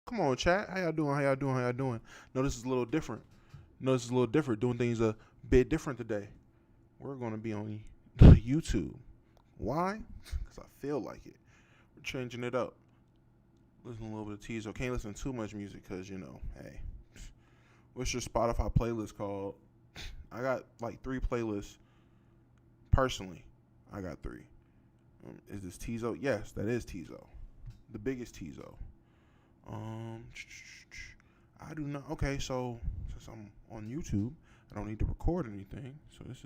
Come on, chat. How y'all doing? How y'all doing? How y'all doing? No, this is a little different. No, this is a little different. Doing things a bit different today. We're going to be on YouTube. Why? Because I feel like it. We're changing it up. Listen a little bit of teaser. Can't listen to too much music because, hey. What's your Spotify playlist called? I got like 3 playlists. Personally, I got 3. Is this Tizo? Yes, that is Tizo. The biggest Tizo. I do not. Okay, so since I'm on YouTube, I don't need to record anything. So this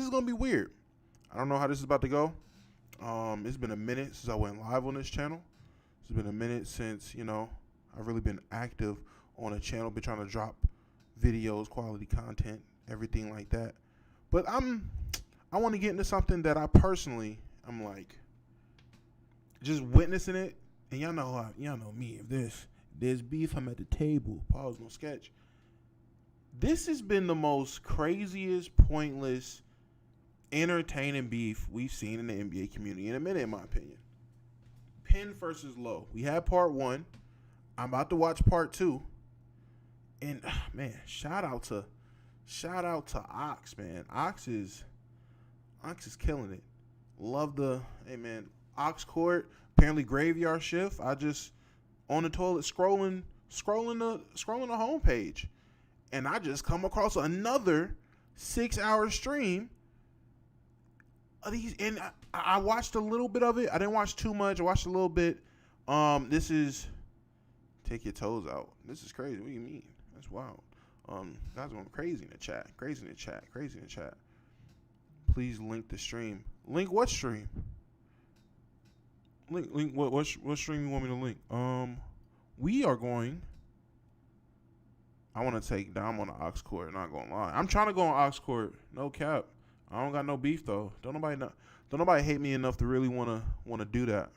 is gonna be weird. I don't know how this is about to go. It's been a minute since I went live on this channel. It's been a minute since I've really been active on a channel. Been trying to drop videos, quality content, everything like that. But I want to get into something that I personally am like just witnessing it. And y'all know me. If there's beef, I'm at the table. Pause, no sketch. This has been the most craziest, pointless, entertaining beef we've seen in the NBA community in a minute, in my opinion. Penn versus Low. We had part 1. I'm about to watch part 2. And man, shout out to Ox, man. Ox is killing it. Love Ox Court. Apparently graveyard shift. I just on the toilet scrolling the homepage, and I just come across another 6-hour stream of these. And I watched a little bit of it. I didn't watch too much. I watched a little bit. This is take your toes out. This is crazy. What do you mean? That's wild. Guys going crazy in the chat. Crazy in the chat. Please link the stream. Link what stream? Link what stream you want me to link? We are going. I want to take down on the Ox Court. Not gonna lie, I'm trying to go on Ox Court. No cap. I don't got no beef though. Don't nobody hate me enough to really wanna do that.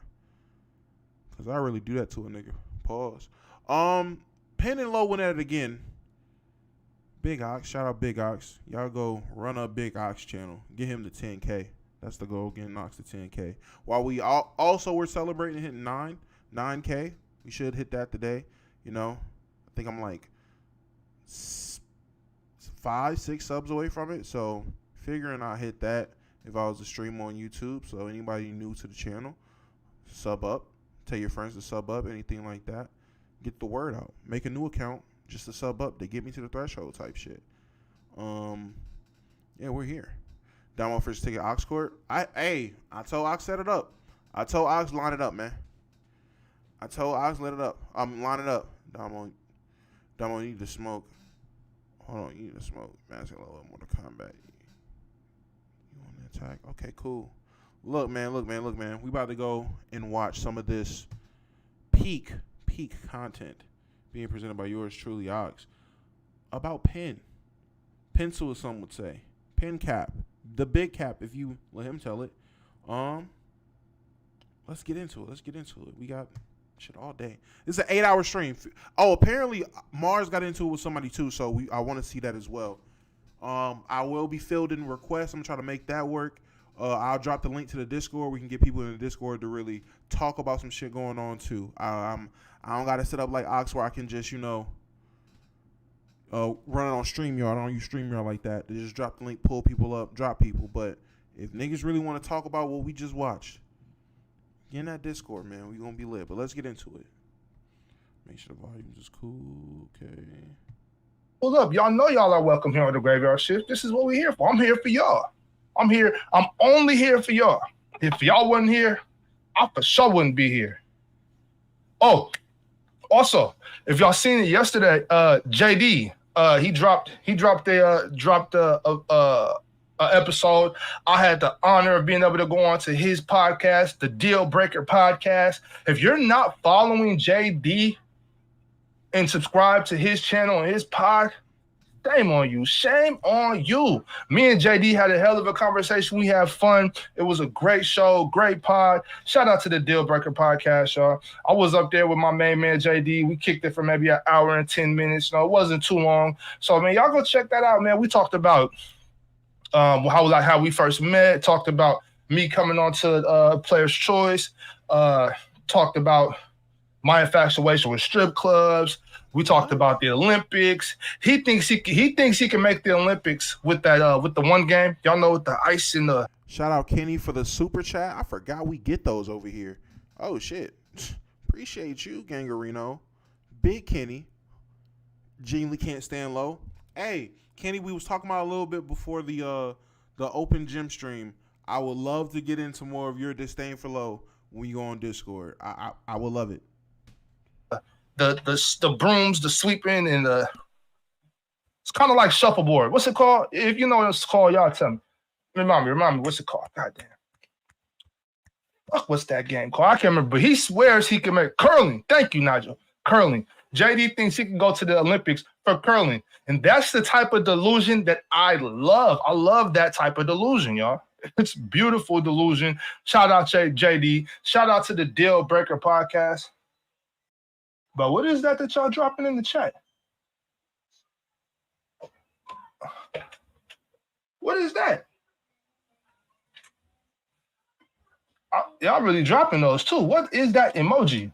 Cause I really do that to a nigga. Pause. Penn and Low went at it again. Big Ox, shout out Big Ox. Y'all go run up Big Ox channel. Get him to 10K. That's the goal, getting Ox to 10K. While we also were celebrating hitting 9K. We should hit that today. I think I'm like 5-6 subs away from it. So figuring I'll hit that if I was to stream on YouTube. So anybody new to the channel, sub up. Tell your friends to sub up, anything like that. Get the word out. Make a new account just to sub up. They get me to the threshold type shit. Yeah, we're here. Down first ticket Ox Court. I told Ox set it up. I told Ox line it up, man. I told Ox let it up. Line it up. Damo, you need to smoke. Hold on, you need to smoke. Mask a little more to combat. You want to attack? Okay, cool. Look, man. We about to go and watch some of this peak content being presented by yours truly, Ox, about Penn. Pencil, as some would say. Penn cap. The big cap, if you let him tell it. Let's get into it. We got shit all day. It's an 8-hour stream. Oh, apparently Mars got into it with somebody too, so I want to see that as well. I will be fielding requests. I'm trying to make that work. I'll drop the link to the Discord. We can get people in the Discord to really talk about some shit going on too. I don't got to set up like Ox where I can just run it on StreamYard. I don't use StreamYard like that. They just drop the link, pull people up, drop people. But if niggas really want to talk about what we just watched, get in that Discord, man. We gonna be lit. But let's get into it. Make sure the volume is cool. Okay. Well, look, y'all know y'all are welcome here on the Graveyard Shift. This is what we're here for. I'm here for y'all. I'm here. I'm only here for y'all. If y'all wasn't here, I for sure wouldn't be here. Oh, also, if y'all seen it yesterday, JD, he dropped a episode. I had the honor of being able to go on to his podcast, the Deal Breaker Podcast. If you're not following JD and subscribe to his channel and his pod, shame on you. Shame on you. Me and JD had a hell of a conversation. We had fun. It was a great show, great pod. Shout out to the Deal Breaker Podcast, y'all. I was up there with my main man, JD. We kicked it for maybe an hour and 10 minutes. No, it wasn't too long. So, man, y'all go check that out, man. We talked about how we first met, talked about me coming on to Player's Choice, talked about my infatuation with strip clubs. We talked about the Olympics. He thinks he can make the Olympics with that with the one game. Y'all know with the ice in the. Shout out Kenny for the super chat. I forgot we get those over here. Oh shit. Appreciate you, Gangarino. Big Kenny. Genuinely can't stand low. Hey, Kenny, we was talking about a little bit before the open gym stream. I would love to get into more of your disdain for low when you go on Discord. I would love it. The brooms, the sweeping, and it's kind of like shuffleboard. What's it called? If you know what it's called, y'all tell me. Remind me. What's it called? God damn. Fuck, what's that game called? I can't remember. But he swears he can make curling. Thank you, Nigel. Curling. JD thinks he can go to the Olympics for curling, and that's the type of delusion that I love. I love that type of delusion, y'all. It's beautiful delusion. Shout out JD. Shout out to the Deal Breaker podcast. But what is that y'all dropping in the chat? What is that? Y'all really dropping those too. What is that emoji?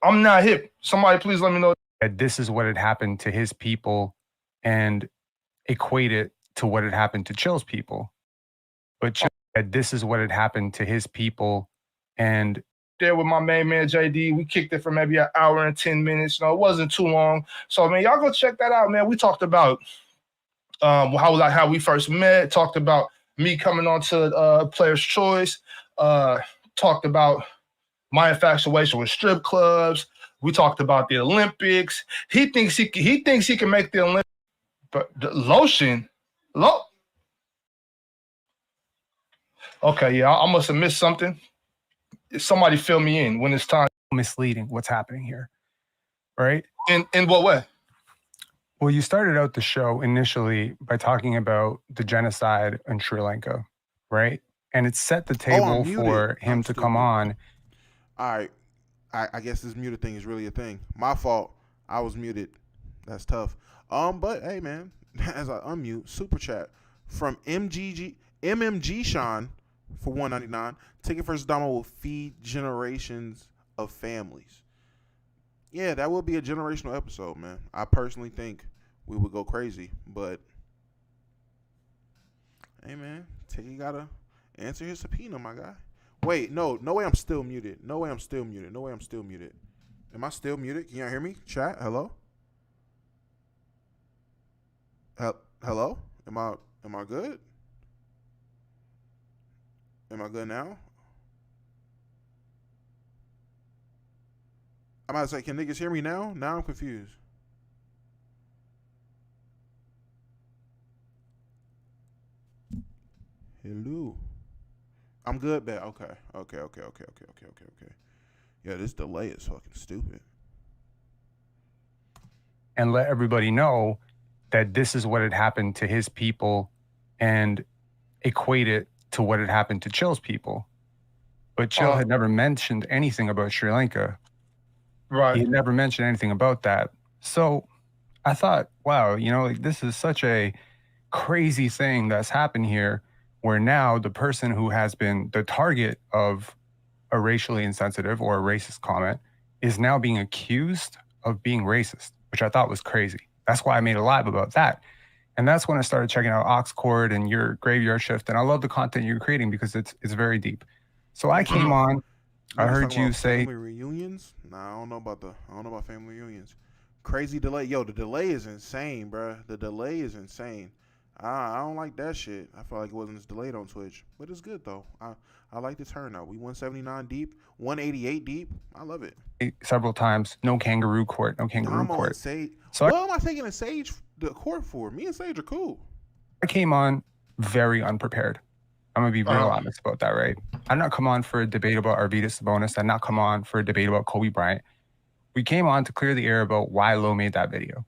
I'm not hip. Somebody please let me know. This is what had happened to his people and equate it to what had happened to Chill's people. But Chill said this is what had happened to his people and there with my main man JD. We kicked it for maybe an hour and 10 minutes. No, it wasn't too long. So man, y'all go check that out, man. We talked about how we first met, talked about me coming on to Player's Choice, talked about my infatuation with strip clubs. We talked about the Olympics. He thinks he can make the Olympics. But the lotion. Okay, yeah, I must have missed something. Somebody fill me in when it's time. Misleading what's happening here, right? In what way? Well, you started out the show initially by talking about the genocide in Sri Lanka, right? And it set the table for him to come on. All right. I guess this muted thing is really a thing. My fault. I was muted. That's tough. But hey, man, as I unmute, super chat from MMG Sean for $1.99. Ticket versus Damo will feed generations of families. Yeah, that would be a generational episode, man. I personally think we would go crazy, but hey, man, Tiggy gotta answer his subpoena, my guy. Wait, no way I'm still muted. No way I'm still muted. Am I still muted? Can y'all hear me? Chat, hello? Hello? Am I good? Am I good now? I'm about to say, can niggas hear me now? Now I'm confused. Hello. I'm good, bet. Okay. Yeah, this delay is fucking stupid. And let everybody know that this is what had happened to his people and equate it to what had happened to Chill's people. But Chill had never mentioned anything about Sri Lanka. Right. He had never mentioned anything about that. So I thought, wow, like this is such a crazy thing that's happened here, where now the person who has been the target of a racially insensitive or a racist comment is now being accused of being racist, which I thought was crazy. That's why I made a live about that. And that's when I started checking out Oxcord and your Graveyard Shift. And I love the content you're creating because it's very deep. So I came on. I heard you say family reunions. Nah, I don't know about family reunions. Crazy delay. Yo, the delay is insane, bro. The delay is insane. I don't like that shit. I feel like it wasn't as delayed on Twitch, but it's good though. I like the turnout. We 179 deep, 188 deep. I love it. Several times, no kangaroo court. So what am I taking a Sage the court for? Me and Sage are cool. I came on very unprepared. I'm gonna be real honest about that, right? I'm not come on for a debate about Arvidas Sabonis. I'm not come on for a debate about Kobe Bryant. We came on to clear the air about why Low made that video.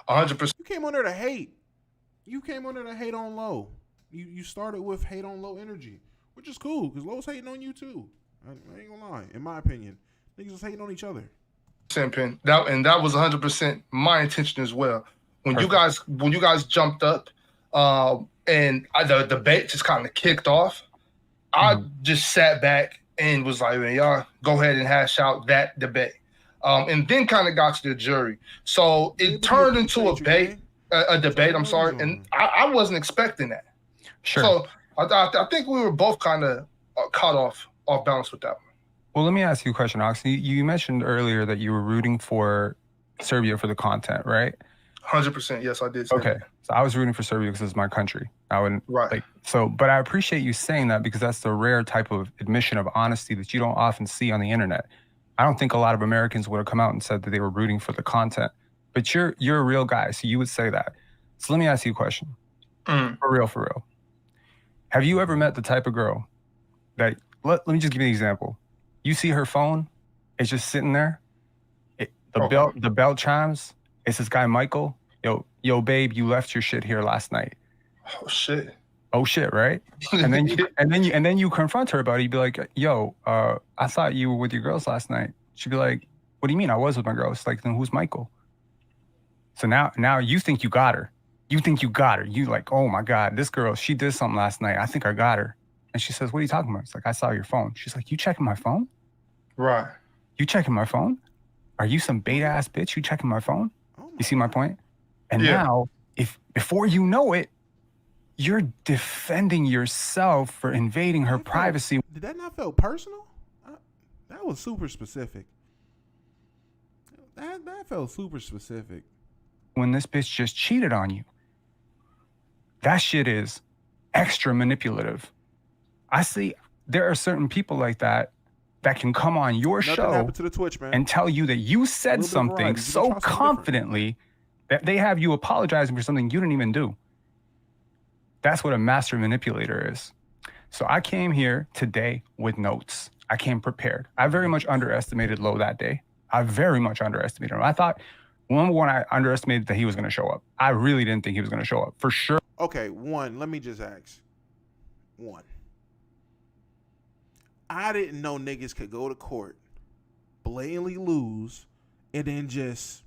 100%. You came on there to hate. You came on there to hate on Low. You started with hate on Low energy, which is cool because Low's hating on you too. I ain't gonna lie. In my opinion, niggas was hating on each other. Pin. That was 100% my intention as well. When you guys jumped up, and the debate just kind of kicked off, I just sat back and was like, man, y'all go ahead and hash out that debate. And then kind of got to the jury. So it turned into a debate, I'm sorry, and I wasn't expecting that. Sure. So I think we were both kind of caught off balance with that one. Well, let me ask you a question, Ox. You mentioned earlier that you were rooting for Serbia for the content, right? 100%. Yes, I did say Okay. that. So I was rooting for Serbia because it's my country. I wouldn't Right. but I appreciate you saying that because that's the rare type of admission of honesty that you don't often see on the internet. I don't think a lot of Americans would have come out and said that they were rooting for the content, but you're a real guy, so you would say that. So let me ask you a question. For real. Have you ever met the type of girl that, let me just give you an example. You see her phone, it's just sitting there. The bell chimes. It's this guy, Michael. Yo, babe, you left your shit here last night. Oh shit, right? And then you confront her about it. You'd be like, yo, I thought you were with your girls last night. She'd be like, what do you mean I was with my girls? Like, then who's Michael? So now you think you got her. You like, oh my God, this girl, she did something last night. I think I got her. And she says, what are you talking about? It's like, I saw your phone. She's like, you checking my phone? Right. You checking my phone? Are you some beta ass bitch? You checking my phone? You see my point? And now, if before you know it, you're defending yourself for invading her privacy. Did that not feel personal? That was super specific. That felt super specific. When this bitch just cheated on you. That shit is extra manipulative. I see there are certain people like that can come on your show happened to the Twitch, man. And tell you that you said something so confidently that they have you apologizing for something you didn't even do. That's what a master manipulator is. So I came here today with notes. I came prepared. I very much underestimated Lo that day. I very much underestimated him. I thought, number one, I underestimated that he was going to show up. I really didn't think he was going to show up, for sure. Okay, let me just ask. I didn't know niggas could go to court, blatantly lose, and then just,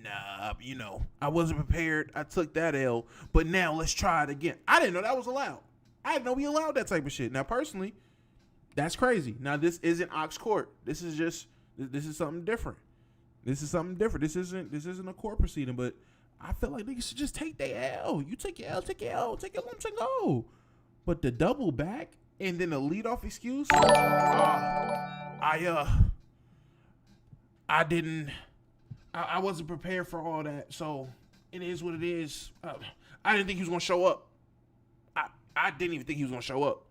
I wasn't prepared. I took that L, but now let's try it again. I didn't know that was allowed. I didn't know we allowed that type of shit. Now, personally, that's crazy. Now, this isn't Ox Court. This is something different. This isn't a court proceeding, but I feel like niggas should just take their L. You take your L, take your lumps and go. But the double back and then the lead off excuse, I wasn't prepared for all that, so it is what it is. I didn't think he was gonna show up. I didn't even think he was gonna show up.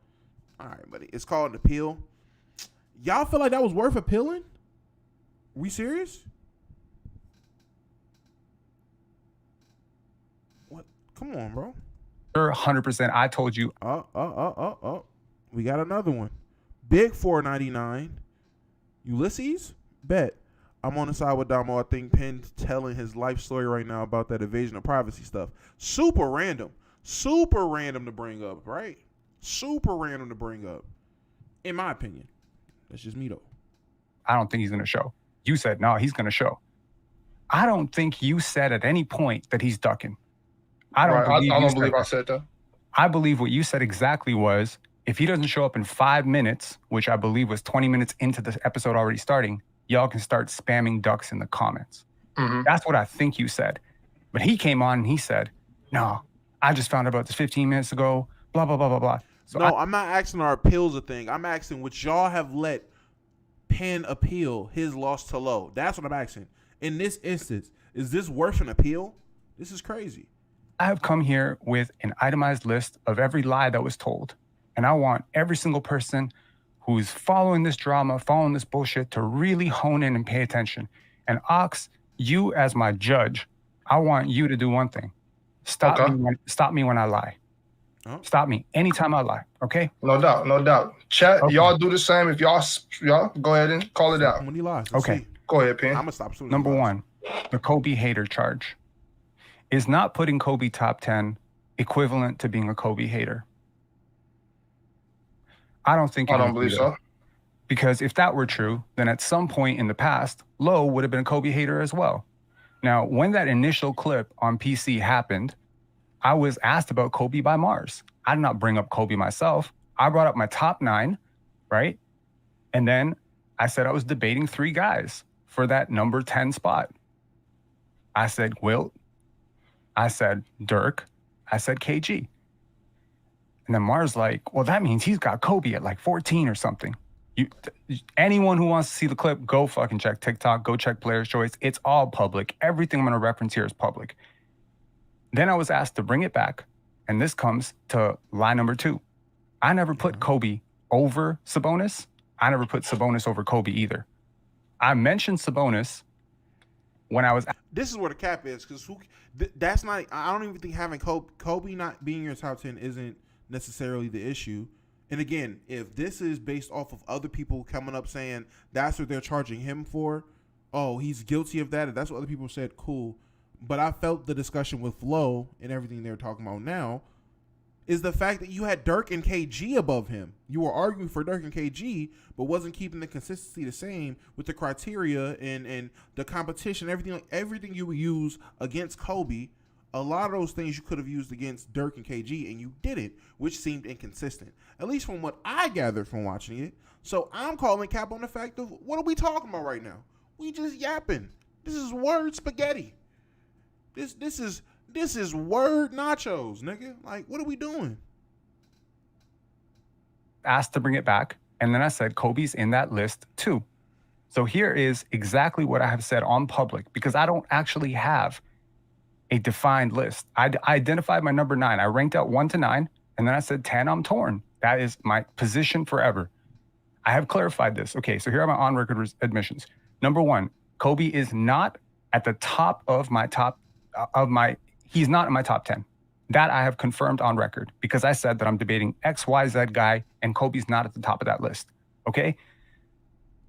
All right, buddy. It's called an appeal. Y'all feel like that was worth appealing? We serious? What? Come on, bro. 100%. I told you. We got another one. Big 499. Ulysses? Bet. I'm on the side with Damo. I think Penn's telling his life story right now about that invasion of privacy stuff. Super random to bring up, right? Super random to bring up. In my opinion. That's just me, though. I don't think he's going to show. You said, no, he's going to show. I don't think you said at any point that he's ducking. I don't believe I said that. I believe what you said exactly was, if he doesn't show up in 5 minutes, which I believe was 20 minutes into the episode already starting, y'all can start spamming ducks in the comments. Mm-hmm. That's what I think you said. But he came on and he said, no, I just found out about this 15 minutes ago, blah, blah, blah, blah, blah. So I'm not asking our appeals a thing. I'm asking what y'all have let Penn appeal his loss to Lo. That's what I'm asking. In this instance, is this worth an appeal? This is crazy. I have come here with an itemized list of every lie that was told. And I want every single person who's following this drama, following this bullshit, to really hone in and pay attention. And Ox, you as my judge, I want you to do one thing. Stop me when I lie. Oh. Stop me anytime I lie, okay? No doubt. Chat, y'all do the same. If y'all go ahead and call it out. When he lies. Okay. See. Go ahead, Penn. I'm going to stop soon. Number one, the Kobe hater charge. Is not putting Kobe top 10 equivalent to being a Kobe hater? I don't believe so. Because if that were true, then at some point in the past, Lo would have been a Kobe hater as well. Now, when that initial clip on PC happened, I was asked about Kobe by Mars. I did not bring up Kobe myself. I brought up my top 9 right? And then I said I was debating 3 guys for that number 10 spot. I said Wilt, I said Dirk, I said KG. And then Mars like, well, that means he's got Kobe at like 14 or something. Anyone who wants to see the clip, go fucking check TikTok, go check Player's Choice. It's all public. Everything I'm going to reference here is public. Then I was asked to bring it back, and this comes to lie number 2. I never put Kobe over Sabonis. I never put Sabonis over Kobe either. I mentioned Sabonis when I was... This is where the cap is, because that's not... I don't even think having Kobe not being your top 10 isn't necessarily the issue. And again, if this is based off of other people coming up saying that's what they're charging him for, oh, he's guilty of that, if that's what other people said, cool. But I felt the discussion with Flo and everything they're talking about now is the fact that you had Dirk and KG above him. You were arguing for Dirk and KG, but wasn't keeping the consistency the same with the criteria and the competition, everything you would use against Kobe. A lot of those things you could have used against Dirk and KG, and you didn't, which seemed inconsistent, at least from what I gathered from watching it. So I'm calling cap on the fact of, what are we talking about right now? We just yapping. This is word spaghetti. This is word nachos, nigga. Like, what are we doing? Asked to bring it back, and then I said Kobe's in that list too. So here is exactly what I have said on public, because I don't actually have a defined list. I identified my number 9. I ranked out 1 to 9, and then I said 10, I'm torn. That is my position forever. I have clarified this. Okay, so here are my on-record admissions. Number 1, Kobe is not at the top of my he's not in my top 10. That I have confirmed on record, because I said that I'm debating X, Y, Z guy, and Kobe's not at the top of that list, okay?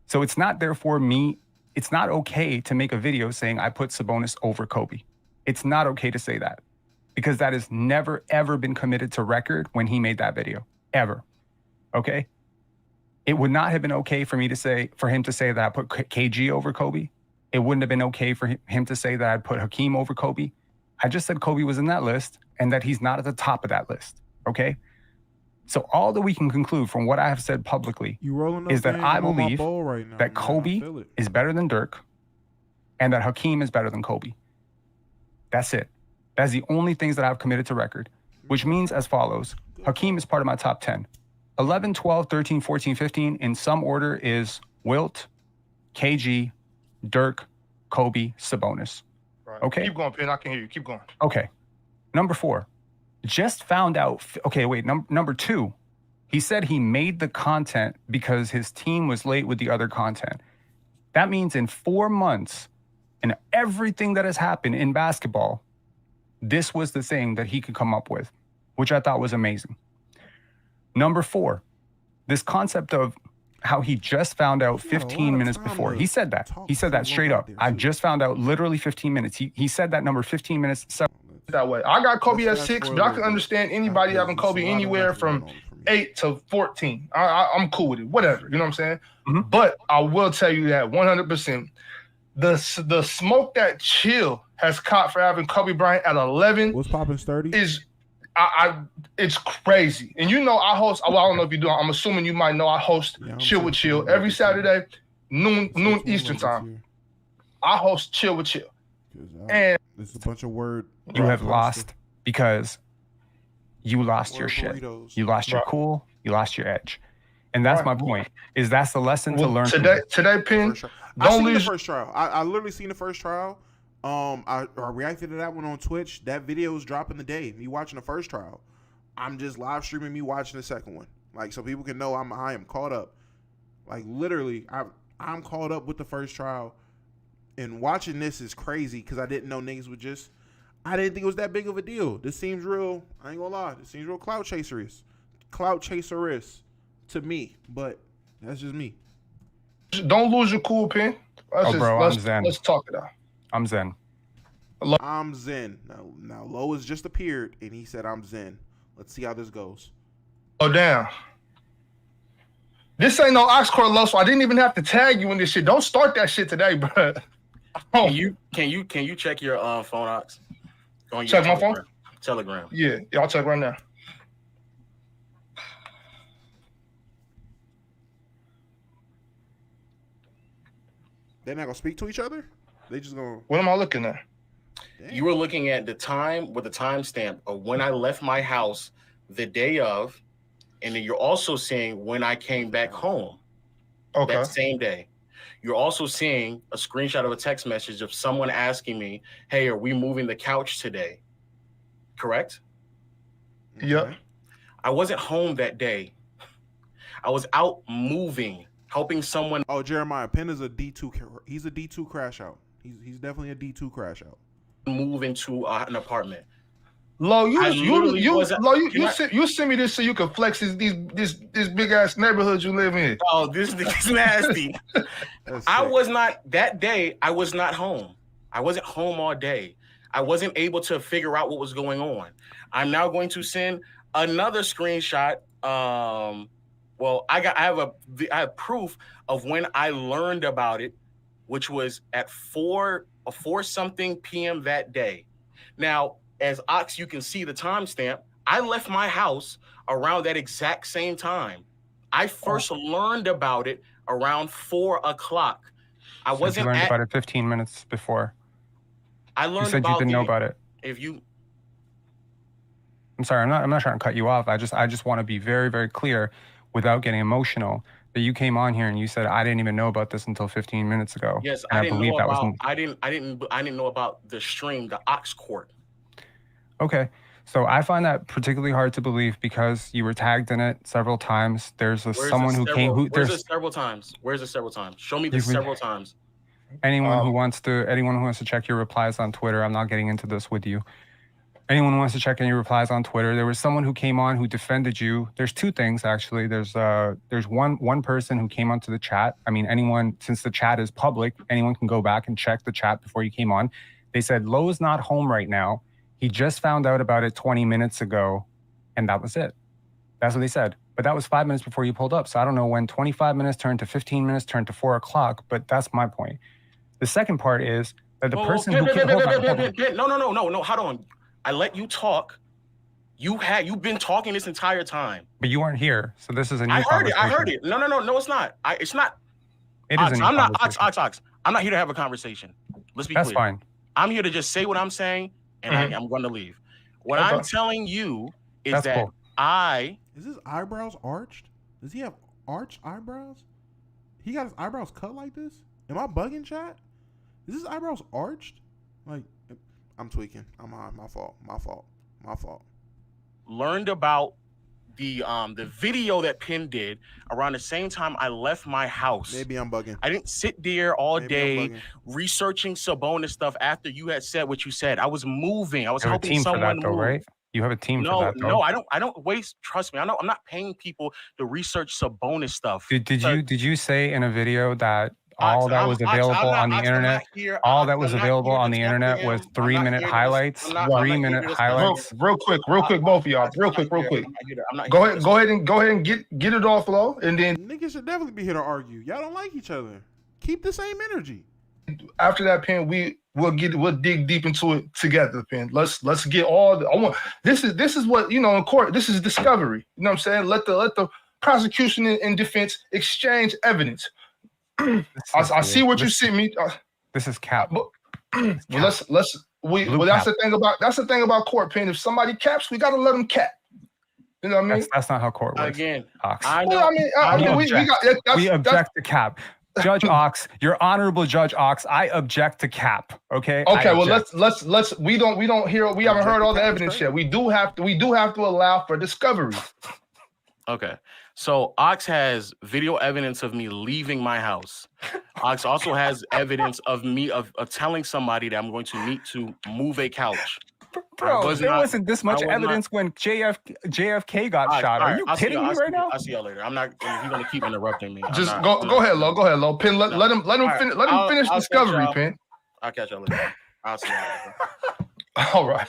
So it's not therefore me, it's not okay to make a video saying I put Sabonis over Kobe. It's not okay to say that, because that has never, ever been committed to record when he made that video, ever, okay? It would not have been okay for him to say that I put KG over Kobe. It wouldn't have been okay for him to say that I'd put Hakeem over Kobe. I just said Kobe was in that list and that he's not at the top of that list, okay? So all that we can conclude from what I have said publicly is that I believe that Kobe is better than Dirk and that Hakeem is better than Kobe. That's it. That's the only things that I've committed to record, which means as follows. Hakeem is part of my top 10. 11, 12, 13, 14, 15 in some order is Wilt, KG, Dirk, Kobe, Sabonis. Right. Okay. Keep going, Pin. I can hear you. Keep going. Okay. Number 4, just found out. Okay, wait. Number 2, he said he made the content because his team was late with the other content. That means in 4 months and everything that has happened in basketball, this was the thing that he could come up with, which I thought was amazing. Number 4, this concept of how he just found out 15 minutes before. He said that. He said that straight up. I just found out literally 15 minutes. He said that number 15 minutes. That way. I got Kobe at 6, but I can understand anybody having Kobe anywhere from 8 to 14. I'm cool with it. Whatever. You know what I'm saying? Mm-hmm. But I will tell you that 100%. The smoke that Chill has caught for having Kobe Bryant at 11. What's popping 30? Is it's crazy. And you know I host, well, I don't know if you do, I'm assuming you might know I host Chill with Chill every Saturday, noon Eastern time. I host Chill with Chill. And it's a bunch of word. You have lost because you lost your shit. You lost your cool. You lost your edge. And that's my point, is that's the lesson to learn. Today, Pin, don't lose the first trial. I literally seen the first trial. I reacted to that one on Twitch. That video is dropping the day. Me watching the first trial. I'm just live streaming me watching the second one. Like, so people can know I am caught up. Like, literally, I'm caught up with the first trial. And watching this is crazy because I didn't know niggas would just... I didn't think it was that big of a deal. This seems real... I ain't gonna lie. This seems real clout chaser-ish. Clout chaser-ish to me. But that's just me. Don't lose your cool, Pin. I'm zen. Let's talk it out. I'm zen. I'm zen. Now Lo has just appeared, and he said I'm zen. Let's see how this goes. Oh, damn. This ain't no Oxcore Lo, so I didn't even have to tag you in this shit. Don't start that shit today, bro. Can you check your phone, Ox? On your check my phone? Telegram. Yeah, I'll check right now. They're not gonna speak to each other. They just gonna. What am I looking at? Damn. You were looking at the time with the timestamp of when I left my house the day of, and then you're also seeing when I came back home that same day. You're also seeing a screenshot of a text message of someone asking me, "Hey, are we moving the couch today?" Correct? Yep. I wasn't home that day. I was out moving, helping someone. Oh, Jeremiah Penn is a D2. He's a D2 crash out. He's definitely a D2 crash out. Move into an apartment. Lo, you send me this so you can flex this big ass neighborhood you live in. Oh, this nigga's nasty. I was not that day. I was not home. I wasn't home all day. I wasn't able to figure out what was going on. I'm now going to send another screenshot. Well, I have proof of when I learned about it, which was at 4 something p.m. that day. Now, as Ox, you can see the timestamp. I left my house around that exact same time. I first learned about it around 4 o'clock. I wasn't. You learned about it 15 minutes before. I learned. You said you didn't know about it. I'm sorry. I'm not trying to cut you off. I just want to be very, very clear, without getting emotional, that you came on here and you said I didn't even know about this until 15 minutes ago. Yes, and I didn't know about. I didn't know about the stream, the Ox Court. Okay, so I find that particularly hard to believe because you were tagged in it several times. There's someone who came. Where's it several times? Where's it several times? Show me this several times. Anyone who wants to check your replies on Twitter. I'm not getting into this with you. Anyone who wants to check any replies on Twitter, there was someone who came on who defended you. There's two things, actually. There's one person who came onto the chat. I mean, anyone, since the chat is public, anyone can go back and check the chat before you came on. They said, Lowe's not home right now. He just found out about it 20 minutes ago, and that was it. That's what they said. But that was 5 minutes before you pulled up. So I don't know when 25 minutes turned to 15 minutes, turned to 4 o'clock, but that's my point. The second part is that the person who came... No, hold on. I let you talk. You've been talking this entire time. But you weren't here, so this is a new conversation. I heard it. No, it's not. It's not. It is a new conversation. Ox. I'm not here to have a conversation. Let's be clear. That's fine. I'm here to just say what I'm saying, and I'm going to leave. What I'm telling you is That's that cool. Is his eyebrows arched? Does he have arched eyebrows? He got his eyebrows cut like this? Am I bugging, chat? Is his eyebrows arched? Like, I'm tweaking. I'm high. My fault. Learned about the video that Penn did around the same time I left my house. Maybe I'm bugging. I didn't sit there all day researching Sabonis stuff after you had said what you said. I was moving. I was helping someone move. Right? You have a team for that, though. No, I don't waste. Trust me. I'm not paying people to research Sabonis stuff. Did you say in a video that all that was available on the internet was 3-minute highlights? 3-minute highlights. Real quick, both of y'all. Real quick. Go ahead and get it off, Lo, and then niggas should definitely be here to argue. Y'all don't like each other. Keep the same energy. After that, Penn, we'll dig deep into it together, Penn. Let's get all this is what, in court, this is discovery. You know what I'm saying? Let the prosecution and defense exchange evidence. I see what you sent me. This is cap. That's the thing about court, Penn. If somebody caps, we gotta let them cap. You know what I mean? That's not how court works. Again, Ox. We object to cap. Judge Ox, your honorable Judge Ox, I object to cap. Okay. Okay. Well, let's. We haven't heard all the evidence yet. We do have to allow for discovery. Okay. So Ox has video evidence of me leaving my house. Ox also has evidence of me of telling somebody that I'm going to need to move a couch. Bro, there wasn't this much evidence when JFK got shot. Are you kidding me right now? I'll see y'all later. I'm not. He's gonna keep interrupting me. Just go ahead, Lo. Penn, let him finish discovery, Penn. I'll catch y'all later. I'll see y'all later. All right.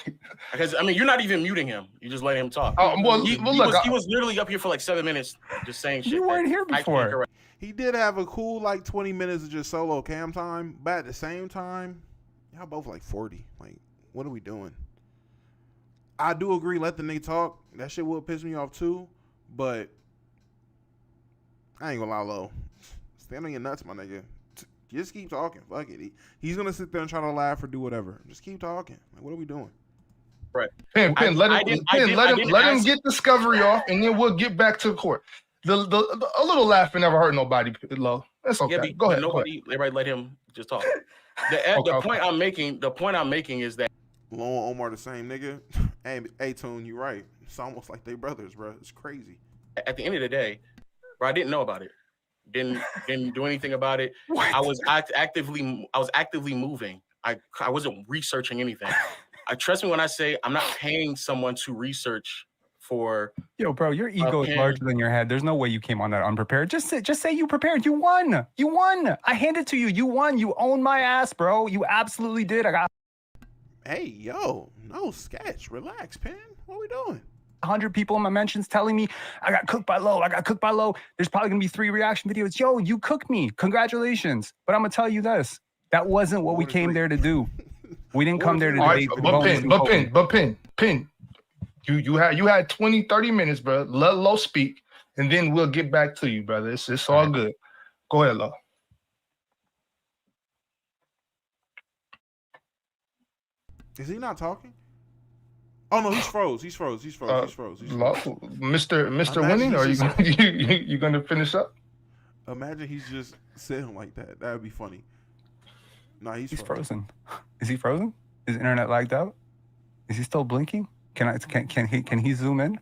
Because I mean, you're not even muting him. You just let him talk. He was literally up here for like 7 minutes just saying shit. You weren't here before. He did have a cool like 20 minutes of just solo cam time, but at the same time, y'all both like 40. Like, what are we doing? I do agree. Let the nigga talk. That shit will piss me off too. But I ain't gonna lie, Lo. Stand on your nuts, my nigga. Just keep talking. Fuck it. He's gonna sit there and try to laugh or do whatever. Just keep talking. Like, what are we doing? Right. Pin, let him get discovery off, and then we'll get back to the court. A little laughing never hurt nobody. Low. That's okay. Yeah, go ahead. Everybody let him just talk. The point I'm making is that Low and Omar the same nigga. Hey, Tune, you right. It's almost like they brothers, bro. It's crazy. At the end of the day, bro, I didn't know about it. Didn't do anything about it. What? I was actively moving. I wasn't researching anything. Trust me when I say I'm not paying someone to research for. Yo, bro, your ego is larger than your head. There's no way you came on that unprepared. Just say you prepared. You won. You won. I hand it to you. You won. You own my ass, bro. You absolutely did. Hey, yo, no sketch. Relax, Pin. What are we doing? 100 people in my mentions telling me I got cooked by Low. There's probably gonna be 3 reaction videos. Yo, you cooked me. Congratulations. But I'm gonna tell you this. That wasn't what we came there to do. We didn't come there to debate. But Pin. You had 20, 30 minutes, bro. Let Low speak, and then we'll get back to you, brother. It's all good. Go ahead, Low. Is he not talking? Oh no, he's froze. Mr. Winning, or you gonna finish up? Imagine he's just sitting like that. That would be funny. No, he's frozen. Is he frozen? Is the internet lagged out? Is he still blinking? Can he zoom in?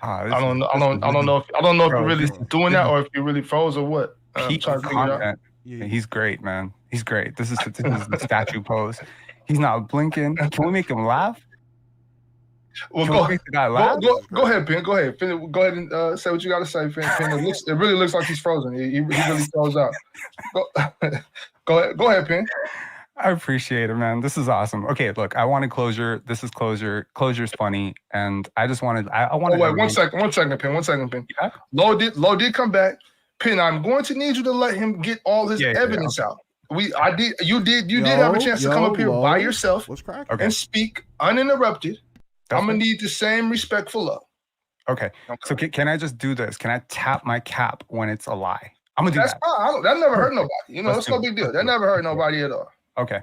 I don't know if you're really doing that or if you really froze or what. I'm trying to figure it out. Yeah, he's great, man. He's great. This is the statue pose. He's not blinking. Can we make him laugh? Well, go ahead, Pin. Go ahead. Go ahead and say what you got to say, Pin. It really looks like he's frozen. He really froze out. Go ahead, Pin. I appreciate it, man. This is awesome. Okay, look, I wanted closure. This is closure. Closure's funny, and I just wanted. I wanted. Oh wait, one second, Pin. Yeah? Low did come back. Pin, I'm going to need you to let him get all his evidence out. You did have a chance to come up here by yourself and speak uninterrupted. I'm gonna need the same respectful love. Okay. So can I just do this? Can I tap my cap when it's a lie? I'm gonna do that. Fine. That never hurt nobody. That's no big deal. That never hurt nobody at all. Okay.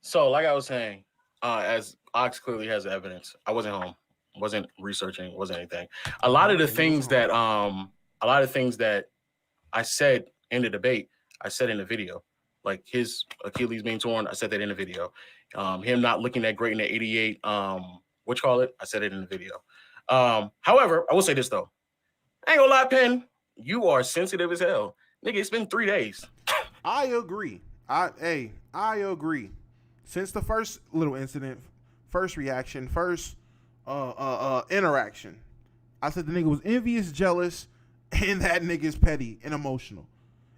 So, like I was saying, as Ox clearly has evidence, I wasn't home, wasn't researching, wasn't anything. A lot of the things that I said in the debate, I said in the video. Like his Achilles being torn, I said that in the video. Him not looking that great in the 88, I said it in the video. However, I will say this though. I ain't gonna lie, Pen, you are sensitive as hell. Nigga, it's been 3 days. I agree. I agree. Since the first little incident, first reaction, first interaction, I said the nigga was envious, jealous, and that nigga's petty and emotional.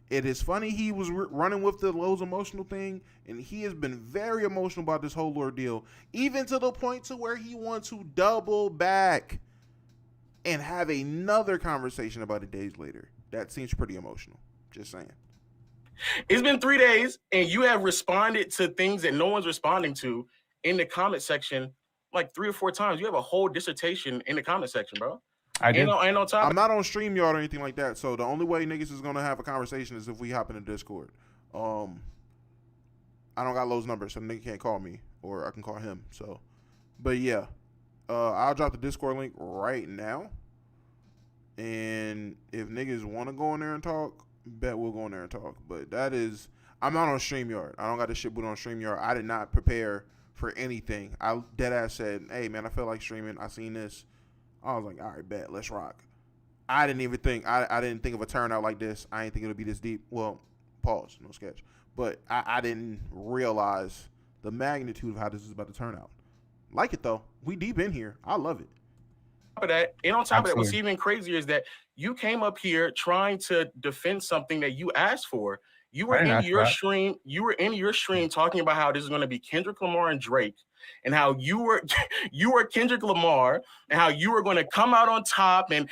It is funny he was running with the Lowe's emotional thing, and he has been very emotional about this whole ordeal, even to the point to where he wants to double back and have another conversation about it days later. That seems pretty emotional. Just saying. It's been 3 days, and you have responded to things that no one's responding to in the comment section like 3 or 4 times. You have a whole dissertation in the comment section, bro. Ain't no topic. I'm not on StreamYard or anything like that, so the only way niggas is gonna have a conversation is if we hop in the Discord. I don't got Lowe's number, so the nigga can't call me, or I can call him. So, but yeah, I'll drop the Discord link right now, and if niggas want to go in there and talk, bet we'll go in there and talk. But I'm not on StreamYard. I don't got the shit boot on StreamYard. I did not prepare for anything. I deadass said, "Hey man, I feel like streaming. I seen this." I was like, all right, bet, let's rock. I didn't even think, I didn't think of a turnout like this. I didn't think it would be this deep. Well, pause, no sketch. But I didn't realize the magnitude of how this is about to turn out. Like it though. We deep in here. I love it. On top of that, what's even crazier is that you came up here trying to defend something that you asked for. You were in your stream. You were in your stream talking about how this is going to be Kendrick Lamar and Drake, and how you were Kendrick Lamar, and how you were going to come out on top. And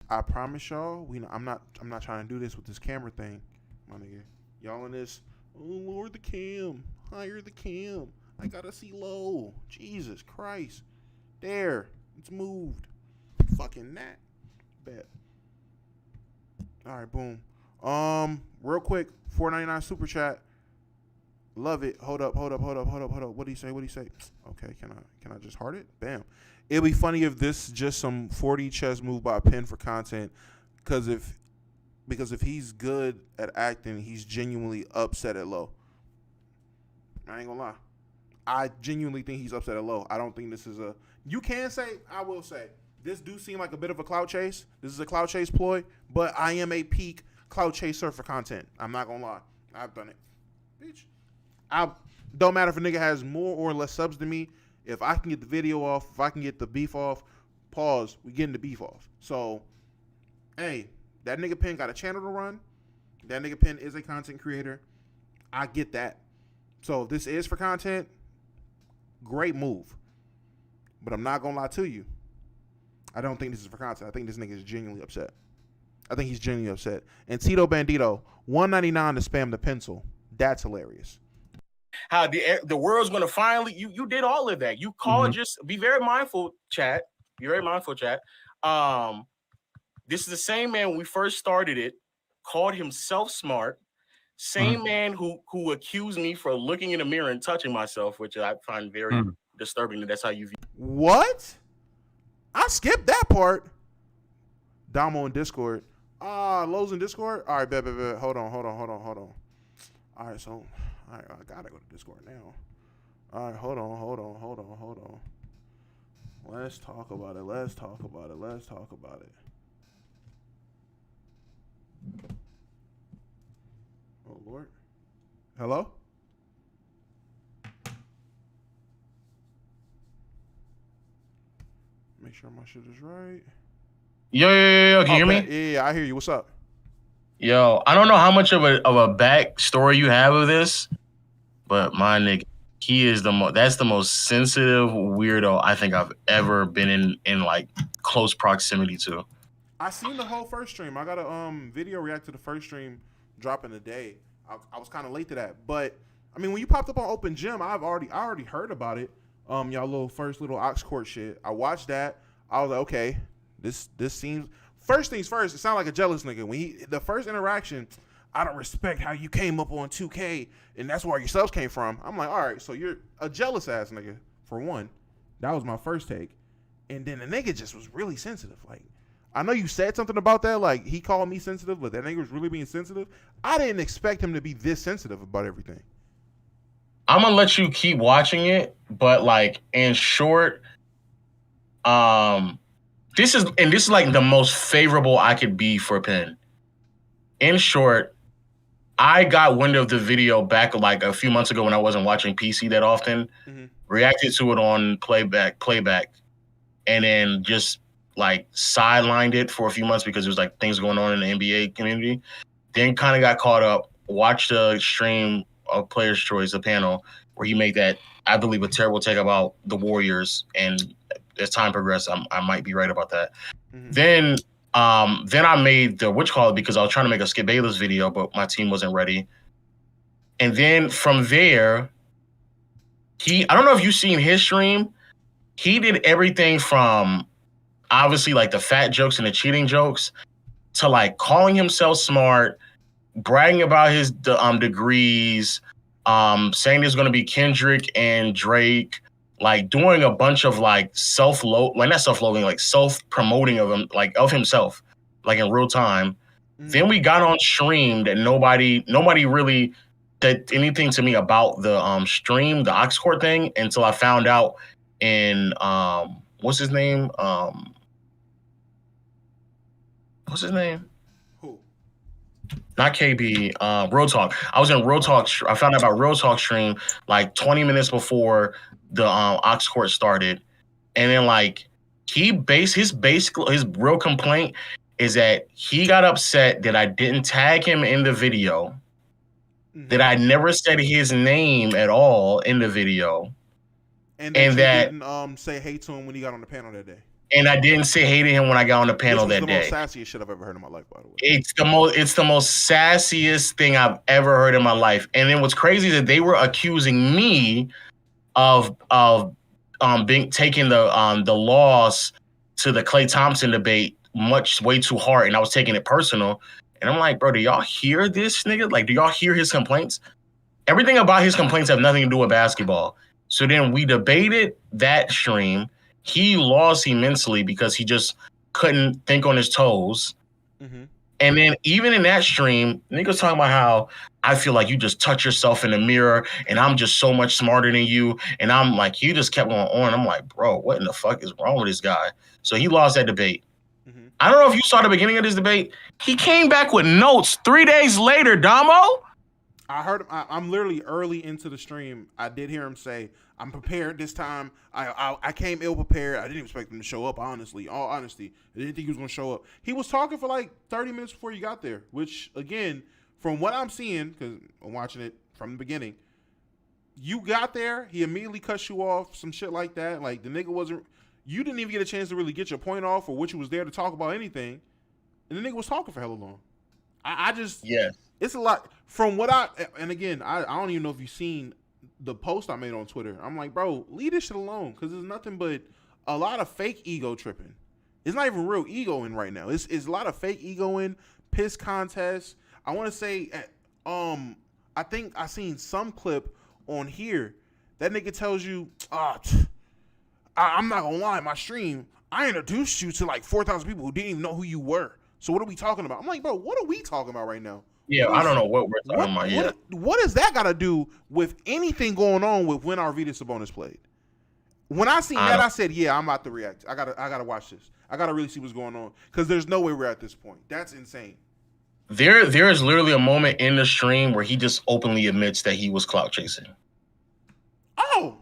I promise y'all, I'm not trying to do this with this camera thing, my nigga. Y'all in this? Oh, lower the cam, higher the cam. I gotta see low. Jesus Christ. There, it's moved. Fucking that. Bet. All right, boom. Real quick, $4.99 super chat. Love it. Hold up. What do you say? Okay, can I just heart it? Bam. It'd be funny if this just some 4D chess move by Penn for content, because if he's good at acting, he's genuinely upset at low. I ain't gonna lie. I genuinely think he's upset at low. I don't think this is a. You can say, I will say, this do seem like a bit of a clout chase. This is a clout chase ploy, but I am a peak clout chaser for content. I'm not gonna lie. I've done it. Bitch. I don't matter if a nigga has more or less subs than me. If I can get the video off, if I can get the beef off, pause, we getting the beef off. So, hey, that nigga Penn got a channel to run. That nigga Penn is a content creator. I get that. So if this is for content, great move. But I'm not gonna lie to you. I don't think this is for content. I think this nigga is genuinely upset. I think he's genuinely upset. And Tito Bandito, $1.99 to spam the pencil. That's hilarious. How the world's gonna finally you did all of that. You called just be very mindful, chat. Be very mindful, chat. This is the same man when we first started it, called himself smart. Same man who accused me for looking in the mirror and touching myself, which I find very disturbing. That's how you view. What? I skipped that part. Damo in Discord. Lowe's in Discord? All right, bet. Hold on. All right, so I gotta go to Discord now. All right, hold on. Let's talk about it. Oh, Lord. Hello? Make sure my shit is right. Yo. Can you hear me? Yeah, I hear you. What's up? Yo, I don't know how much of a back story you have of this, but my nigga, he is that's the most sensitive weirdo I think I've ever been in like close proximity to. I seen the whole first stream. I got a video react to the first stream dropping today. I was kind of late to that, but I mean, when you popped up on Open Gym, I already heard about it. Y'all first little Ox Court shit. I watched that. I was like, okay, this seems. First things first, it sounded like a jealous nigga. When the first interaction, I don't respect how you came up on 2K, and that's where your subs came from. I'm like, all right, so you're a jealous ass nigga, for one. That was my first take. And then the nigga just was really sensitive. Like, I know you said something about that, like he called me sensitive, but that nigga was really being sensitive. I didn't expect him to be this sensitive about everything. I'm gonna let you keep watching it, but like in short, this is like the most favorable I could be for Penn. In short, I got wind of the video back like a few months ago when I wasn't watching PC that often, reacted to it on playback, and then just like sidelined it for a few months because there was like things going on in the NBA community. Then kind of got caught up, watched a stream of Player's Choice, a panel where he made that, I believe, a terrible take about the Warriors, and as time progressed, I might be right about that. Then I made the whatchamacallit because I was trying to make a Skip Bayless video, but my team wasn't ready. And then from there, I don't know if you've seen his stream. He did everything from obviously like the fat jokes and the cheating jokes to like calling himself smart, bragging about his degrees, saying there's going to be Kendrick and Drake, like doing a bunch of like not self-loathing, like self-promoting of him, like of himself, like in real time. Then we got on stream that nobody really said anything to me about the stream, the Ox Court thing, until I found out in what's his name? Who? Not KB, Real Talk. I was in Real Talk. I found out about Real Talk stream like 20 minutes before the Ox Court started. And then like his real complaint is that he got upset that I didn't tag him in the video, that I never said his name at all in the video. And that didn't say hey to him when he got on the panel that day. And I didn't say hey to him when I got on the panel that day. It's the most sassiest shit I've ever heard in my life, by the way. It's the most sassiest thing I've ever heard in my life. And then what's crazy is that they were accusing me of taking the loss to the Klay Thompson debate way too hard, and I was taking it personal. And I'm like, bro, do y'all hear this nigga? Like, do y'all hear his complaints? Everything about his complaints have nothing to do with basketball. So then we debated that stream. He lost immensely because he just couldn't think on his toes. Mm-hmm. And then even in that stream, niggas talking about how I feel like you just touch yourself in the mirror and I'm just so much smarter than you. And I'm like, he just kept going on. I'm like, bro, what in the fuck is wrong with this guy? So he lost that debate. Mm-hmm. I don't know if you saw the beginning of this debate. He came back with notes 3 days later, Damo. I heard him. I'm literally early into the stream. I did hear him say, "I'm prepared this time. I came ill prepared. I didn't expect him to show up. Honestly, all honesty, I didn't think he was going to show up. He was talking for like 30 minutes before you got there. Which, again, from what I'm seeing, because I'm watching it from the beginning, you got there. He immediately cuts you off. Some shit like that. Like the nigga wasn't. You didn't even get a chance to really get your point off or what you was there to talk about anything. And the nigga was talking for hella long. I just It's a lot from what and again, I don't even know if you've seen the post I made on Twitter. I'm like, bro, leave this shit alone because there's nothing but a lot of fake ego tripping. It's not even real ego in right now. It's a lot of fake ego in piss contests. I want to say, I think I seen some clip on here that nigga tells you, I'm not gonna lie, my stream, I introduced you to like 4,000 people who didn't even know who you were. So what are we talking about? I'm like, bro, what are we talking about right now? Yeah, I don't know what we're talking about yet. What does that got to do with anything going on with when Arvydas Sabonis played? When I seen that, I said, yeah, I'm about to react. I gotta watch this. I gotta really see what's going on because there's no way we're at this point. That's insane. There is literally a moment in the stream where he just openly admits that he was clout chasing. Oh,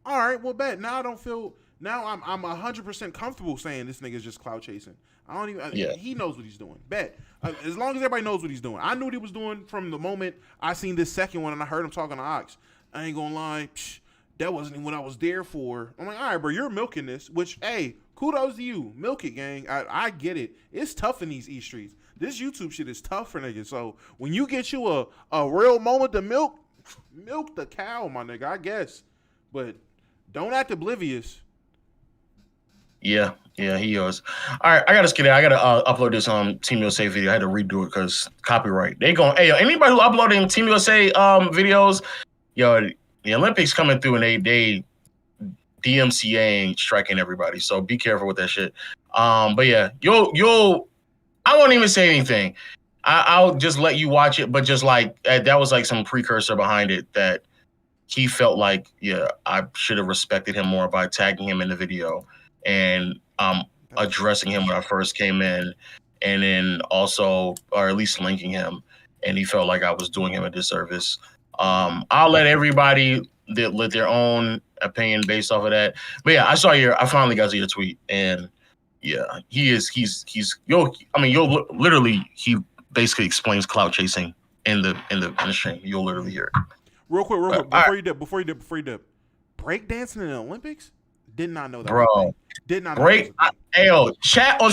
all right. Well, bet now I don't feel. Now I'm 100% comfortable saying this nigga's just clout chasing. I don't even. He knows what he's doing. Bet as long as everybody knows what he's doing. I knew what he was doing from the moment I seen this second one and I heard him talking to Ox. I ain't gonna lie, that wasn't even what I was there for. I'm like, all right, bro, you're milking this. Which, hey, kudos to you, milk it, gang. I get it. It's tough in these East streets. This YouTube shit is tough for niggas. So when you get you a real moment to milk the cow, my nigga. I guess, but don't act oblivious. Yeah, he was. All right, I gotta skip it. I gotta upload this Team USA video. I had to redo it because copyright. They going, hey, anybody who uploading Team USA videos, yo, the Olympics coming through and they DMCAing striking everybody. So be careful with that shit. But yeah, you'll. I won't even say anything. I'll just let you watch it. But just like that was like some precursor behind it that he felt like, yeah, I should have respected him more by tagging him in the video. And addressing him when I first came in, and then also, or at least linking him, and he felt like I was doing him a disservice. I'll let everybody let their own opinion based off of that. But yeah, I finally got to your tweet, and yeah, he's literally, he basically explains clout chasing in the stream. You'll literally hear it. Real quick, before you dip. Breakdancing in the Olympics? Did not know that. Bro, did not know yo, chat on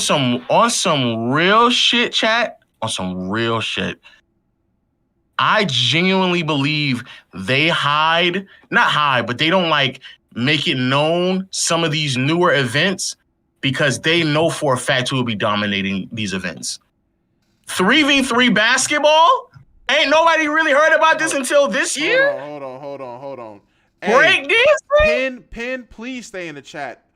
some real shit, chat. On some real shit. I genuinely believe they not hide, but they don't like make it known some of these newer events because they know for a fact who will be dominating these events. 3v3 basketball? Ain't nobody really heard about this until this year? Hold on. Break this? Pin, please stay in the chat.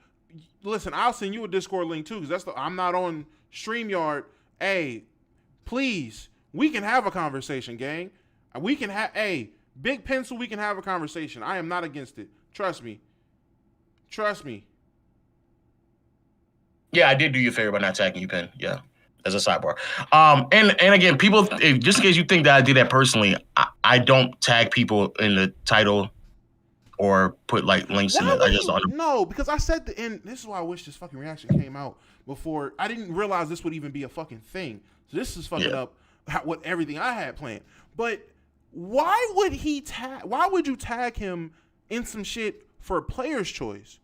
Listen, I'll send you a Discord link too, because I'm not on StreamYard. Hey, please, we can have a conversation, gang. We can have Big Pencil, we can have a conversation. I am not against it. Trust me. Yeah, I did do you a favor by not tagging you, Pin. Yeah. As a sidebar. And again, people, just in case you think that I did that personally, I don't tag people in the title or put like links in it. I just no, because I said and this is why I wish this fucking reaction came out before. I didn't realize this would even be a fucking thing. So this is fucking up what everything I had planned. But why would you tag him in some shit for player's choice?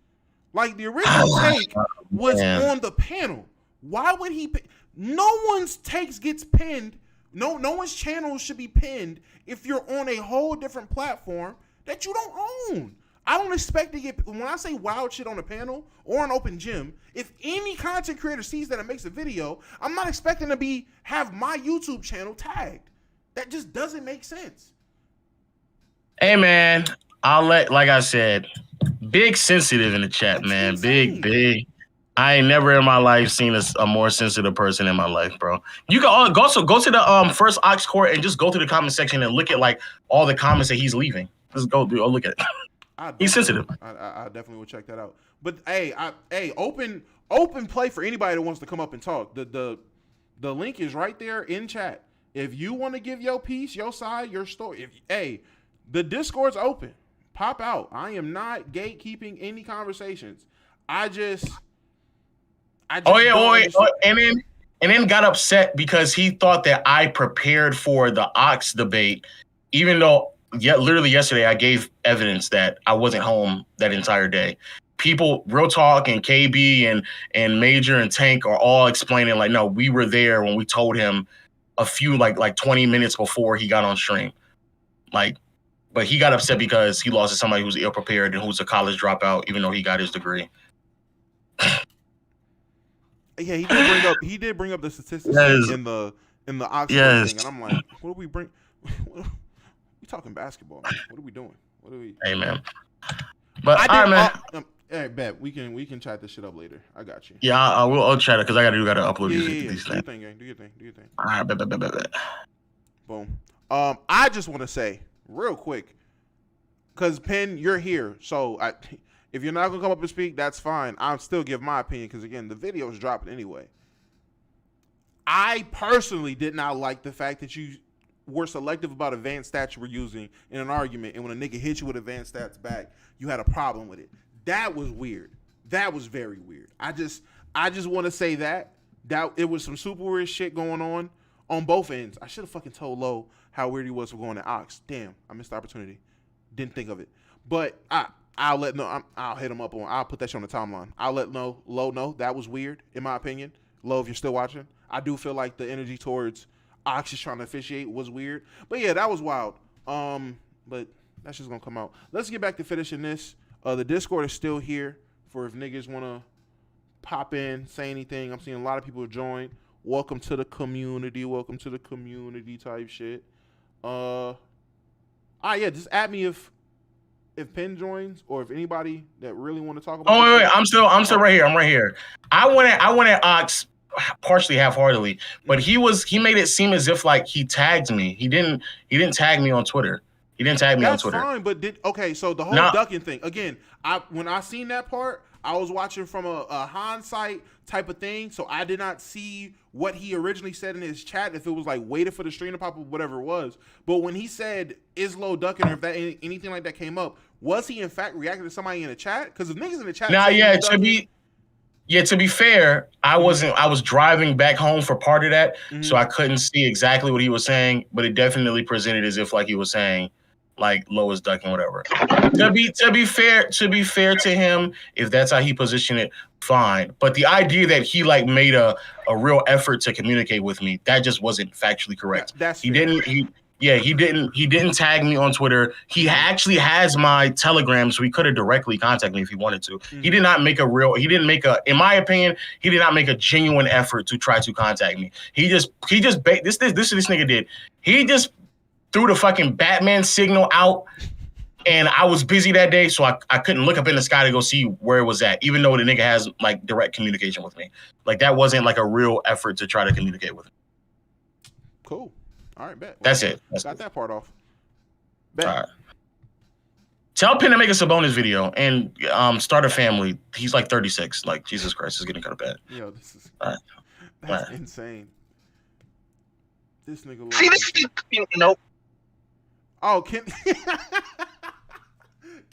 Like the original take was on the panel. Why would he? No one's takes gets pinned. No one's channel should be pinned if you're on a whole different platform that you don't own. I don't expect to get, when I say wild shit on a panel or an open gym, if any content creator sees that and makes a video, I'm not expecting to have my YouTube channel tagged. That just doesn't make sense. Hey man, like I said, big sensitive in the chat, that's man. Insane. Big. I ain't never in my life seen a more sensitive person in my life, bro. You can also go to the first Ox Court and just go to the comment section and look at like all the comments that he's leaving. Just go look at it. He's sensitive. I definitely will check that out. But hey, open play for anybody that wants to come up and talk. The link is right there in chat. If you want to give your piece, your side, your story, the Discord's open. Pop out. I am not gatekeeping any conversations. And then got upset because he thought that I prepared for the Ox debate, even though literally yesterday I gave evidence that I wasn't home that entire day. People, Real Talk and KB and Major and Tank are all explaining like, no, we were there when we told him a few like 20 minutes before he got on stream. Like, but he got upset because he lost to somebody who's ill prepared and who's a college dropout, even though he got his degree. Yeah, he did bring up the statistics in the Oxford thing, and I'm like, what do we bring? We talking basketball, man. What are we doing? What are we? Hey man, but all right, man. Hey, bet we can chat this shit up later. I got you. Yeah, I'll chat it because I gotta upload these things. Do your thing, gang. Do your thing. All right, bet. Boom. I just want to say real quick, because Penn, you're here, so if you're not gonna come up and speak, that's fine. I'll still give my opinion because again, the video's dropping anyway. I personally did not like the fact that you were selective about advanced stats you were using in an argument, and when a nigga hit you with advanced stats back, you had a problem with it. That was weird. That was very weird. I just want to say that it was some super weird shit going on both ends. I should have fucking told Lo how weird he was for going to Ox. Damn, I missed the opportunity. Didn't think of it. But I'll let no. I'll hit him up on. I'll put that shit on the timeline. I'll let Lo know that was weird in my opinion. Lo, if you're still watching, I do feel like the energy towards Ox just trying to officiate was weird. But yeah, that was wild. But that's just gonna come out. Let's get back to finishing this. The Discord is still here for if niggas wanna pop in, say anything. I'm seeing a lot of people join. Welcome to the community. Welcome to the community type shit. Yeah, just add me if Penn joins or if anybody that really want to talk about. Oh wait, I'm still right here. I'm right here. I wanted Ox partially half-heartedly, but he made it seem as if like he tagged me. He didn't tag me on Twitter. He didn't tag me on Twitter. That's fine, but so the whole ducking thing again. When I seen that part, I was watching from a hindsight type of thing, so I did not see what he originally said in his chat. If it was like waited for the stream to pop up, whatever it was. But when he said Islo ducking, or if that anything like that came up, was he in fact reacting to somebody in the chat? Because if niggas in the chat, to be fair, I was driving back home for part of that, so I couldn't see exactly what he was saying. But it definitely presented as if like he was saying, like Lois ducking, whatever. To be fair to him, if that's how he positioned it, fine. But the idea that he like made a real effort to communicate with me, that just wasn't factually correct. He didn't tag me on Twitter. He actually has my Telegram, so he could have directly contacted me if he wanted to. He did not make in my opinion, he did not make a genuine effort to try to contact me. This nigga did. He just threw the fucking Batman signal out, and I was busy that day, so I couldn't look up in the sky to go see where it was at, even though the nigga has like direct communication with me. Like that wasn't like a real effort to try to communicate with him. Cool. All right, bet. That's it. Got that part off. Bet. All right. Tell Penn to make us a bonus video and start a family. He's like 36. Like, Jesus Christ, is getting kind of bad. Yo, this is that's insane. This nigga. See, this is, nope. Oh, Kenny.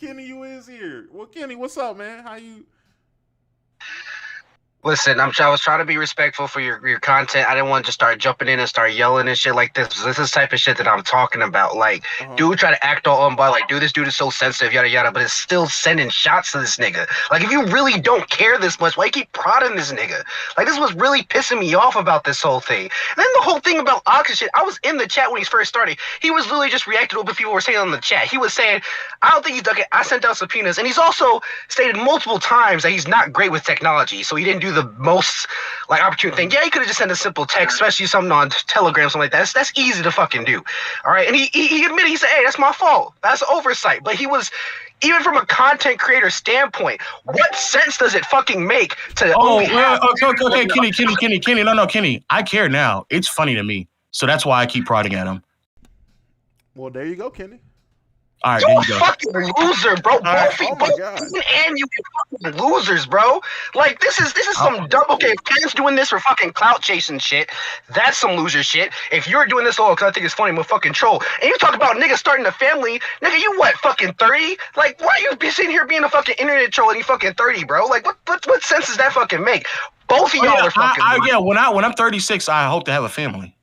Kenny, you is here. Well, Kenny, what's up, man? How you? Listen, I was trying to be respectful for your content. I didn't want to just start jumping in and start yelling and shit like this. This is the type of shit that I'm talking about. Like, dude try to act all unbiased, like, dude, this dude is so sensitive, yada yada, but it's still sending shots to this nigga. Like, if you really don't care this much, why you keep prodding this nigga? Like, this was really pissing me off about this whole thing. And then the whole thing about Ox and shit, I was in the chat when he first started. He was literally just reacting to what people were saying on the chat. He was saying, I don't think he's done it. I sent out subpoenas, and he's also stated multiple times that he's not great with technology, so he didn't do the most like opportune thing. Yeah, he could have just sent a simple text, especially something on Telegram, something like that. That's easy to fucking do. All right, and he admitted, he said, "Hey, that's my fault. That's oversight." But he was, even from a content creator standpoint, what sense does it fucking make to? Okay, Kenny. No, Kenny. I care now. It's funny to me, so that's why I keep prodding at him. Well, there you go, Kenny. All right, You're a fucking loser, bro. Both and you fucking losers, bro. Like, this is some dumb. Okay, if Ken's doing this for fucking clout chasing shit, that's some loser shit. If you're doing this, because I think it's funny, I'm a fucking troll. And you talk about niggas starting a family, nigga, you what, fucking 30? Like, why are you be sitting here being a fucking internet troll and you fucking 30, bro? Like, what sense does that fucking make? Both of y'all are fucking. When I'm 36, I hope to have a family.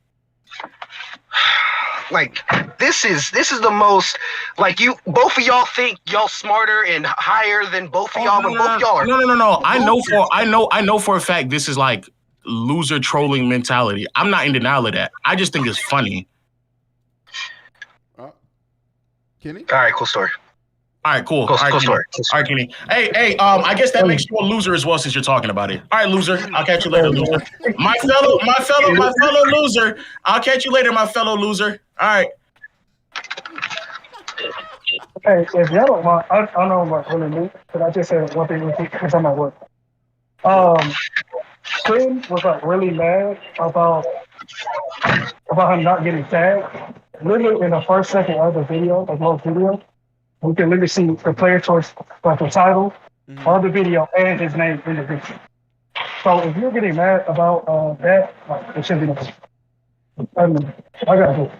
Like, this is the most, like, you both of y'all think y'all smarter and higher than both of y'all, but both of y'all are. No. I know for a fact this is like loser trolling mentality. I'm not in denial of that. I just think it's funny. Kenny? All right, cool story. All right, cool. Cool story. All right, Kenny. Hey, I guess that makes you a loser as well since you're talking about it. All right, loser. I'll catch you later, loser. My fellow loser. I'll catch you later, my fellow loser. All right. Hey, if y'all don't mind, I don't know about really me, but I just said one thing real quick because I'm at work. Quinn was like really mad about him not getting tagged. Literally in the first second of the video, like most video, we can literally see the player choice, like the title of the video and his name in the video. So if you're getting mad about that, like, it shouldn't be. I gotta do it.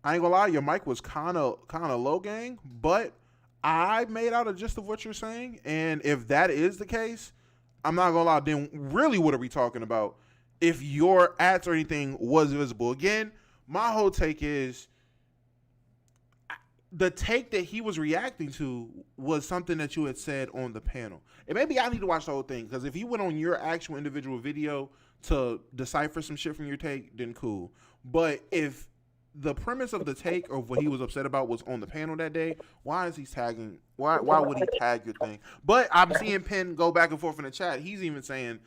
I ain't gonna lie, your mic was kind of low, gang, but I made out a gist of what you're saying, and if that is the case, I'm not gonna lie, then really what are we talking about? If your ads or anything was visible. Again, my whole take is the take that he was reacting to was something that you had said on the panel. And maybe I need to watch the whole thing, because if he went on your actual individual video to decipher some shit from your take, then cool. But if the premise of the take of what he was upset about was on the panel that day, why is he tagging? Why would he tag your thing? But I'm seeing Penn go back and forth in the chat. He's even saying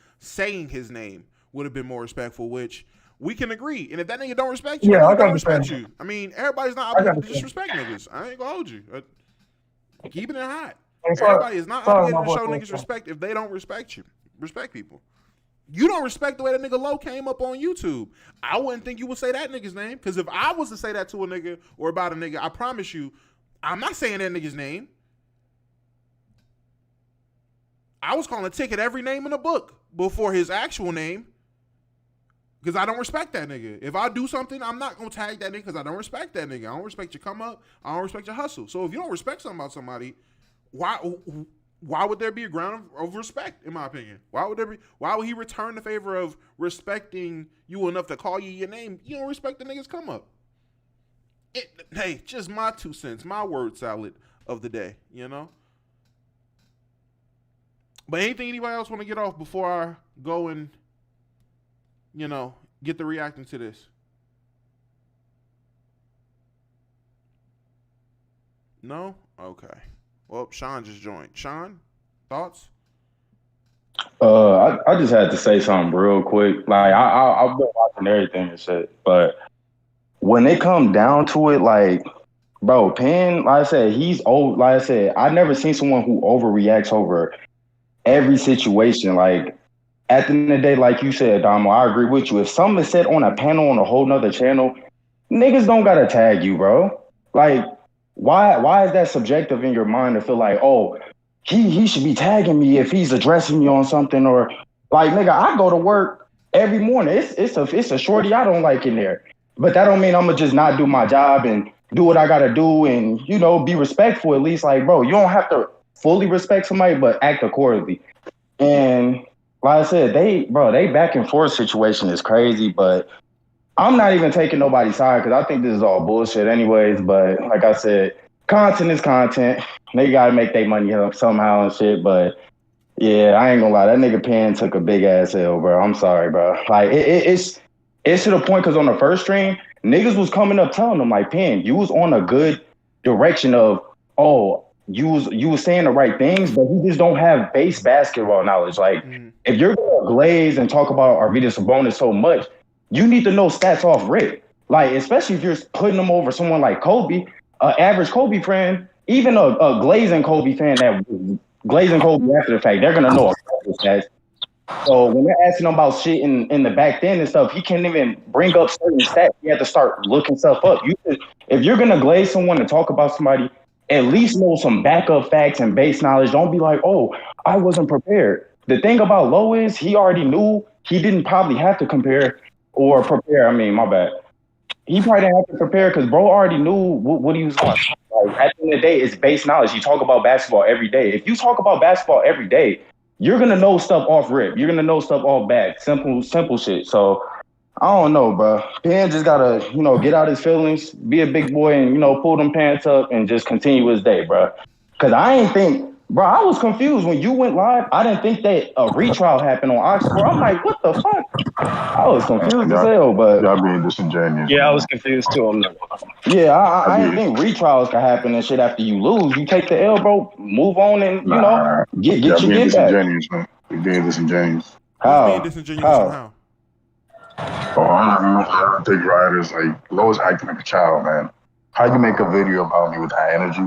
his name would have been more respectful, which we can agree. And if that nigga don't respect you, I don't respect you. I mean, everybody's not obligated to disrespect niggas. I ain't gonna hold you. Keeping it hot. Everybody is not obligated to show niggas respect if they don't respect you. Respect people. You don't respect the way that nigga Low came up on YouTube. I wouldn't think you would say that nigga's name, because if I was to say that to a nigga or about a nigga, I promise you, I'm not saying that nigga's name. I was calling a ticket every name in the book before his actual name, because I don't respect that nigga. If I do something, I'm not going to tag that nigga because I don't respect that nigga. I don't respect your come up. I don't respect your hustle. So if you don't respect something about somebody, why would there be a ground of respect, in my opinion? Why would he return the favor of respecting you enough to call you your name? You don't respect the nigga's come up. Hey, just my 2 cents, my word salad of the day, you know? But anything anybody else want to get off before I go and, you know, get the reacting to this? No? Okay. Well, Sean just joined. Sean, thoughts? I just had to say something real quick. Like, I've been watching everything and shit, but when it comes down to it, like, bro, Penn, like I said, he's old. Like I said, I've never seen someone who overreacts over every situation. Like, at the end of the day, like you said, Damo, I agree with you. If something is said on a panel on a whole nother channel, niggas don't gotta tag you, bro. Like, why is that subjective in your mind to feel like, oh, he should be tagging me if he's addressing me on something? Or like, nigga, I go to work every morning. It's a shorty I don't like in there. But that don't mean I'm gonna just not do my job and do what I gotta do and, you know, be respectful at least. Like, bro, you don't have to fully respect somebody, but act accordingly. And like I said, they back and forth situation is crazy, but I'm not even taking nobody's side because I think this is all bullshit anyways. But like I said, content is content. They gotta make their money up somehow and shit. But yeah, I ain't gonna lie, that nigga Penn took a big ass L, bro. I'm sorry, bro. Like it's to the point because on the first stream, niggas was coming up telling them like, Penn, you was on a good direction of you was saying the right things, but you just don't have base basketball knowledge. Like if you're gonna glaze and talk about Arvydas Sabonis so much, you need to know stats off rip. Like, especially if you're putting them over someone like Kobe, average Kobe fan, even a glazing Kobe fan that was glazing Kobe after the fact, they're gonna know the stats. So when they're asking him about shit in the back then and stuff, he can't even bring up certain stats. You have to start looking stuff up. If you're gonna glaze someone and talk about somebody, at least know some backup facts and base knowledge. Don't be like, oh, I wasn't prepared. The thing about Low is he already knew he didn't probably have to prepare. I mean, my bad. He probably didn't have to prepare because bro already knew what he was going to do. Like, at the end of the day, it's base knowledge. You talk about basketball every day. If you talk about basketball every day, you're going to know stuff off rip. You're going to know stuff off back. Simple shit. So, I don't know, bro. Penn just got to, get out his feelings, be a big boy and, pull them pants up and just continue his day, bro. Because I was confused when you went live. I didn't think that a retrial happened on Oxford. I'm like, what the fuck? I was confused as hell, but y'all being disingenuous. Yeah, I was confused too. Yeah, I didn't think retrials could happen and shit after you lose. You take the L, bro, move on and get your get back. Man. You're being disingenuous. How? Being disingenuous somehow. Oh, I think Bryant is like Lowe's acting like a child, man. How you make a video about me with high energy?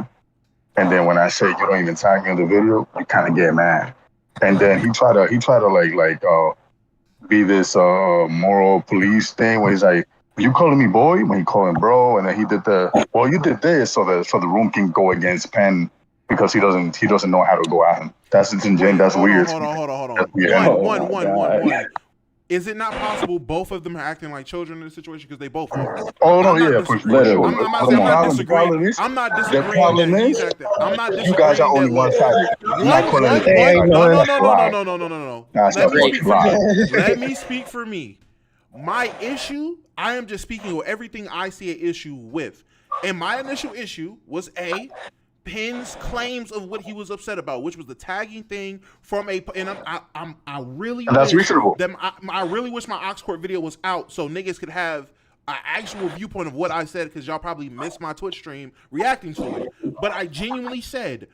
And then when I say you don't even tag me in the video, you kind of get mad. And then he try to be this moral police thing where he's like, you calling me boy when he call him bro, and then he did you did this so the room can go against Penn because he doesn't know how to go at him. That's disingenuous. That's weird. Hold on. One. Is it not possible both of them are acting like children in this situation because they both are? Oh no, yeah, for sure. I'm not disagreeing. I'm not disagreeing. The problem is, I'm not disagreeing. You guys are only one side. No. Let me speak for me. My issue, I am just speaking with everything I see an issue with. And my initial issue was Penn's claims of what he was upset about, which was the tagging thing from I really that's reasonable. I really wish my Oxcourt video was out so niggas could have an actual viewpoint of what I said because y'all probably missed my Twitch stream reacting to it. But I genuinely said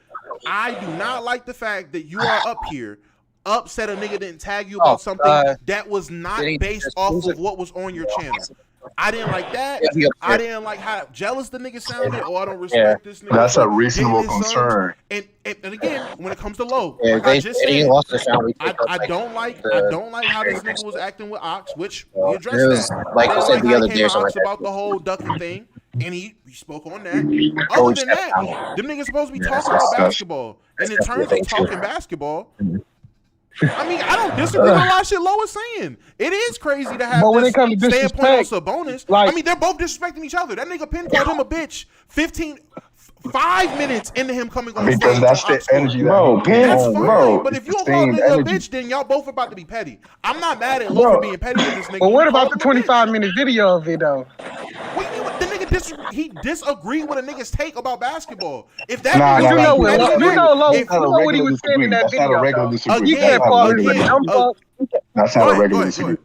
I do not like the fact that you are up here upset a nigga didn't tag you about something that was not based off of what was on your channel. I didn't like that. I didn't like how jealous the nigga sounded. I don't respect this nigga. That's a reasonable concern. And again, when it comes to Low, I just said, I don't like how this nigga was acting with Ox, which we addressed that. Like I said the other day, Ox about the whole ducking thing, and he spoke on that. Other than that, them niggas supposed to be talking about basketball. And in terms of talking basketball, I mean, I don't disagree with a lot of shit Low is saying. It is crazy to have this standpoint on Sabonis. I mean, they're both disrespecting each other. That nigga Penn called him a bitch 5 minutes into him coming on stage. Because that's the energy bro, that's fine. Bro, but if you don't call a nigga a bitch, then y'all both about to be petty. I'm not mad at Low for being petty with this nigga. But what about the 25-minute video of it, though? The nigga he disagreed with a nigga's take about basketball. If that what he was saying in that video. You can't call it. That's not a regular disagreement.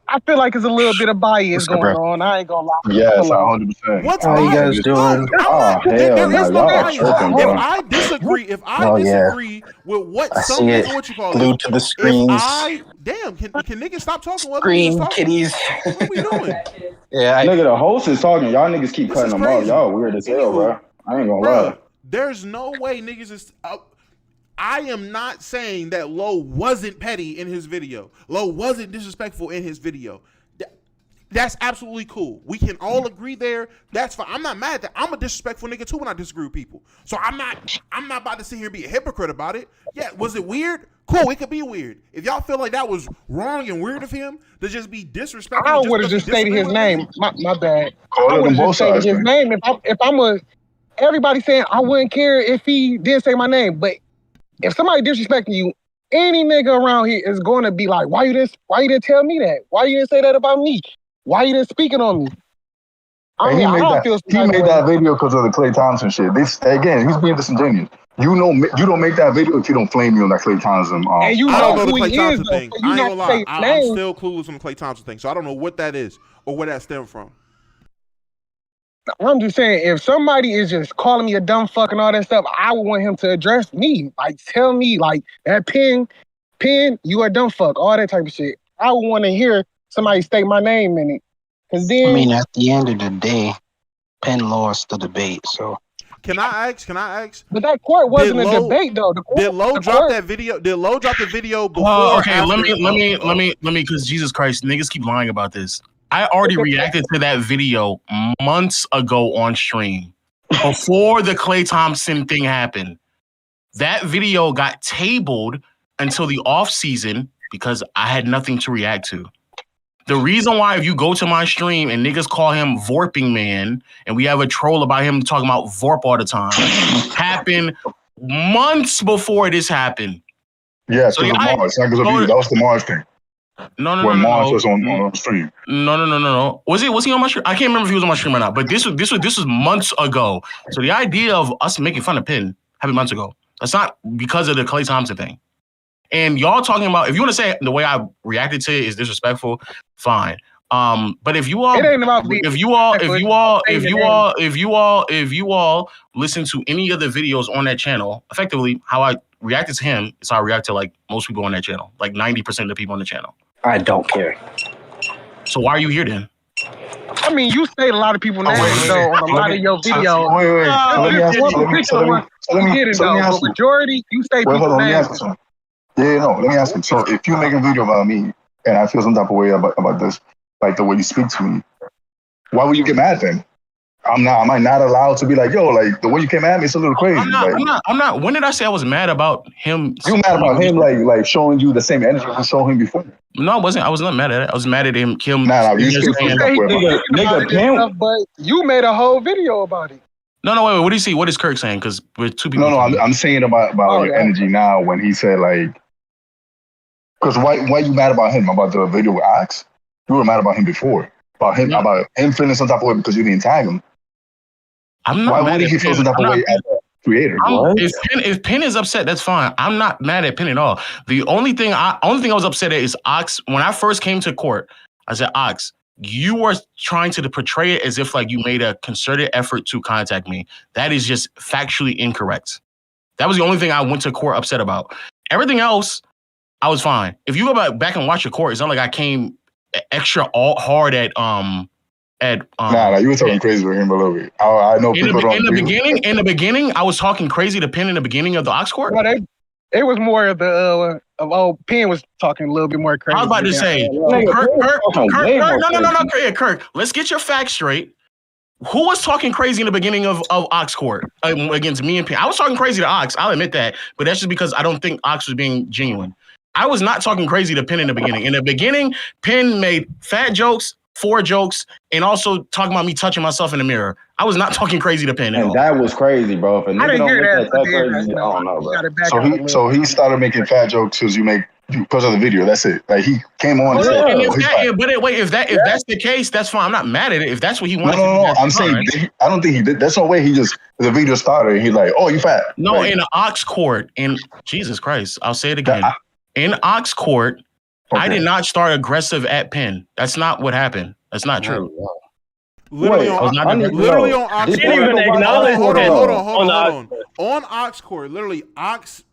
I feel like it's a little bit of bias going on. I ain't gonna lie. Yes, 100%. What's how you guys doing? There is no bias. If I disagree with what what you call glued to the screens. Can niggas stop talking? Screen kitties. What are we doing? Nigga, the host is talking. Y'all niggas keep cutting them off. Y'all weird as hell, bro. I ain't gonna lie. There's no way niggas is. I am not saying that Low wasn't petty in his video. Low wasn't disrespectful in his video. That's absolutely cool. We can all agree there. That's fine. I'm not mad at that. I'm a disrespectful nigga too when I disagree with people. So I'm not about to sit here and be a hypocrite about it. Yeah, was it weird? Cool, it could be weird. If y'all feel like that was wrong and weird of him to just be disrespectful. I would have just stated his name. My bad. I would have just stated his name. If I'm a everybody saying I wouldn't care if he didn't say my name, but if somebody disrespecting you, any nigga around here is going to be like, why you didn't tell me that? Why you didn't say that about me? Why you didn't speak it on me? And he made that video because of the Klay Thompson shit. Again, he's being disingenuous. You don't make that video if you don't flame me on that Klay Thompson. And you I don't know the who Klay he Thompson is, thing. though, so I ain't gonna lie. I'm name. still clueless on the Klay Thompson thing, so I don't know what that is or where that stemmed from. I'm just saying, if somebody is just calling me a dumb fuck and all that stuff, I would want him to address me. Like, tell me, like, that Penn, you a dumb fuck, all that type of shit. I would want to hear somebody state my name in it. Cause then, I mean, at the end of the day, Penn lost the debate, so. Can I ask? But that court wasn't a debate, though. Did Lowe drop that video? Did Lowe drop the video before? Okay, let me, because Jesus Christ, niggas keep lying about this. I already reacted to that video months ago on stream before the Klay Thompson thing happened. That video got tabled until the off season because I had nothing to react to. The reason why, if you go to my stream and niggas call him Vorping Man, and we have a troll about him talking about Vorp all the time, happened months before this happened. Yeah, so Mars. Not because of you. That was the Mars thing. No. Mars was on stream. No. Was he on my stream? I can't remember if he was on my stream or not. But this was months ago. So the idea of us making fun of Penn happened months ago. That's not because of the Klay Thompson thing. And y'all talking about, if you want to say the way I reacted to it is disrespectful, fine. But if you all, it ain't about if you all listen to any of the videos on that channel, effectively how I reacted to him is how I react to like most people on that channel, like 90% of the people on the channel. I don't care. So why are you here then? I mean, you state a lot of people's names though on a lot of your videos. Wait. Majority, you state people's names. Let me ask you. So if you make a video about me and I feel some type of way about this, like the way you speak to me, why would you get mad then? Am I not allowed to be like, yo, like the way you came at me, it's a little crazy. I'm not. When did I say I was mad about him? You mad about him like showing you the same energy you showed him before? No, I wasn't. I was not mad at it. I was mad at him. Nah, you nigga, but you made a whole video about it. No, wait. What do you see? What is Kirk saying? Because we're two people. No, I'm saying about your energy now when he said like, because why you mad about him about the video with Ox? You were mad about him before about him feeling some type of way because you didn't tag him. I'm not. Why would he feel some type of way as a creator? If Penn is upset, that's fine. I'm not mad at Penn at all. The only thing I was upset at is Ox. When I first came to court, I said, Ox, you were trying to portray it as if like you made a concerted effort to contact me. That is just factually incorrect. That was the only thing I went to court upset about. Everything else, I was fine. If you go back and watch your court, it's not like I came extra hard at Nah, you were talking crazy with him a little bit. I know people don't. In the beginning, I was talking crazy to Penn in the beginning of the Ox court. Well, it was more of the Penn was talking a little bit more crazy. I was about to say, Kirk, let's get your facts straight. Who was talking crazy in the beginning of Ox court against me and Penn? I was talking crazy to Ox. I'll admit that, but that's just because I don't think Ox was being genuine. I was not talking crazy to Penn in the beginning. In the beginning, Penn made fat jokes, 4 jokes, and also talking about me touching myself in the mirror. I was not talking crazy to Penn. And that was crazy, bro. If a nigga don't make that crazy, I don't know, bro. So he started making fat jokes because of the video. That's it. Like he came on. And said, if that's the case, that's fine. I'm not mad at it. If that's what he wanted. No. I'm saying I don't think he did. That's no way. The video started. And he's like, oh, you fat. No, like, in the Ox court, in Jesus Christ, I'll say it again. In Ox court, I did not start aggressive at Penn. That's not what happened. That's not true. Literally on Ox Didn't even acknowledge hold on. On Ox court, literally Ox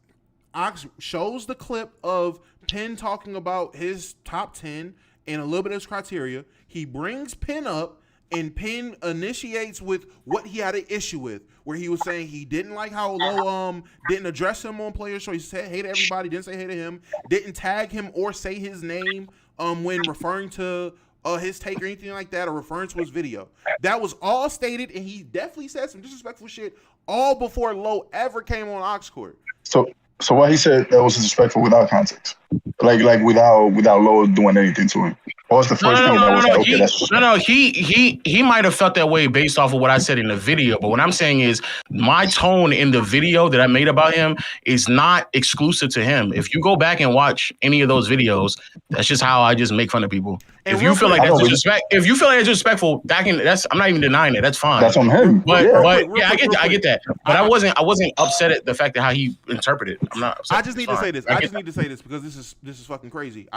shows the clip of Penn talking about his top 10 and a little bit of his criteria. He brings Penn up, and Penn initiates with what he had an issue with, where he was saying he didn't like how Lowe didn't address him on Players Choice. He said hey to everybody, didn't say hey to him, didn't tag him or say his name when referring to his take or anything like that, or referring to his video. That was all stated, and he definitely said some disrespectful shit all before Lowe ever came on Ox court. So So what he said that was disrespectful without context, like without Lowe doing anything to him. What was the first thing that was like, okay, that's disrespectful? He might have felt that way based off of what I said in the video. But what I'm saying is my tone in the video that I made about him is not exclusive to him. If you go back and watch any of those videos, that's just how I just make fun of people. And if you feel like that's disrespect, if you feel like it's disrespectful, I'm not even denying it. That's fine. That's on him. But I get that. But I wasn't upset at the fact that how he interpreted. I'm not upset. I just need to say this. I just need to say this because this is fucking crazy.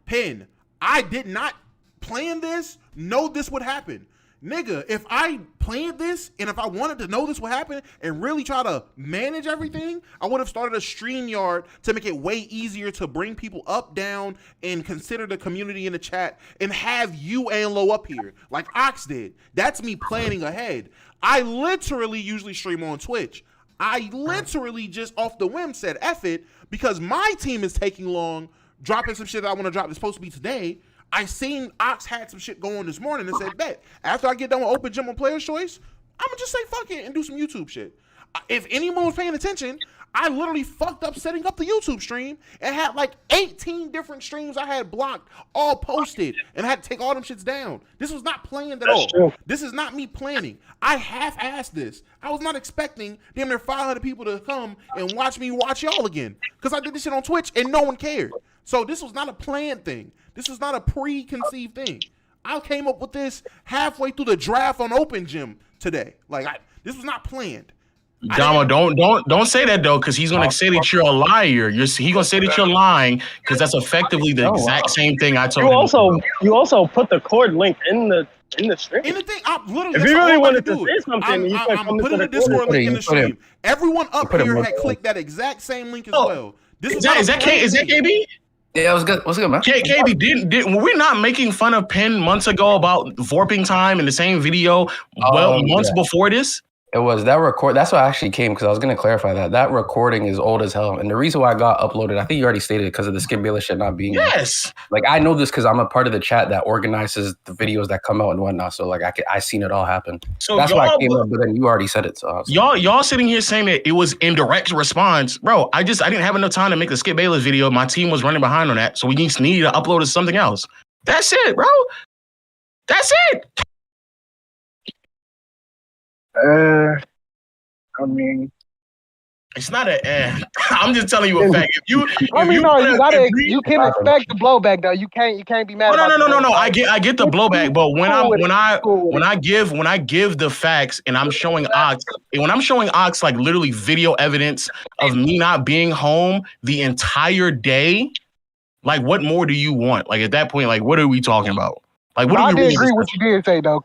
Pen, I did not plan this, know this would happen. Nigga, if I planned this and if I wanted to know this would happen and really try to manage everything, I would have started a StreamYard to make it way easier to bring people up, down, and consider the community in the chat and have you and Lo up here like Ox did. That's me planning ahead. I literally usually stream on Twitch. I literally just off the whim said F it because my team is taking long dropping some shit that I want to drop. It's supposed to be today. I seen Ox had some shit going this morning and said, bet, after I get done with Open Gym on Player's Choice, I'm going to just say fuck it and do some YouTube shit. If anyone was paying attention, I literally fucked up setting up the YouTube stream and had like 18 different streams I had blocked, all posted, and I had to take all them shits down. This was not planned at all. True. This is not me planning. I half-assed this. I was not expecting damn near 500 people to come and watch me watch y'all again because I did this shit on Twitch and no one cared. So this was not a planned thing. This was not a preconceived thing. I came up with this halfway through the draft on Open Gym today. This was not planned. Damo, don't say that though, because he's gonna say that you're a liar. He's gonna say that you're lying because that's effectively the exact same thing I told him. You also put the cord link in the stream. In the thing, if you really wanted to say something, I'm putting the Discord link in the stream. Everyone up here had clicked that exact same link as well. Is that KB? Yeah, it was good. What's good, man? KB, were we not making fun of Penn months ago about Vorping time in the same video months before this? It was that record. That's why I actually came because I was going to clarify that. That recording is old as hell. And the reason why I got uploaded, I think you already stated because of the Skip Bayless shit not being Yes. Like, I know this because I'm a part of the chat that organizes the videos that come out and whatnot. So, like, I seen it all happen. So that's why I came up, but then you already said it. So y'all sitting here saying that it was in direct response. Bro, I didn't have enough time to make the Skip Bayless video. My team was running behind on that. So we just needed to upload to something else. That's it, bro. That's it. I mean, it's not I'm just telling you a fact. You can expect the blowback though. You can't be mad. No. I get the blowback, but when I give the facts and I'm showing Ox, like literally video evidence of me not being home the entire day, like what more do you want? Like at that point, like what are we talking about? Like what? I did agree what you did say though.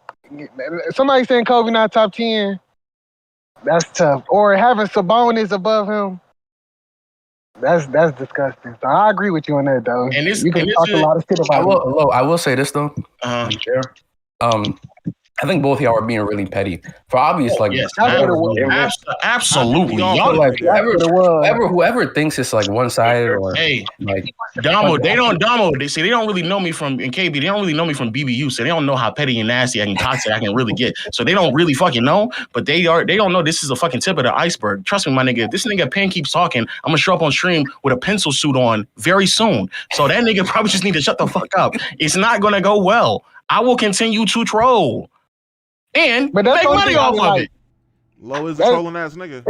Somebody saying Kobe not top 10. That's tough. Or having Sabonis above him. That's disgusting. So I agree with you on that though. And you can talk a lot of shit about it. I will say this though. Sure. I think both of y'all are being really petty for obvious absolutely. Whoever thinks it's like one sided or like Damo, they don't really know me from KB. They don't really know me from BBU, so they don't know how petty and nasty and toxic I can really get. So they don't really fucking know, but they don't know this is a fucking tip of the iceberg. Trust me, my nigga. If this nigga Penn keeps talking, I'm gonna show up on stream with a pencil suit on very soon. So that nigga probably just need to shut the fuck up. It's not gonna go well. I will continue to troll. And make money off of it. Low is a trolling ass nigga.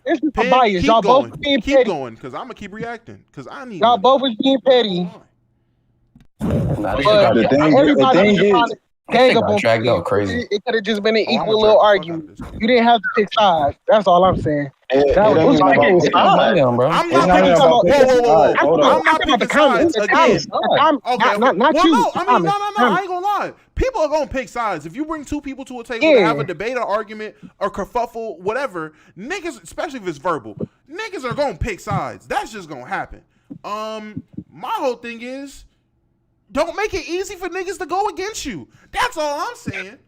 It's just a bias. Y'all both being petty. Keep going, because I'm gonna keep reacting. Because I need y'all both was being petty. The thing is, dragged out crazy. It could have just been an equal little argument. You didn't have to pick sides. That's all I'm saying. I'm not picking sides. I'm not picking sides again. I ain't gonna lie. People are gonna pick sides. If you bring two people to a table to have a debate or argument or kerfuffle, whatever, niggas, especially if it's verbal, niggas are gonna pick sides. That's just gonna happen. My whole thing is, don't make it easy for niggas to go against you. That's all I'm saying.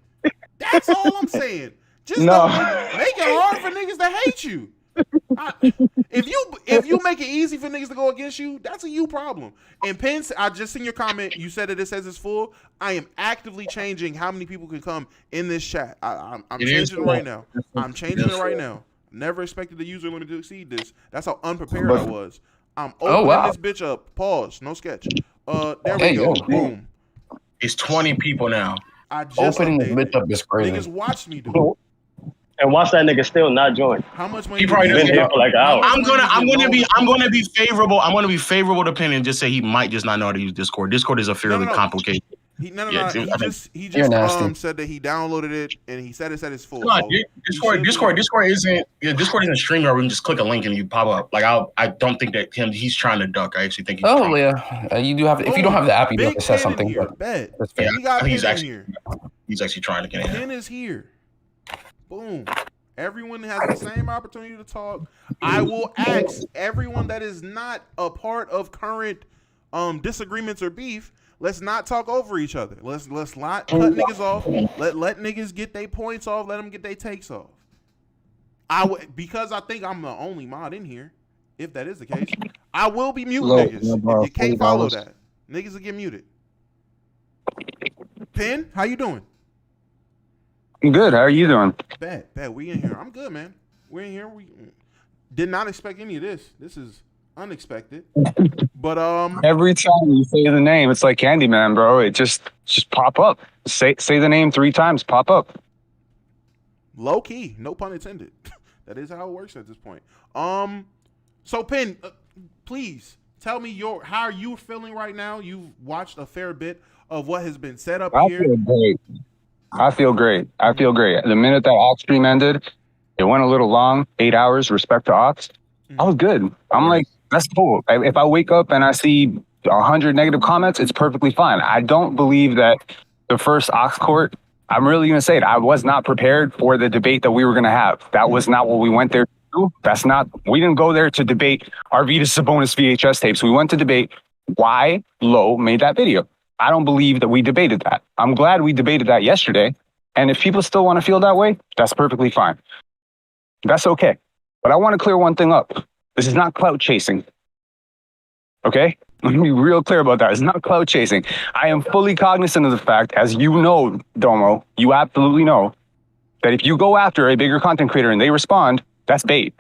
Just don't make it hard for niggas to hate you. If you make it easy for niggas to go against you, that's a you problem. And Penn, I just seen your comment. You said that it says it's full. I am actively changing how many people can come in this chat. I'm changing it right now. I'm changing it right now. Never expected the user limit to exceed this. That's how unprepared I was. I'm opening this bitch up. Pause. No sketch. There we go. Boom. It's 20 people now. I just opening the bitch up is crazy. Niggas watch me do it. And watch that nigga still not join. How much money? He probably been here for like an hour. I'm gonna be favorable. I'm gonna be favorable to opinion and just say he might just not know how to use Discord. Discord is a fairly complicated. He You're just nasty. said that he downloaded it and he said it's at his full. No, Discord isn't streaming where we can just click a link and you pop up. Like I don't think that he's trying to duck. I actually think he's Oh yeah, you do have to, if you don't have the app, you do have to set something. Bet. That's fair. He got Pin he's in actually here. he's actually trying to get in. Pin is here. Boom. Everyone has the same opportunity to talk. I will ask everyone that is not a part of current disagreements or beef. Let's not talk over each other. Let's not cut niggas off. Let niggas get their points off. Let them get their takes off. Because I think I'm the only mod in here. If that is the case, I will be muting niggas. If you can't follow that, niggas will get muted. Pin, how you doing? I'm good. How are you doing? Bad. We in here. I'm good, man. We're in here. We did not expect any of this. This is unexpected. But every time you say the name, it's like Candyman, bro. It just pop up. Say the name 3 times, pop up. Low key, no pun intended. That is how it works at this point. So Pin, please tell me how are you feeling right now? You've watched a fair bit of what has been set up here. I feel great. The minute that Ox stream ended, it went a little long, 8 hours, respect to Ox. I was good. I'm like, that's cool. If I wake up and I see 100 negative comments, it's perfectly fine. I don't believe that the first Ox court, I'm really going to say it, I was not prepared for the debate that we were going to have. That was not what we went there to do. We didn't go there to debate Arvydas Sabonis VHS tapes. We went to debate why Low made that video. I don't believe that we debated that. I'm glad we debated that yesterday. And if people still want to feel that way, that's perfectly fine. That's okay. But I want to clear one thing up. This is not clout chasing. Okay? Let me be real clear about that. It's not clout chasing. I am fully cognizant of the fact, as you know, Domo, you absolutely know, that if you go after a bigger content creator and they respond, that's bait.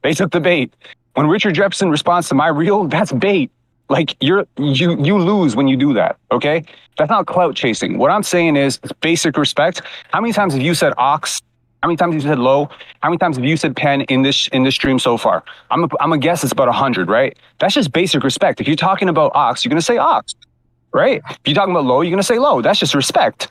They took the bait. When Richard Jefferson responds to my reel, that's bait. Like you lose when you do that, okay? That's not clout chasing. What I'm saying is it's basic respect. How many times have you said Ox? How many times have you said Low? How many times have you said Pen in this stream so far? I'm a guess it's about 100, right? That's just basic respect. If you're talking about Ox, you're gonna say Ox, right? If you're talking about Low, you're gonna say Low. That's just respect.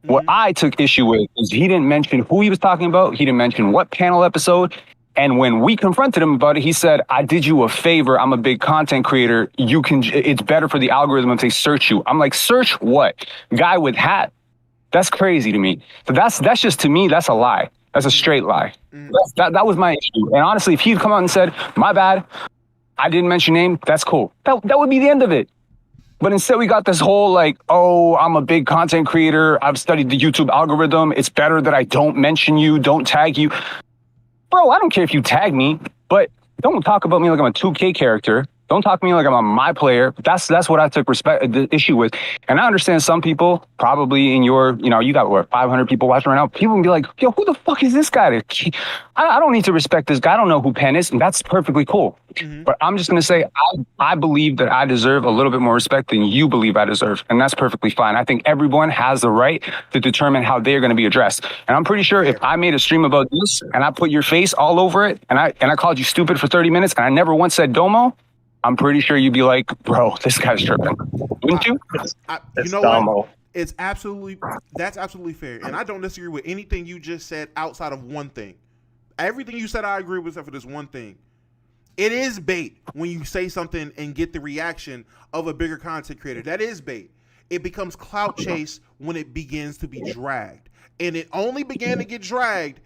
What I took issue with is he didn't mention who he was talking about. He didn't mention what panel episode. And when we confronted him about it, he said, I did you a favor. I'm a big content creator. It's better for the algorithm if they search you. I'm like, search what? Guy with hat. That's crazy to me. So that's just, to me, that's a lie. That's a straight lie. That was my issue. And honestly, if he'd come out and said, my bad, I didn't mention your name, that's cool. That would be the end of it. But instead we got this whole like, oh, I'm a big content creator. I've studied the YouTube algorithm. It's better that I don't mention you, don't tag you. Bro, I don't care if you tag me, but don't talk about me like I'm a 2K character. Don't talk to me like I'm a my player. That's what I took the issue with. And I understand some people probably in your, you got what, 500 people watching right now. People can be like, yo, who the fuck is this guy? I don't need to respect this guy. I don't know who Penn is. And that's perfectly cool. But I'm just going to say, I believe that I deserve a little bit more respect than you believe I deserve. And that's perfectly fine. I think everyone has the right to determine how they're going to be addressed. And I'm pretty sure if I made a stream about this and I put your face all over it and I called you stupid for 30 minutes and I never once said Domo, I'm pretty sure you'd be like, bro, this guy's tripping. Wouldn't you? You know what? That's absolutely fair. And I don't disagree with anything you just said outside of one thing. Everything you said, I agree with except for this one thing. It is bait when you say something and get the reaction of a bigger content creator. That is bait. It becomes clout chase when it begins to be dragged. And it only began to get dragged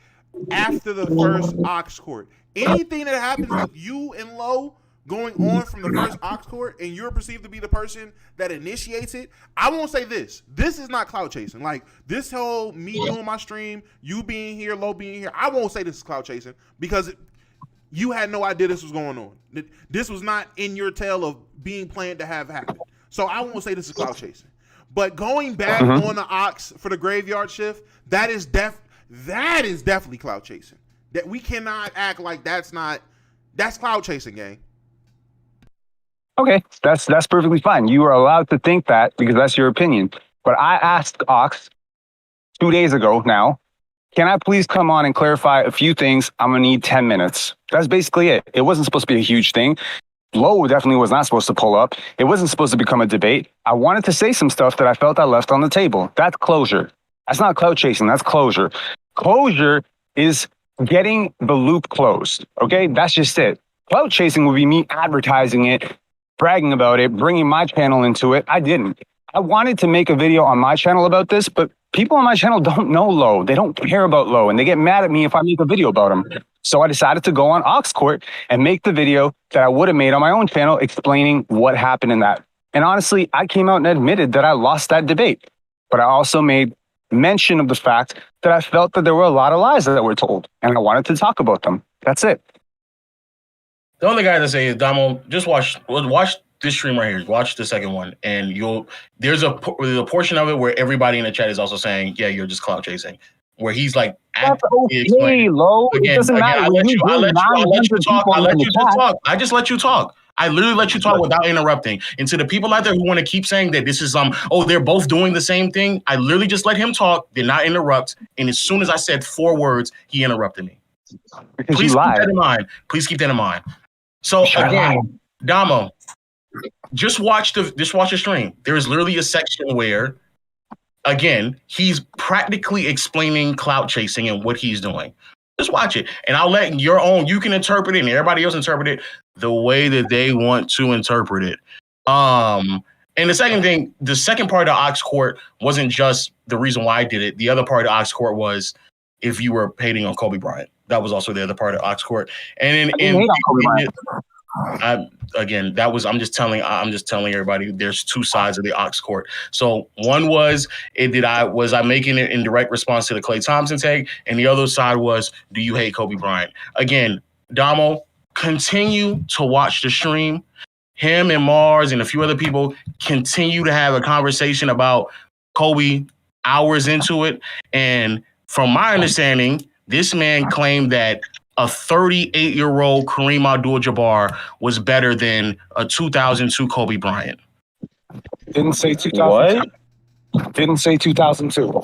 after the first Ox court. Anything that happens with you and Low going on from the first Ox court and you're perceived to be the person that initiates it, I won't say this. This is not clout chasing. Like this whole me doing my stream, you being here, Low being here, I won't say this is clout chasing because you had no idea this was going on. This was not in your tale of being planned to have happen. So I won't say this is clout chasing. But going back on the Ox for the graveyard shift, that is definitely clout chasing. That we cannot act like that's clout chasing, gang. Okay, that's perfectly fine. You are allowed to think that because that's your opinion. But I asked Ox 2 days ago now, can I please come on and clarify a few things? I'm going to need 10 minutes. That's basically it. It wasn't supposed to be a huge thing. Lowe definitely was not supposed to pull up. It wasn't supposed to become a debate. I wanted to say some stuff that I felt I left on the table. That's closure. That's not clout chasing. That's closure. Closure is getting the loop closed. Okay, that's just it. Clout chasing would be me advertising it, bragging about it, bringing my channel into it. I didn't. I wanted to make a video on my channel about this, but people on my channel don't know Lowe. They don't care about Lowe, and they get mad at me if I make a video about him. So I decided to go on Ox Court and make the video that I would have made on my own channel explaining what happened in that. And honestly, I came out and admitted that I lost that debate. But I also made mention of the fact that I felt that there were a lot of lies that were told, and I wanted to talk about them. That's it. The only guy to say is, Damo, just watch this stream right here. Watch the second one, and there's a portion of it where everybody in the chat is also saying, yeah, you're just clout chasing. Where he's like, that's okay, Lowe. It doesn't matter. I let you talk. I let you just talk. I just let you talk. I literally let you talk without interrupting. And to the people out there who want to keep saying that this is they're both doing the same thing, I literally just let him talk, did not interrupt. And as soon as I said 4 words, he interrupted me. Because Please keep that in mind. Please keep that in mind. So again, Damo, just watch the stream. There is literally a section where, again, he's practically explaining clout chasing and what he's doing. Just watch it, and I'll let you can interpret it, and everybody else interpret it the way that they want to interpret it. And the second part of Ox Court wasn't just the reason why I did it. The other part of Ox Court was if you were hating on Kobe Bryant. That was also the other part of Ox Court. And I'm just telling everybody there's 2 sides of the Ox Court. So one was was I making it in direct response to the Klay Thompson take, and the other side was, do you hate Kobe Bryant? Again, Damo, continue to watch the stream. Him and Mars and a few other people continue to have a conversation about Kobe hours into it. And from my understanding, this man claimed that a 38-year-old Kareem Abdul-Jabbar was better than a 2002 Kobe Bryant. Didn't say 2002. What? Didn't say 2002.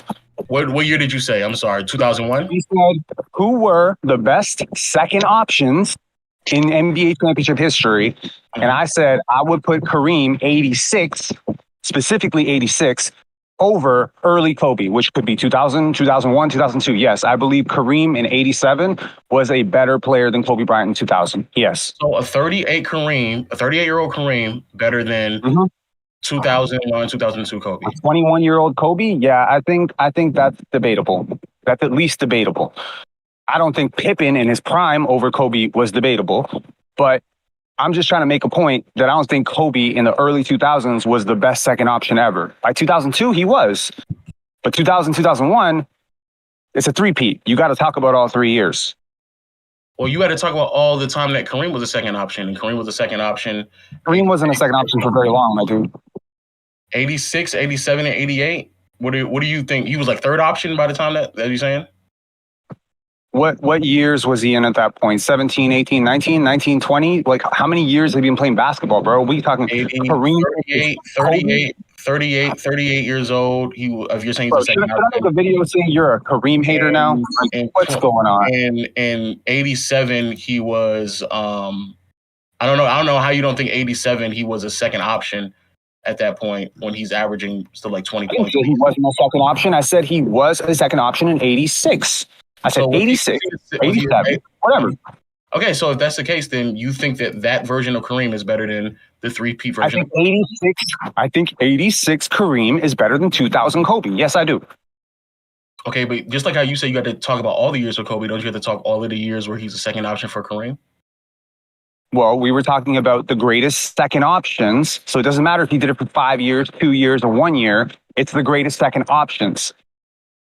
What year did you say? I'm sorry, 2001? He said, who were the best second options in NBA championship history? And I said, I would put Kareem 86, specifically 86, over early Kobe, which could be 2000, 2001, 2002. Yes, I believe Kareem in 87 was a better player than Kobe Bryant in 2000. Yes. So a 38-year-old Kareem better than 2001, 2002 Kobe. A 21-year-old Kobe? Yeah, I think that's debatable. That's at least debatable. I don't think Pippen in his prime over Kobe was debatable, but I'm just trying to make a point that I don't think Kobe in the early 2000s was the best second option ever. By 2002, he was. But 2000, 2001, it's a three-peat. You got to talk about all 3 years. Well, you got to talk about all the time that Kareem was a second option, and Kareem was a second option. Kareem wasn't a second option for very long, my dude. 86, 87, and 88? What do you think? He was like third option by the time that you're saying? What years was he in at that point? 17, 18, 19, 19, 20? Like, how many years have you been playing basketball, bro? We talking Kareem? 38 years old. If you're saying he's a second option. Should I make a video saying you're a Kareem hater now? What's going on? And 87, he was, I don't know how you don't think 87, he was a second option at that point when he's averaging still like 20 points. He wasn't a second option. I said he was a second option in 86. I said 86, 87, whatever. Okay, so if that's the case, then you think that version of Kareem is better than the 3P version? I think 86 Kareem is better than 2000 Kobe. Yes, I do. Okay, but just like how you say you got to talk about all the years of Kobe, don't you have to talk all of the years where he's a second option for Kareem? Well, we were talking about the greatest second options. So it doesn't matter if he did it for 5 years, 2 years, or 1 year. It's the greatest second options.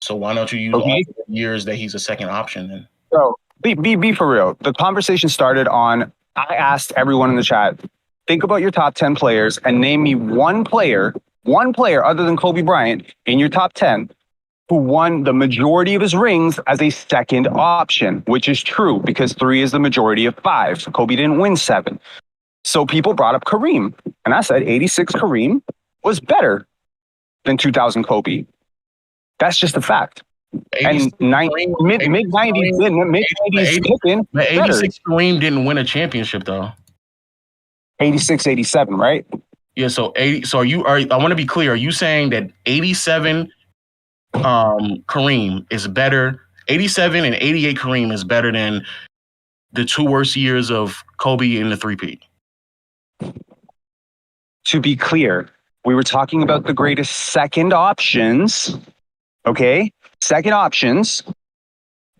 So why don't you use all the years that he's a second option then? So be for real. The conversation started on, I asked everyone in the chat, think about your top 10 players and name me one player other than Kobe Bryant in your top 10 who won the majority of his rings as a second option, which is true because 3 is the majority of 5. Kobe didn't win 7. So people brought up Kareem. And I said 86 Kareem was better than 2000 Kobe. That's just a fact. And mid-90s Pippen But 86 Kareem didn't win a championship, though. 86, 87, right? Yeah, so 80. So I want to be clear. Are you saying that 87 Kareem is better? 87 and 88 Kareem is better than the 2 worst years of Kobe in the 3-peat? To be clear, we were talking about the greatest second options, okay? Second options.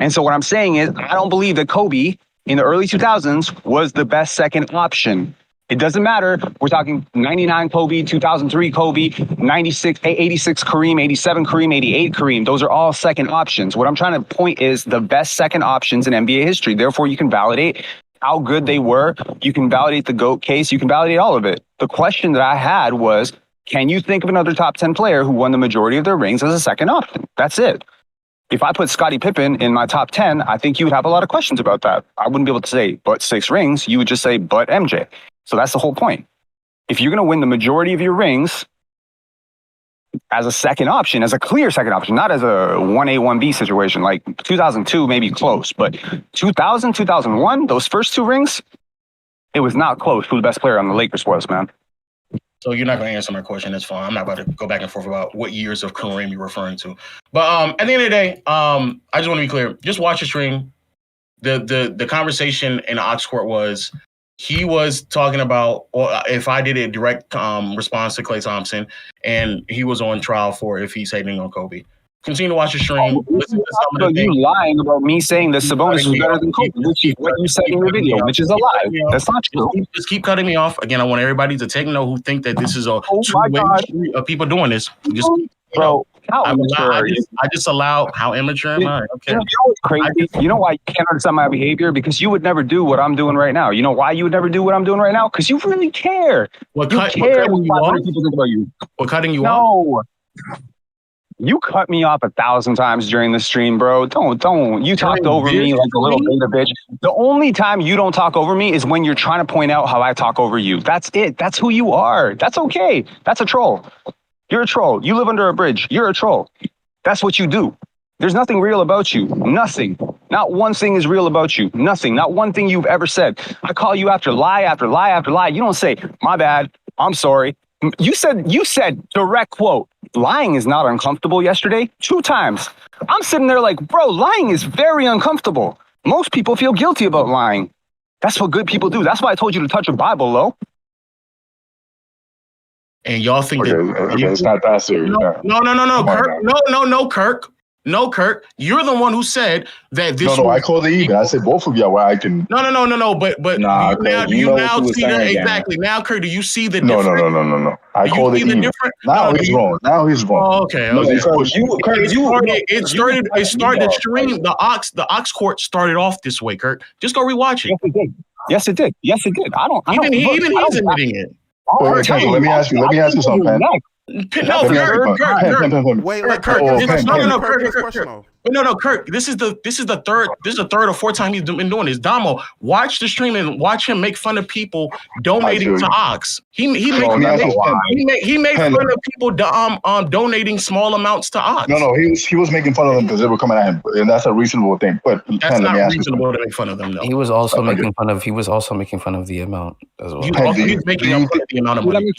And so what I'm saying is I don't believe that Kobe in the early 2000s was the best second option. It doesn't matter. We're talking 99 Kobe, 2003 Kobe, 96, 86 Kareem, 87 Kareem, 88 Kareem. Those are all second options. What I'm trying to point is the best second options in NBA history. Therefore, you can validate how good they were. You can validate the GOAT case. You can validate all of it. The question that I had was, can you think of another top 10 player who won the majority of their rings as a second option? That's it. If I put Scottie Pippen in my top 10, I think you would have a lot of questions about that. I wouldn't be able to say, but 6 rings. You would just say, but MJ. So that's the whole point. If you're going to win the majority of your rings as a second option, as a clear second option, not as a 1A, 1B situation, like 2002 maybe close, but 2000, 2001, those first 2 rings, it was not close who the best player on the Lakers was, man. So you're not going to answer my question. That's fine. I'm not about to go back and forth about what years of Kareem you're referring to. But at the end of the day, I just want to be clear. Just watch the stream. The conversation in the Ox Court was, he was talking about, if I did a direct response to Klay Thompson, and he was on trial for if he's hating on Kobe. Continue to watch the stream. Listen to some of the things. Lying about me saying that Sabonis was better than Kobe, which is what you said in your video, which is a lie. That's not true. Just keep cutting me off. Again, I want everybody to take note who think that this is a two-way street of people doing this. Just bro, how immature are you? I just allow how immature am I? Okay. You know what's crazy? You know why you can't understand my behavior? Because you would never do what I'm doing right now. You know why you would never do what I'm doing right now? Because you really care. What cutting you off? People think about you. What cutting you off? No. You cut me off 1,000 times during the stream, bro. Don't. You talked over me like a little beta bitch. The only time you don't talk over me is when you're trying to point out how I talk over you. That's it. That's who you are. That's okay. That's a troll. You're a troll. You live under a bridge. You're a troll. That's what you do. There's nothing real about you. Nothing. Not one thing is real about you. Nothing. Not one thing you've ever said. I call you after lie after lie after lie. You don't say, my bad. I'm sorry. You said direct quote, lying is not uncomfortable yesterday 2 times. I'm sitting there like, bro, lying is very uncomfortable. Most people feel guilty about lying. That's what good people do. That's why I told you to touch a Bible, Lo. And y'all think that it's not that serious. No, Kirk. No, Kirk. You're the one who said that this. No, I called it even. I said both of y'all where I can. No. But nah, you now see the exactly. Now, Kirk, do you see the difference? No. I called it even. Now he's wrong. Oh, okay. It started the stream. The Ox Court started off this way, Kirk. Just go rewatch it. Yes, it did. Even he's admitting it. Wait, let me ask you something, man. Kirk. This is the third or fourth time he's been doing this. Damo, watch the stream and watch him make fun of people donating to Ox. He made fun of people donating small amounts to Ox. No, he was making fun of them because they were coming at him, and that's a reasonable thing. But that's not reasonable to make fun of them, though. He was also making fun of the amount as well. He was making fun of the amount of money.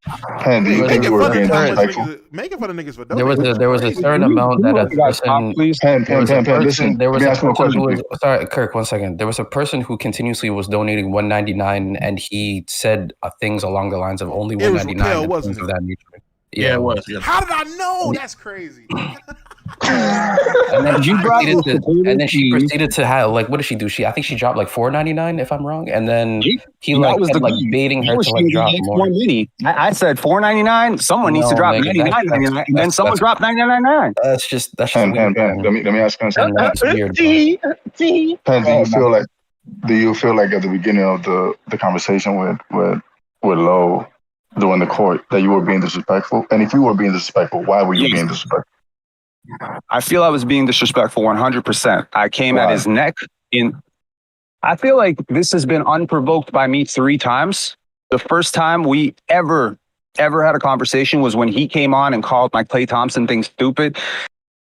Do you think you were being disrespectful? Making fun of niggas for there was a certain amount that a person. There was a person who was, sorry, Kirk, 1 second. There was a person who continuously was donating $1.99, and he said things along the lines of only $1.99. Wasn't of that nature. Yeah, it was. Yeah. How did I know? That's crazy. And then she proceeded to have, like, what did she do? I think she dropped like $4.99 if I'm wrong, and then he was baiting her to like drop more. I said $4.99. Someone needs to drop $99.99, and then someone dropped $99.99. That's just Pen, let me ask you something. Pen, do you feel like at the beginning of the conversation with Lo during the court that you were being disrespectful? And if you were being disrespectful, why were you being disrespectful? I feel I was being disrespectful 100%. I came at his neck in. I feel like this has been unprovoked by me 3 times. The first time we ever had a conversation was when he came on and called my Klay Thompson thing stupid.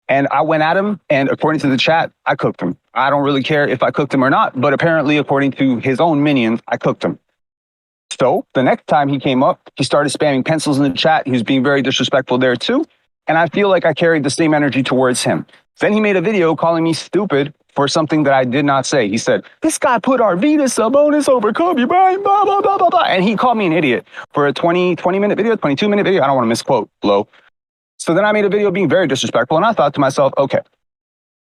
And I went at him, and according to the chat, I cooked him. I don't really care if I cooked him or not, but apparently, according to his own minions, I cooked him. So the next time he came up, he started spamming pencils in the chat. He was being very disrespectful there too. And I feel like I carried the same energy towards him. Then he made a video calling me stupid for something that I did not say. He said, this guy put Arvydas Sabonis over Kobe Bryant, blah, blah, blah, blah, blah. And he called me an idiot for a 20-minute video, 22-minute video. I don't want to misquote, Lo. So then I made a video being very disrespectful. And I thought to myself, okay,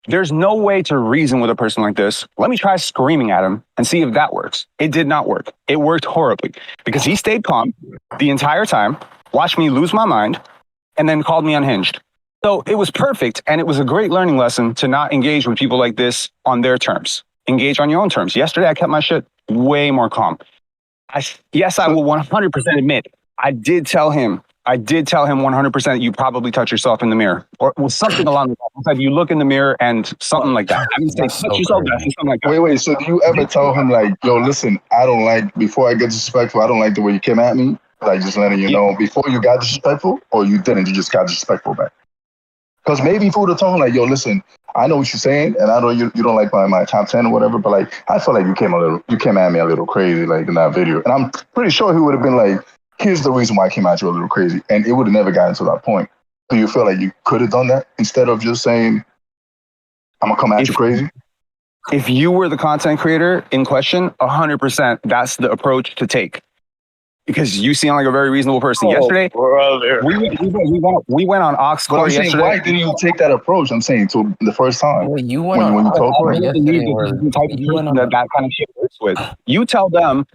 there's no way to reason with a person like this. Let me try screaming at him and see if that works. It did not work. It worked horribly because he stayed calm the entire time, watched me lose my mind, and then called me unhinged. So it was perfect, and it was a great learning lesson to not engage with people like this on their terms. Engage on your own terms. Yesterday, I kept my shit way more calm. I will 100% admit, I did tell him 100% you probably touch yourself in the mirror. Or something along the lines. Like you look in the mirror and something like that. I mean, say, touch yourself, something like that. Wait. So do you ever tell him like, yo, listen, I don't like, before I get disrespectful, I don't like the way you came at me? Like just letting you know before you got disrespectful, or you didn't, you just got disrespectful back? Because maybe if you would have told him like, yo, listen, I know what you're saying, and I know you don't like my top 10 or whatever, but like I feel like you came at me a little crazy like in that video. And I'm pretty sure he would have been like, here's the reason why I came at you a little crazy. And it would have never gotten to that point. Do you feel like you could have done that instead of just saying, I'm gonna come at you crazy? If you were the content creator in question, 100%, that's the approach to take. Because you seem like a very reasonable person. Yesterday, we went on Ox Court yesterday. Why didn't you take that approach? I'm saying to the first time. Well, you went when you told me that kind of shit works with. You tell them,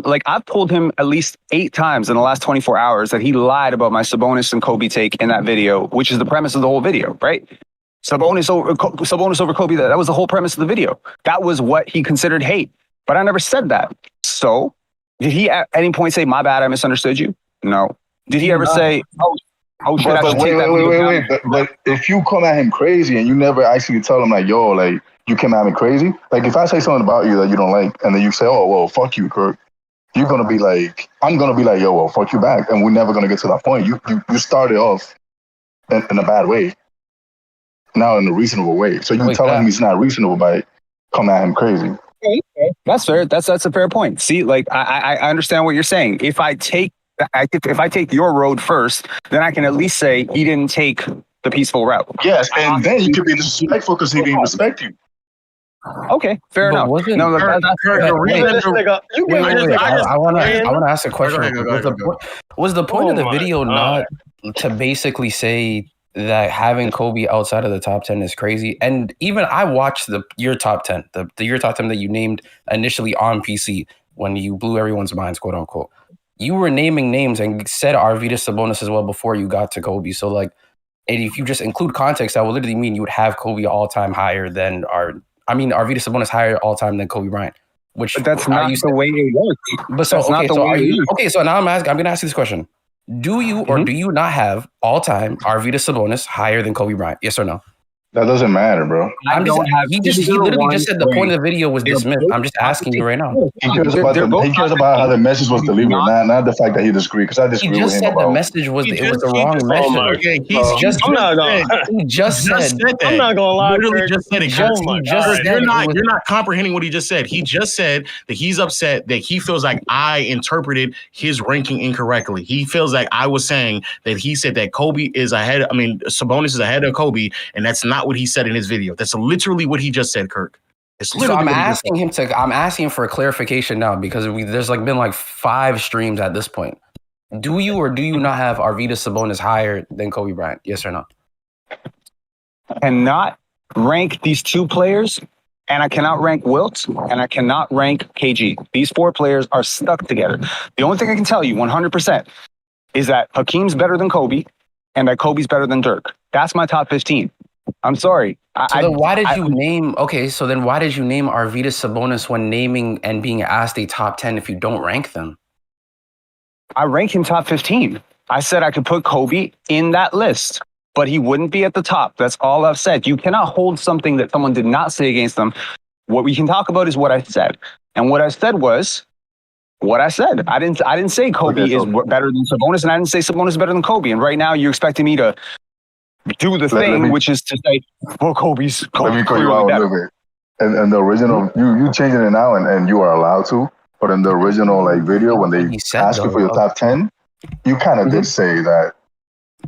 like I've told him at least 8 times in the last 24 hours that he lied about my Sabonis and Kobe take in that video, which is the premise of the whole video, right? Sabonis over Kobe, that was the whole premise of the video. That was what he considered hate. But I never said that. So did he at any point say, my bad, I misunderstood you? No. Did he ever say, oh shit, I should take that? Wait. But if you come at him crazy and you never actually tell him like, yo, like you came at me crazy. Like if I say something about you that you don't like, and then you say, oh, well, fuck you, Kirk. You're going to be like, I'm going to be like, yo, well, fuck you back. And we're never going to get to that point. You started off in a bad way. Now in a reasonable way. So you tell him he's not reasonable by coming at him crazy. That's fair. That's a fair point. See, like I understand what you're saying. If I take your road first, then I can at least say he didn't take the peaceful route. Yes, and then you could be disrespectful because he didn't respect you. Okay, fair enough. No, I want to ask a question. Was the point of the video not to basically say that having Kobe outside of the top 10 is crazy? And even I watched your top 10, your top 10 that you named initially on PC when you blew everyone's minds, quote unquote. You were naming names and said Arvydas Sabonis as well before you got to Kobe. So like, and if you just include context, that would literally mean you would have Kobe all time higher than Arvydas Sabonis higher all time than Kobe Bryant. But that's not the way it works. But so so now I'm going to ask you this question. Do you or do you not have all-time Arvydas Sabonis higher than Kobe Bryant? Yes or no? That doesn't matter, bro. He literally just said the point of the video was dismissed. I'm just asking you right now. He cares about how the message was delivered, not the fact that he disagreed. Because I disagree with him. He just said the message was the wrong message. He just said. I'm not gonna lie. Literally just said it. You're not comprehending what he just said. He just said that he's upset that he feels like I interpreted his ranking incorrectly. He feels like I was saying that he said that Kobe is ahead. Sabonis is ahead of Kobe, and that's not what he said in his video. That's literally what he just said, Kirk. So I'm asking for a clarification now because there's been 5 streams at this point. Do you or do you not have Arvydas Sabonis higher than Kobe Bryant? Yes or no? I cannot rank these 2 players, and I cannot rank Wilt, and I cannot rank KG. These 4 players are stuck together. The only thing I can tell you 100% is that Hakeem's better than Kobe, and that Kobe's better than Dirk. That's my top 15. I'm sorry. Why did you name Arvydas Sabonis when naming and being asked a top 10 if you don't rank them? I rank him top 15. I said I could put Kobe in that list. but he wouldn't be at the top. That's all I've said. You cannot hold something that someone did not say against them. What we can talk about is what I said. And what I said was what I said. I didn't say Kobe is better than Sabonis, and I didn't say Sabonis is better than Kobe. And right now you're expecting me to do the thing, which is to say, well, Kobe's let me call you out a little bit. And the original, you changing it now, and you are allowed to. But in the original video, when they asked you for your top 10, you kind of did say that,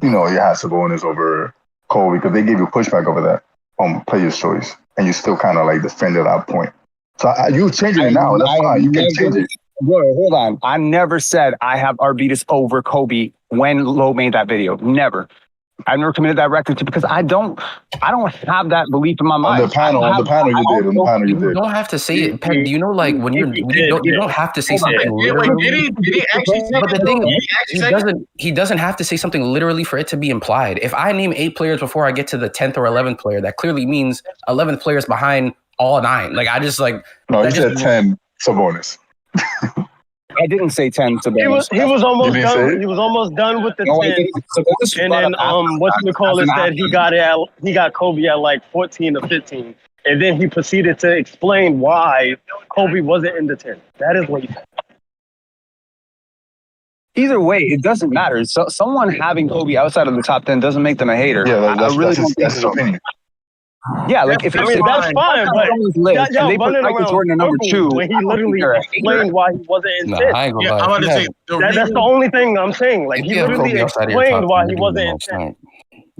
you had Sabonis over Kobe because they gave you pushback over that on player's choice, and you still kind of defended that point. So you changing it now, and that's fine. You can change it. Bro, hold on. I never said I have Arvidas over Kobe when Lowe made that video. Never. I never committed that record to because I don't have that belief in my mind. On the panel, you did. You don't have to say it, Pen. Do you know, when you don't have to say something literally. Did he actually say but the thing he doesn't have to say something literally for it to be implied. If I name 8 players before I get to the 10th or 11th player, that clearly means 11th players behind all 9. No, he said 10 Sabonis. I didn't say 10 to Sabonis. He was almost done. He was almost done with the 10. And then whatchamacallit said he got Kobe at 14 or 15. And then he proceeded to explain why Kobe wasn't in the 10. That is what he said. Either way, it doesn't matter. So someone having Kobe outside of the top 10 doesn't make them a hater. Yeah, that's his opinion. Yeah, if that's fine, but they put Michael Jordan at number 2, when he literally explained why he wasn't in 10. I'm about to say that's the only thing I'm saying. He literally explained why he wasn't in 10.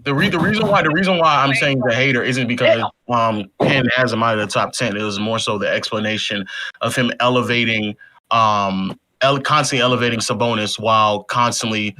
The reason why I'm saying the hater isn't because Penn has him out of the top 10. It was more so the explanation of him constantly elevating Sabonis while constantly,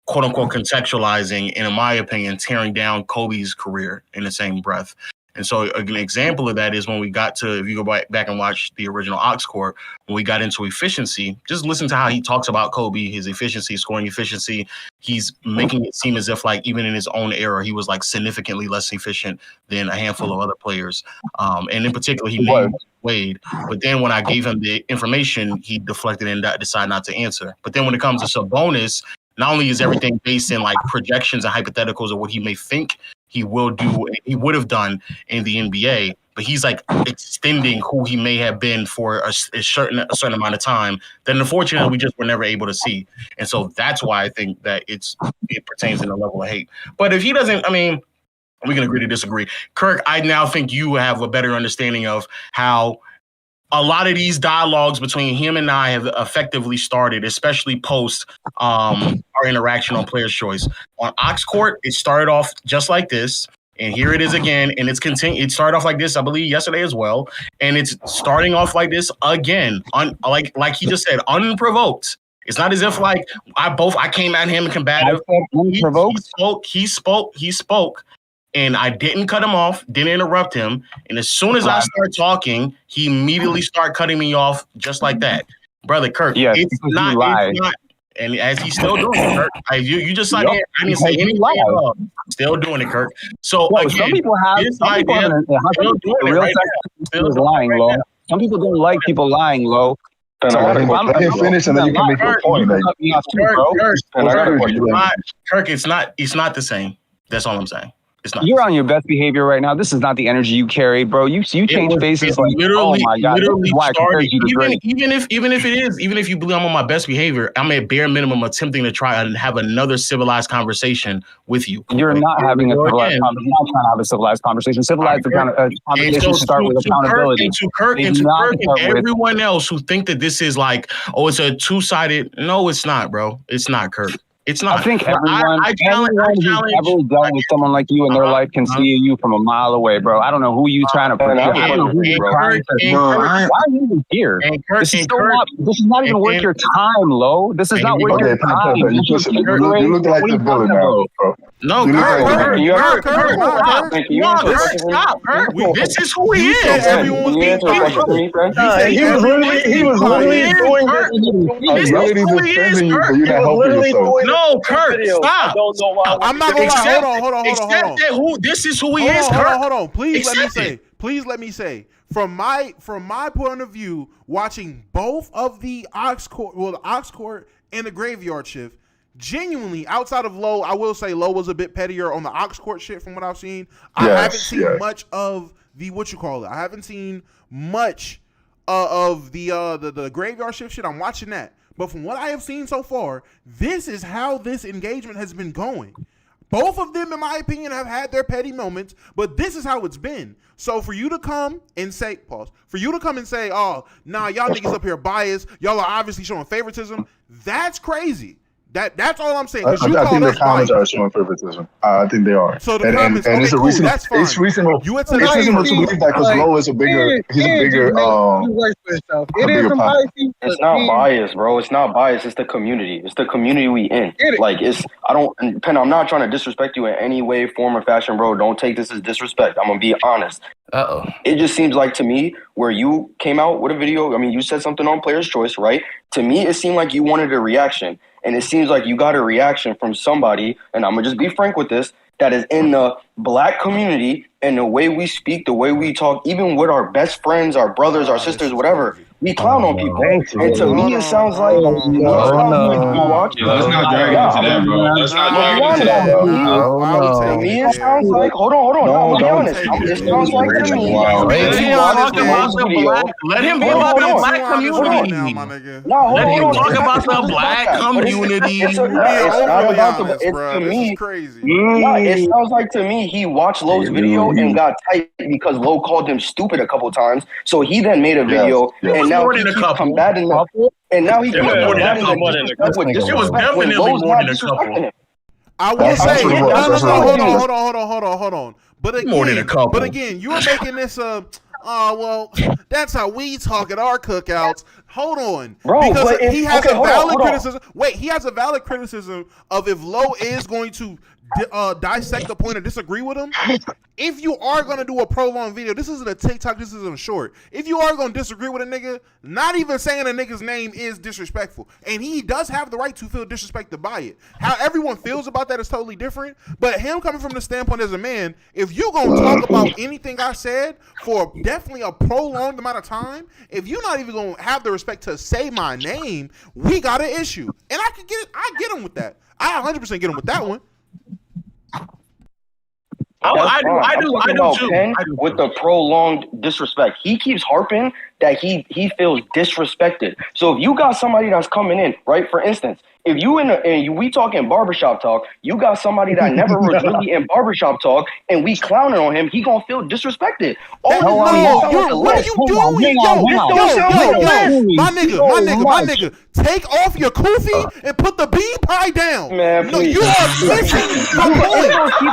quote unquote, contextualizing, and in my opinion, tearing down Kobe's career in the same breath. And so an example of that is when we got to, if you go back and watch the original Ox Court, when we got into efficiency, just listen to how he talks about Kobe, his efficiency, scoring efficiency. He's making it seem as if even in his own era, he was significantly less efficient than a handful of other players. And in particular, he named Wade. But then when I gave him the information, he deflected and decided not to answer. But then when it comes to Sabonis, not only is everything based in projections and hypotheticals of what he may think he will do, he would have done in the NBA, but he's extending who he may have been for a certain amount of time that unfortunately we just were never able to see. And so that's why I think that it pertains in the level of hate. But if he doesn't, we can agree to disagree. Kirk, I now think you have a better understanding of how a lot of these dialogues between him and I have effectively started, especially post our interaction on Player's Choice. On Ox Court, it started off just like this, and here it is again, and it's continued. It started off like this, I believe, yesterday as well, and it's starting off like this again, like he just said, unprovoked. It's not as if I came at him combative. He spoke. And I didn't cut him off, didn't interrupt him. And as soon as I start talking, he immediately started cutting me off just like that. Brother Kirk, it's not, and as he's still doing it, Kirk. You just said, I didn't say anything at all. Still doing it, Kirk. So again, some people have lying low. Some people don't like people lying low. Let him finish and then you can make your point. Kirk, it's not the same. That's all I'm saying. You're on your best behavior right now. This is not the energy you carry, bro. You change faces oh my God. Even if it is, even if you believe I'm on my best behavior, I'm at bare minimum attempting to try and have another civilized conversation with you. You're not having a civilized conversation. I'm not trying to have a civilized conversation. Civilized conversation start with accountability. To Kirk and everyone else who think that this is it's a two-sided. No, it's not, bro. It's not, Kirk. It's not. I think everyone who's ever dealt with someone like you in their life can see you from a mile away, bro. I don't know who you trying to project. I don't know who you're trying to. Why are you even here? This is not even worth your time, Lo. This is not worth your time. You look like the villain now, bro. No, Kirk, stop, Kirk. This is who he is. He was literally doing this. No, Kirk, stop. I don't know why. I'm not gonna lie. Hold on. This is who he is, Kirk. Hold on. Please let me say. From my point of view, watching both of the Ox Court and the Graveyard Shift, genuinely, outside of Low, I will say Low was a bit pettier on the Ox Court shit from what I've seen. I haven't seen much of the I haven't seen much of the graveyard shift shit. I'm watching that. But from what I have seen so far, this is how this engagement has been going. Both of them, in my opinion, have had their petty moments, but this is how it's been. So for you to come and say, oh, nah, y'all niggas up here biased, y'all are obviously showing favoritism, that's crazy. That's all I'm saying. I think the comments are showing favoritism. I think they are. So the comments, and it's cool, that's fine. It's reasonable. It's reasonable to believe that because Low is a bigger. He's a bigger. It's not bias, bro. It's not bias. It's the community. It's the community we in. Like Penn, I'm not trying to disrespect you in any way, form, or fashion, bro. Don't take this as disrespect. I'm gonna be honest. It just seems like to me where you came out with a video. I mean, you said something on Player's Choice, right? To me, it seemed like you wanted a reaction. And it seems like you got a reaction from somebody, and I'm going to just be frank with this, that is in the black community and the way we speak, the way we talk, even with our best friends, our brothers, our sisters, whatever. We clown on people. And to me, it sounds like you watch. Let's not drag into that, bro. Let's not drag into that, bro. To me, it sounds like, hold on. I'll be honest. It sounds like to me. Let him be about the black community. Let him talk about the black community. It's not about the. It's to me. It sounds like to me he watched Lowe's video and got tight because Lowe called him stupid a couple times. So he then made a video and now he keeps combating him. And now he keeps combating him. It was definitely more than a couple. I will say, hold on. But again, you're making this well, that's how we talk at our cookouts. Hold on, bro. Because he has a valid criticism. Wait, he has a valid criticism of if Lowe is going to dissect the point or disagree with him. If you are going to do a prolonged video, this isn't a TikTok, this isn't a short. If you are going to disagree with a nigga, not even saying a nigga's name is disrespectful. And he does have the right to feel disrespected by it. How everyone feels about that is totally different. But him coming from the standpoint as a man, if you going to talk about anything I said for definitely a prolonged amount of time, if you're not even going to have the respect to say my name, we got an issue. And I get him with that. I 100% get him with that one. I do too. Penn with the prolonged disrespect. He keeps harping that he feels disrespected. So if you got somebody that's coming in, right? For instance, if you we talking barbershop talk, you got somebody that never was really in barbershop talk, and we clowning on him, he gonna feel disrespected. What are you doing? My nigga, take off your kufi and put the bean pie down. Man, no, you are missing the point.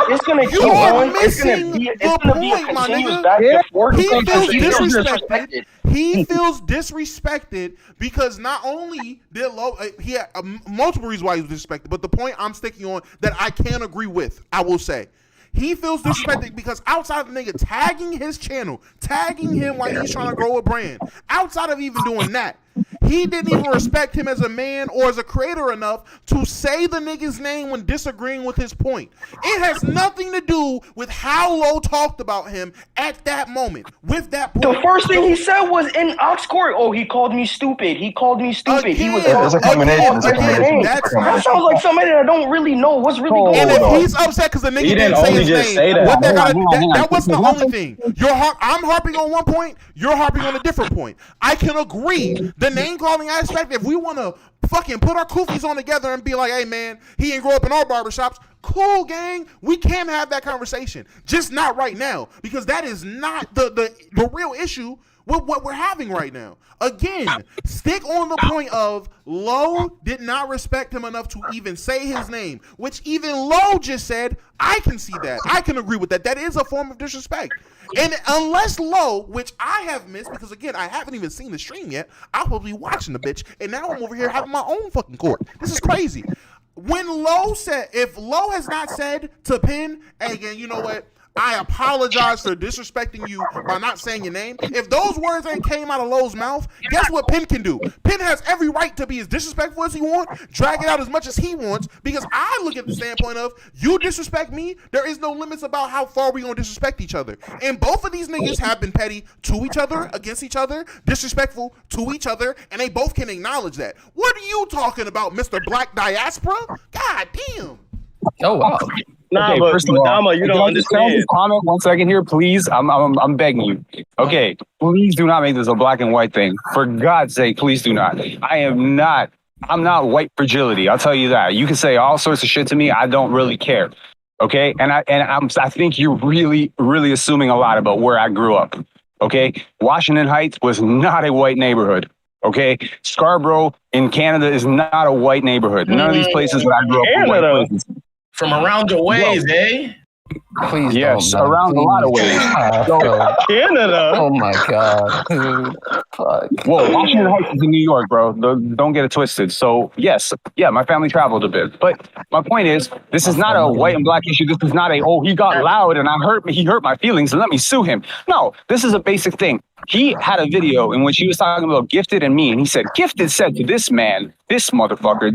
It's gonna keep going. It's gonna be a continuous back and forth. He feels disrespected. He feels disrespected because not only did Lowe, he had multiple reasons why he was disrespected, but the point I'm sticking on that I can't agree with, I will say. He feels disrespected because outside of the nigga tagging his channel, tagging him while he's trying to grow a brand, outside of even doing that, he didn't even respect him as a man or as a creator enough to say the nigga's name when disagreeing with his point. It has nothing to do with how Lowe talked about him at that moment. With that point. The first thing he said was in Ox Court, oh, he called me stupid. He called me stupid. He was a combination. That sounds like somebody that don't really know what's really going on. And if he's upset because the nigga didn't say his name, that wasn't the only thing. I'm harping on one point, you're harping on a different point. I can agree. The name calling aspect, if we want to fucking put our koofies on together and be like, hey man, he didn't grow up in our barbershops, cool gang, we can have that conversation, just not right now, because that is not the real issue with what we're having right now. Again, stick on the point of Lowe did not respect him enough to even say his name, which even Lowe just said, I can see that. I can agree with that. That is a form of disrespect. And unless Lowe, which I have missed, because again, I haven't even seen the stream yet, I'll probably be watching the bitch, and now I'm over here having my own fucking court. This is crazy. When Lowe said, if Lowe has not said to Penn, hey, again, you know what? I apologize for disrespecting you by not saying your name. If those words ain't came out of Lowe's mouth, guess what Penn can do? Penn has every right to be as disrespectful as he wants, drag it out as much as he wants, because I look at the standpoint of, you disrespect me, there is no limits about how far we gonna disrespect each other. And both of these niggas have been petty to each other, against each other, disrespectful to each other, and they both can acknowledge that. What are you talking about, Mr. Black Diaspora? God damn. Oh, wow. Nah, Okay, but first of all, Dama, you don't understand. Comment 1 second here, please. I'm begging you. Okay, please do not make this a black and white thing. For God's sake, please do not. I'm not white fragility. I'll tell you that. You can say all sorts of shit to me. I don't really care. Okay, I think you're really, really assuming a lot about where I grew up. Okay, Washington Heights was not a white neighborhood. Okay, Scarborough in Canada is not a white neighborhood. None of these places that I grew up were white places. From around the ways, eh? Please yes, don't, around a lot of ways. Canada. Oh my god. Fuck. Whoa, Washington Heights is in New York, bro. Don't get it twisted. So yes, yeah, my family traveled a bit, but my point is, this is not a white and black issue. This is not he got loud and he hurt my feelings and let me sue him. No, this is a basic thing. He had a video in which he was talking about Gifted and me, and he said, Gifted said to this man, this motherfucker,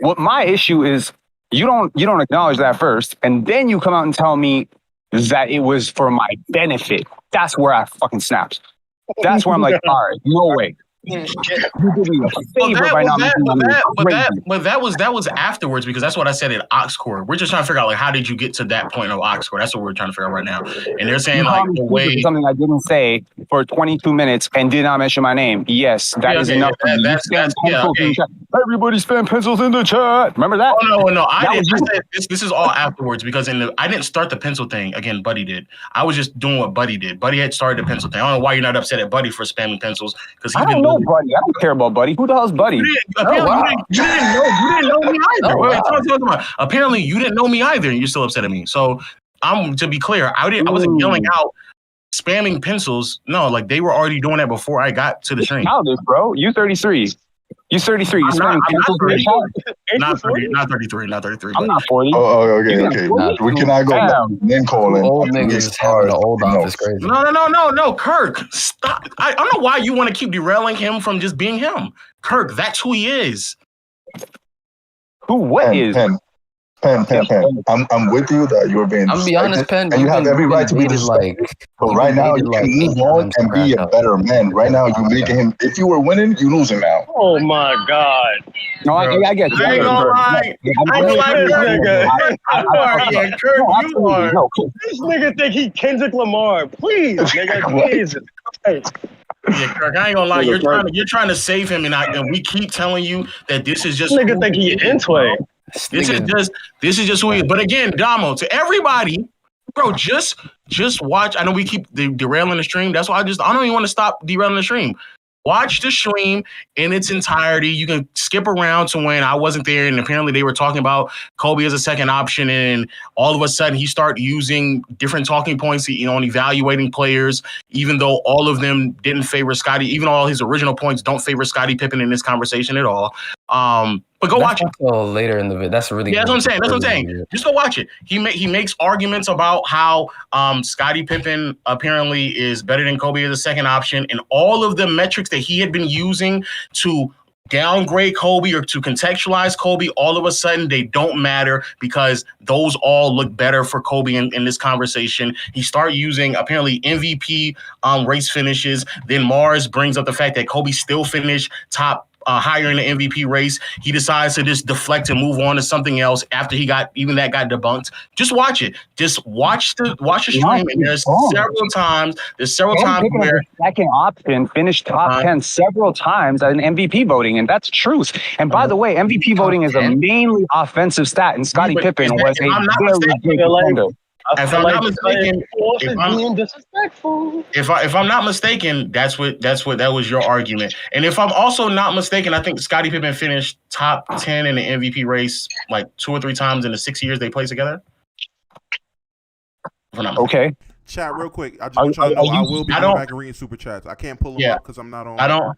what my issue is, you don't acknowledge that first, and then you come out and tell me that it was for my benefit. That's where I fucking snaps. That's where I'm like, all right, no way. You did me a favor by not making me but that was afterwards, because that's what I said at Oxcord. We're just trying to figure out, like, how did you get to that point of Oxcord? That's what we're trying to figure out right now. And they're saying, like, the way something I didn't say for 22 minutes and did not mention my name. Yes, that is enough. Everybody spam pencils in the chat. Remember that? Oh no, I said this is all afterwards, because I didn't start the pencil thing. Again, Buddy did. I was just doing what Buddy did. Buddy had started the pencil thing. I don't know why you're not upset at Buddy for spamming pencils, because I don't know Buddy. I don't care about Buddy. Who the hell's Buddy? You didn't know me either. Apparently, you didn't know me either, and you're still upset at me. So, to be clear, I wasn't yelling out spamming pencils. No, like, they were already doing that before I got to the stream. Childish, bro. You 33. You're 33. You're spamming pencils. Not 33. I'm not 40. Oh, okay. We cannot go name calling. Old niggas having an old office crazy. No, Kirk, stop. I don't know why you want to keep derailing him from just being him. Kirk, that's who he is. Pen. I'm with you that you're being. I'm be honest, Pen. And you have every right to be disrespectful. But right now, you can move on and be a better man. Right now, you're making him. If you were winning, you're losing now. Oh my God. No, I get you. I ain't gonna lie. You are. This nigga think he Kendrick Lamar. Please, nigga, please. Yeah, Kirk, I ain't gonna lie. You're trying to save him, and we keep telling you that this is just. This nigga think he into it. This is just who he is. But again, Damo, to everybody, bro, just watch. I know we keep derailing the stream. That's why I don't even want to stop derailing the stream. Watch the stream in its entirety. You can skip around to when I wasn't there, and apparently they were talking about Kobe as a second option, and all of a sudden he started using different talking points, on evaluating players, even though all of them didn't favor Scottie. Even all his original points don't favor Scottie Pippen in this conversation at all. But go watch it. Later in the video. That's really that's what I'm saying. Just go watch it. He makes arguments about how Scottie Pippen apparently is better than Kobe as a second option, and all of the metrics that he had been using to downgrade Kobe or to contextualize Kobe, all of a sudden they don't matter because those all look better for Kobe in this conversation. He started using apparently MVP race finishes. Then Mars brings up the fact that Kobe still finished top higher in the MVP race. He decides to just deflect and move on to something else after he got debunked. Just watch it. Just watch the stream. And there's several times where second option finished top 10 several times in MVP voting, and that's truth. And by the way, MVP voting is a mainly offensive stat, and Scottie Pippen was a very big defender. If I'm not mistaken, if I'm not mistaken, that was your argument. And if I'm also not mistaken, I think Scottie Pippen finished top 10 in the MVP race like 2 or 3 times in the 6 years they played together. Okay. Chat real quick. I just want y'all to know I will be going back and reading super chats. I can't pull them up because I'm not on.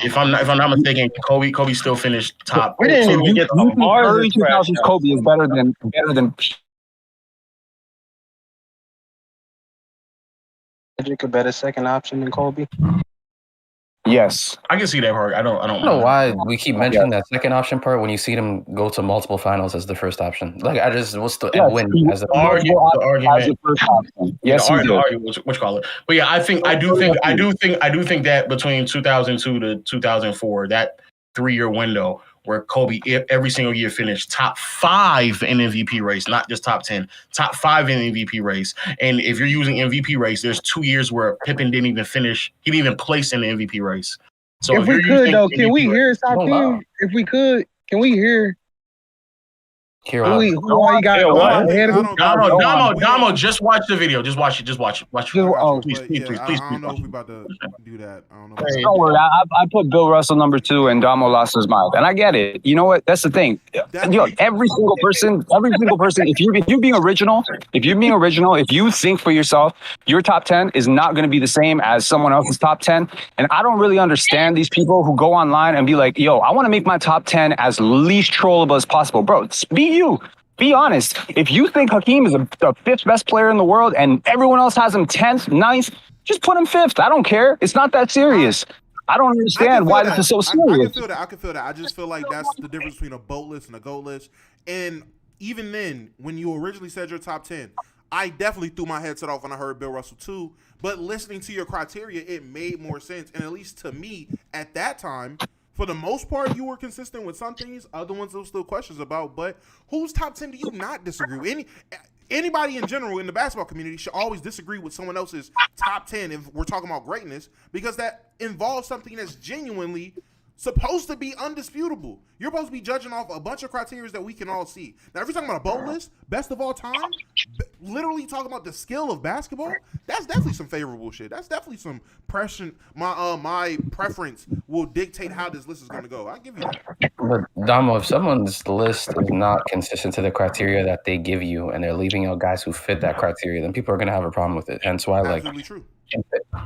If I'm not mistaken, Kobe still finished top. We didn't even get the Mars. Kobe is better than Magic a better second option than Kobe? Yes. I can see that part. I don't I don't know why we keep mentioning that second option part when you see them go to multiple finals as the first option. Like I just what's the and win as the argument. Yes, the argument, what you call it. But yeah, I do think that between 2002 to 2004, that 3-year window where Kobe every single year finished top 5 in MVP race, not just top 10, top 5 in MVP race. And if you're using MVP race, there's 2 years where Pippen didn't even finish. He didn't even place in the MVP race. So if we could though, can we hear his top 10? If we could, can we hear? Damo, just watch the video. Just watch it. Please. I don't know if we're about to do that. I don't know. Don't worry. I put Bill Russell number 2 and Damo lost his mind. And I get it. You know what? That's the thing. Every single person, if you're being original, if you think for yourself, your top 10 is not going to be the same as someone else's top 10. And I don't really understand these people who go online and be like, yo, I want to make my top 10 as least trollable as possible. Bro, be honest. If you think Hakeem is the 5th best player in the world and everyone else has him 10th, 9th, just put him 5th. I don't care. It's not that serious. I don't understand why this is so serious. I can feel that. I just feel like that's the difference between a BOAT list and a GOAT list. And even then, when you originally said your top 10, I definitely threw my headset off when I heard Bill Russell too. But listening to your criteria, it made more sense. And at least to me, at that time, for the most part, you were consistent with some things. Other ones there were still questions about. But whose top 10 do you not disagree with? Anybody in general in the basketball community should always disagree with someone else's top 10 if we're talking about greatness, because that involves something that's genuinely supposed to be undisputable. You're supposed to be judging off a bunch of criteria that we can all see. Now, if you're talking about a BOAT list, best of all time, literally talking about the skill of basketball, that's definitely some favorable shit. That's definitely some pressure. My preference will dictate how this list is going to go. I'll give you that. But Damo, if someone's list is not consistent to the criteria that they give you, and they're leaving out guys who fit that criteria, then people are going to have a problem with it. Hence why, absolutely true.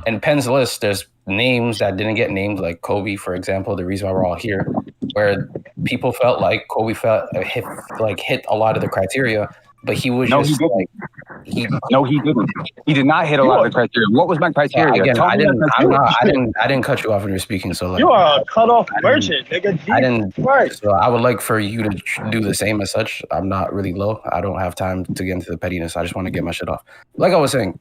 In Penn's list, there's names that didn't get named, like Kobe, for example. The reason why we're all here, where people felt like Kobe hit a lot of the criteria, but he was he didn't. He did not hit a lot of the criteria. What was my criteria? Again, I didn't cut you off when you were speaking. So you are a cutoff merchant, nigga. I didn't. So I would like for you to do the same as such. I'm not really low. I don't have time to get into the pettiness. I just want to get my shit off. Like I was saying,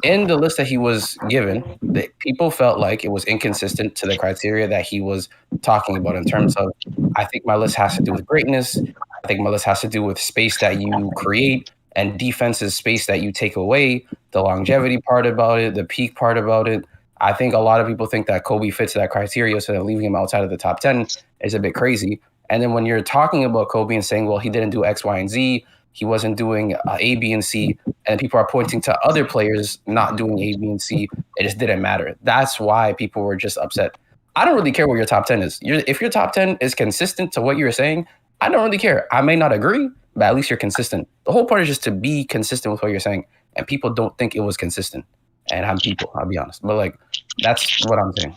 in the list that he was given, the people felt like it was inconsistent to the criteria that he was talking about in terms of, I think my list has to do with greatness. I think my list has to do with space that you create, and defense is space that you take away, the longevity part about it, the peak part about it. I think a lot of people think that Kobe fits that criteria, so that leaving him outside of the top 10 is a bit crazy. And then when you're talking about Kobe and saying, well, he didn't do X, Y, and Z, he wasn't doing A, B, and C, and people are pointing to other players not doing A, B, and C. It just didn't matter. That's why people were just upset. I don't really care what your top 10 is. If your top 10 is consistent to what you're saying, I don't really care. I may not agree, but at least you're consistent. The whole part is just to be consistent with what you're saying, and people don't think it was consistent. And I'm people, I'll be honest. But that's what I'm saying.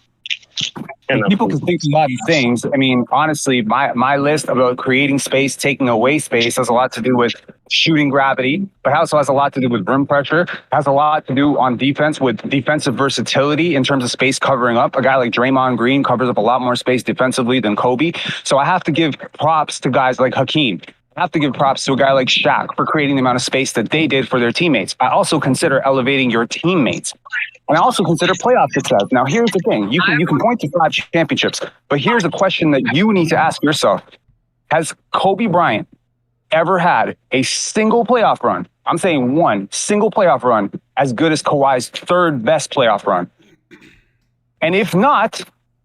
People can think a lot of things. I mean, honestly, my list about creating space, taking away space has a lot to do with shooting gravity, but also has a lot to do with rim pressure, has a lot to do on defense with defensive versatility in terms of space covering up. A guy like Draymond Green covers up a lot more space defensively than Kobe. So I have to give props to guys like Hakeem. I have to give props to a guy like Shaq for creating the amount of space that they did for their teammates. I also consider elevating your teammates. And I also consider playoff success. Now, here's the thing. You can point to 5 championships, but here's a question that you need to ask yourself. Has Kobe Bryant ever had a single playoff run? I'm saying one single playoff run as good as Kawhi's 3rd best playoff run. And if not,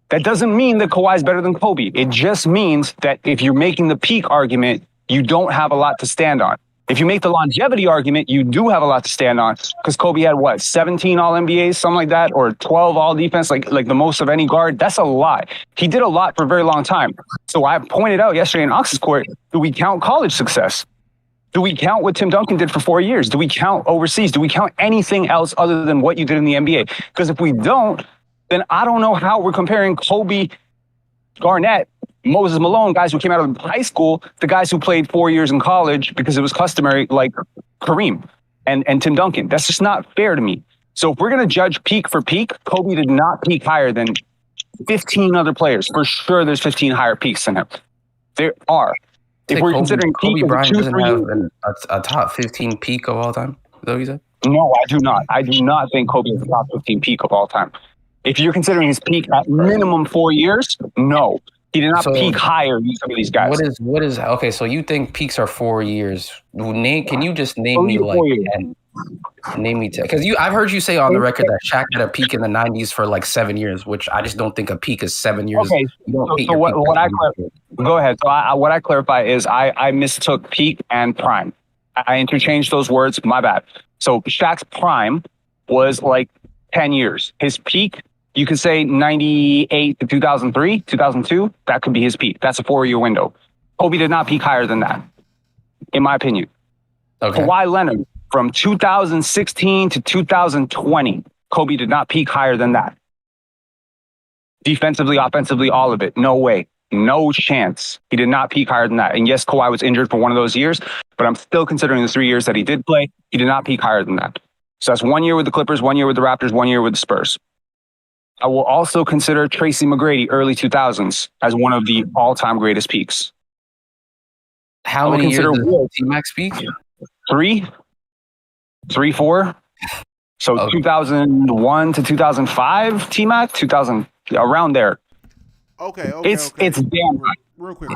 that doesn't mean that Kawhi's better than Kobe. It just means that if you're making the peak argument, you don't have a lot to stand on. If you make the longevity argument, you do have a lot to stand on, because Kobe had 17 All-NBAs, something like that, or 12 All-Defense, like the most of any guard. That's a lot. He did a lot for a very long time. So I pointed out yesterday in Ox's Court, do we count college success? Do we count what Tim Duncan did for 4 years? Do we count overseas? Do we count anything else other than what you did in the NBA? Because if we don't, then I don't know how we're comparing Kobe, Garnett, Moses Malone, guys who came out of high school, to guys who played 4 years in college because it was customary, like Kareem and Tim Duncan. That's just not fair to me. So if we're going to judge peak for peak, Kobe did not peak higher than 15 other players. For sure, there's 15 higher peaks than him. There are. If we're considering peak Kobe Bryant of 2, doesn't 3 have a top 15 peak of all time. Is that what you said? No, I do not. I do not think Kobe is the top 15 peak of all time. If you're considering his peak at minimum 4 years, no. He did not peak higher than some of these guys. What is okay, so you think peaks are 4 years. Can you just name me like 10? Name me 10. Because I've heard you say on the record that Shaq had a peak in the 90s for like 7 years, which I just don't think a peak is 7 years. Okay, so what I go ahead. So what I clarify is I mistook peak and prime. I interchanged those words. My bad. So Shaq's prime was like 10 years. His peak, you could say 98 to 2003, 2002. That could be his peak. That's a 4-year window. Kobe did not peak higher than that, in my opinion. Okay. Kawhi Leonard, from 2016 to 2020, Kobe did not peak higher than that. Defensively, offensively, all of it. No way. No chance. He did not peak higher than that. And yes, Kawhi was injured for one of those years, but I'm still considering the 3 years that he did play. He did not peak higher than that. So that's 1 year with the Clippers, 1 year with the Raptors, 1 year with the Spurs. I will also consider Tracy McGrady, early 2000s, as one of the all-time greatest peaks. How many years does T-Max peak? 3, 4. So 2001 to 2005, T-Mac, 2000, around there. Okay. It's damn right. Real quick.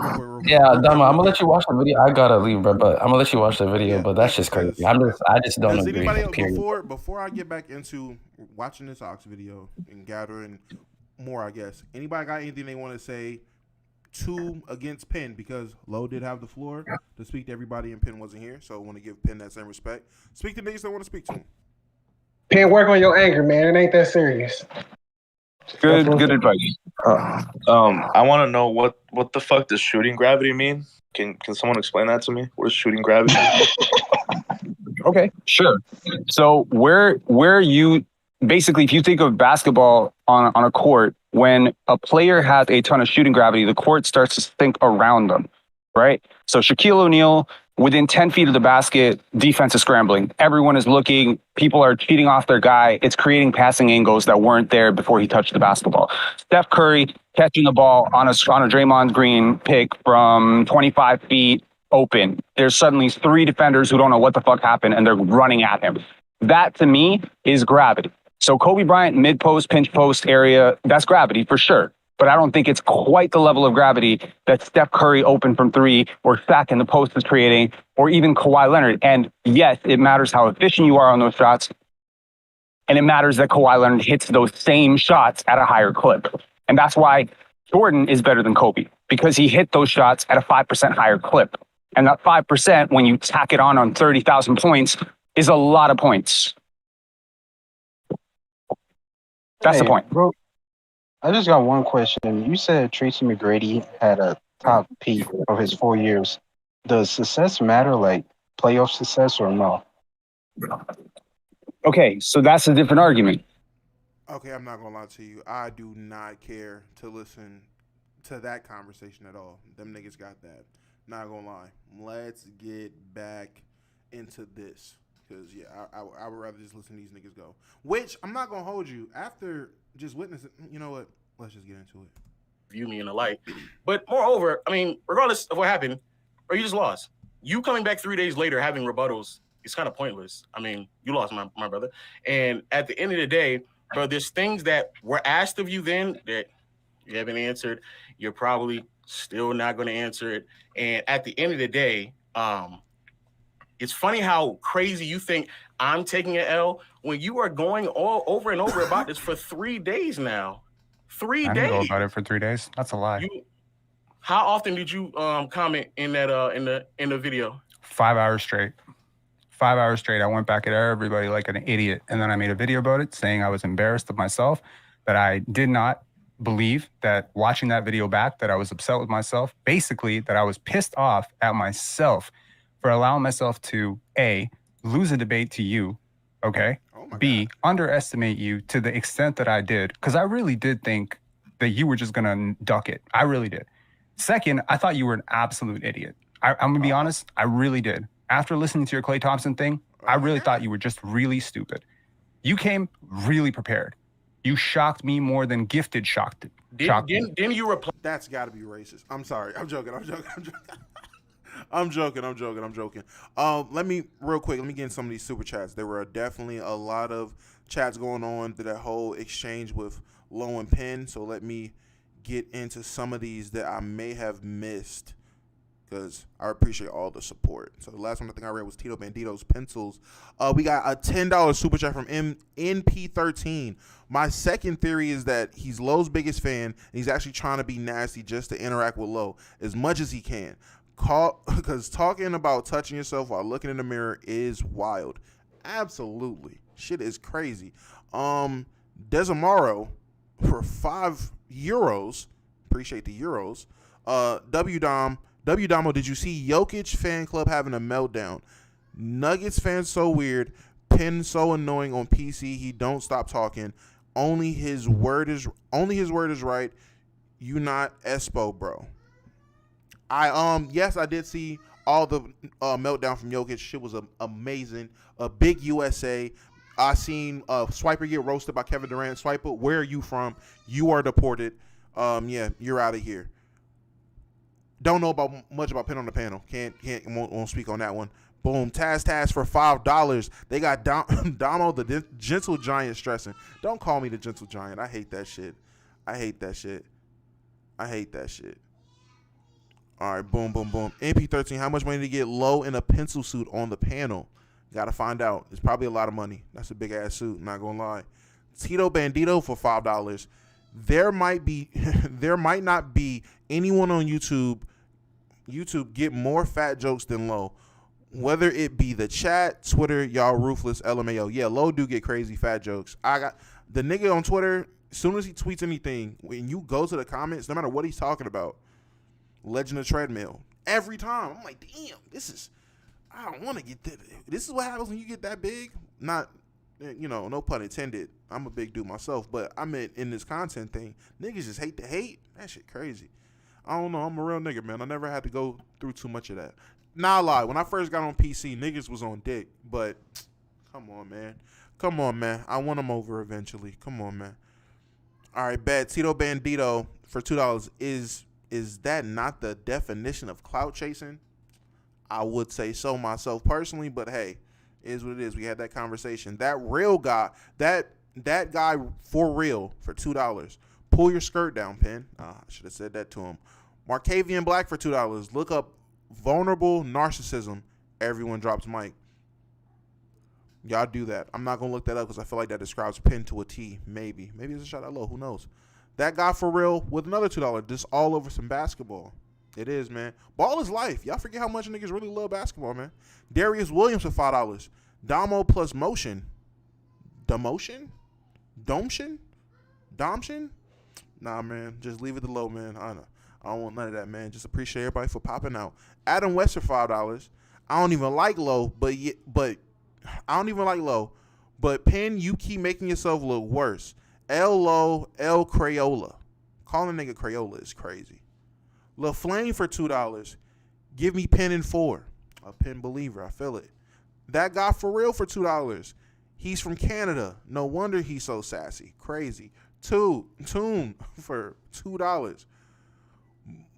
Yeah, Dama, I'm gonna let you watch the video. I gotta leave, bro, but I'm gonna let you watch the video. But that's just crazy. I just don't agree. Before I get back into watching this Ox video and gathering more, I guess anybody got anything they want to say to against Penn, because Lowe did have the floor to speak to everybody and Penn wasn't here, so I want to give Penn that same respect. Speak to niggas that want to speak to him. Penn, work on your anger, man. It ain't that serious. Good advice. I want to know what the fuck does shooting gravity mean? Can someone explain that to me? What does shooting gravity mean? Okay, sure. So where you basically, if you think of basketball on a court, when a player has a ton of shooting gravity, the court starts to sink around them, right? So Shaquille O'Neal, within 10 feet of the basket, defense is scrambling. Everyone is looking. People are cheating off their guy. It's creating passing angles that weren't there before he touched the basketball. Steph Curry catching the ball on a Draymond Green pick from 25 feet open. There's suddenly 3 defenders who don't know what the fuck happened, and they're running at him. That, to me, is gravity. So Kobe Bryant, mid-post, pinch post area, that's gravity for sure. But I don't think it's quite the level of gravity that Steph Curry open from 3 or Shaq in the post is creating, or even Kawhi Leonard. And yes, it matters how efficient you are on those shots. And it matters that Kawhi Leonard hits those same shots at a higher clip. And that's why Jordan is better than Kobe, because he hit those shots at a 5% higher clip. And that 5%, when you tack it on 30,000 points, is a lot of points. That's the point. Bro, I just got one question. You said Tracy McGrady had a top peak of his 4 years. Does success matter, like playoff success, or no? Okay, so that's a different argument. Okay, I'm not gonna lie to you. I do not care to listen to that conversation at all. Them niggas got that. Not gonna lie. Let's get back into this. Because, yeah, I would rather just listen to these niggas go. Which, I'm not going to hold you. After just witnessing, you know what? Let's just get into it. View me in the light. But moreover, I mean, regardless of what happened, or you just lost. You coming back 3 days later having rebuttals is kind of pointless. I mean, you lost, my brother. And at the end of the day, bro, there's things that were asked of you then that you haven't answered. You're probably still not going to answer it. And at the end of the day, it's funny how crazy you think I'm taking an L when you are going all over and over about this for 3 days now. 3 days. I didn't go about it for 3 days. That's a lie. How often did you comment in that in the video? 5 hours straight. 5 hours straight. I went back at everybody like an idiot, and then I made a video about it saying I was embarrassed of myself, that I did not believe that watching that video back, that I was upset with myself, basically that I was pissed off at myself for allowing myself to A, lose a debate to you, okay? B, underestimate you to the extent that I did, because I really did think that you were just gonna duck it. I really did. Second, I thought you were an absolute idiot. I'm gonna be honest, I really did. After listening to your Klay Thompson thing, I really thought you were just really stupid. You came really prepared. You shocked me more than Gifted shocked. Didn't you reply? That's got to be racist. I'm sorry. I'm joking. I'm joking. Let me real quick. Let me get in some of these super chats. There were definitely a lot of chats going on through that whole exchange with Low and Penn. So let me get into some of these that I may have missed because I appreciate all the support. So the last one I think I read was Tito Bandito's pencils. We got a $10 super chat from NP13. My second theory is that he's Low's biggest fan and he's actually trying to be nasty just to interact with Low as much as he can. Because talking about touching yourself while looking in the mirror is wild. Absolutely. Shit is crazy. Desamaro for €5. Appreciate the euros. WDOMO, did you see Jokic fan club having a meltdown? Nuggets fans so weird. Penn so annoying on PC. He don't stop talking. Only his word is right. You not Espo, bro. Yes, I did see all the meltdown from Jokic. Shit was amazing. A big USA. I seen Swiper get roasted by Kevin Durant. Swiper, where are you from? You are deported. Yeah, you're out of here. Don't know much about Penn on the panel. Won't speak on that one. Boom. Taz for $5. They got Damo the Gentle Giant stressing. Don't call me the Gentle Giant. I hate that shit. All right, boom. MP13, how much money to get Low in a pencil suit on the panel? Got to find out. It's probably a lot of money. That's a big-ass suit, not going to lie. Tito Bandito for $5. There might not be anyone on YouTube get more fat jokes than Low. Whether it be the chat, Twitter, y'all ruthless, LMAO. Yeah, Low do get crazy fat jokes. I got the nigga on Twitter, as soon as he tweets anything, when you go to the comments, no matter what he's talking about, Legend of Treadmill. Every time. I'm like, damn, I don't want to get that. This is what happens when you get that big. Not, no pun intended. I'm a big dude myself, but I meant in this content thing, niggas just hate to hate. That shit crazy. I don't know. I'm a real nigga, man. I never had to go through too much of that. Nah, I lie. When I first got on PC, niggas was on dick, but come on, man. I won them over eventually. Come on, man. All right, bet. Tito Bandito for $2. Is that not the definition of clout chasing? I would say so myself personally, but hey, it is what it is. We had that conversation. That real guy, that guy for real for $2. Pull your skirt down, Penn. I should have said that to him. Markavian Black for $2. Look up vulnerable narcissism. Everyone drops mic. Y'all do that. I'm not going to look that up because I feel like that describes Penn to a T. Maybe it's a shot at Low. Who knows? That guy for real with another $2. Just all over some basketball. It is, man. Ball is life. Y'all forget how much niggas really love basketball, man. Darius Williams for $5. Damo plus motion. Demotion? Domtion? Nah, man. Just leave it to Low, man. I don't want none of that, man. Just appreciate everybody for popping out. Adam West for $5. I don't even like Low, but Penn, you keep making yourself look worse. L Low, L Crayola. Calling a nigga Crayola is crazy. Lil Flame for $2. Give me Penn in 4. A Penn believer. I feel it. That guy for real for $2. He's from Canada. No wonder he's so sassy. Crazy. Tune for $2.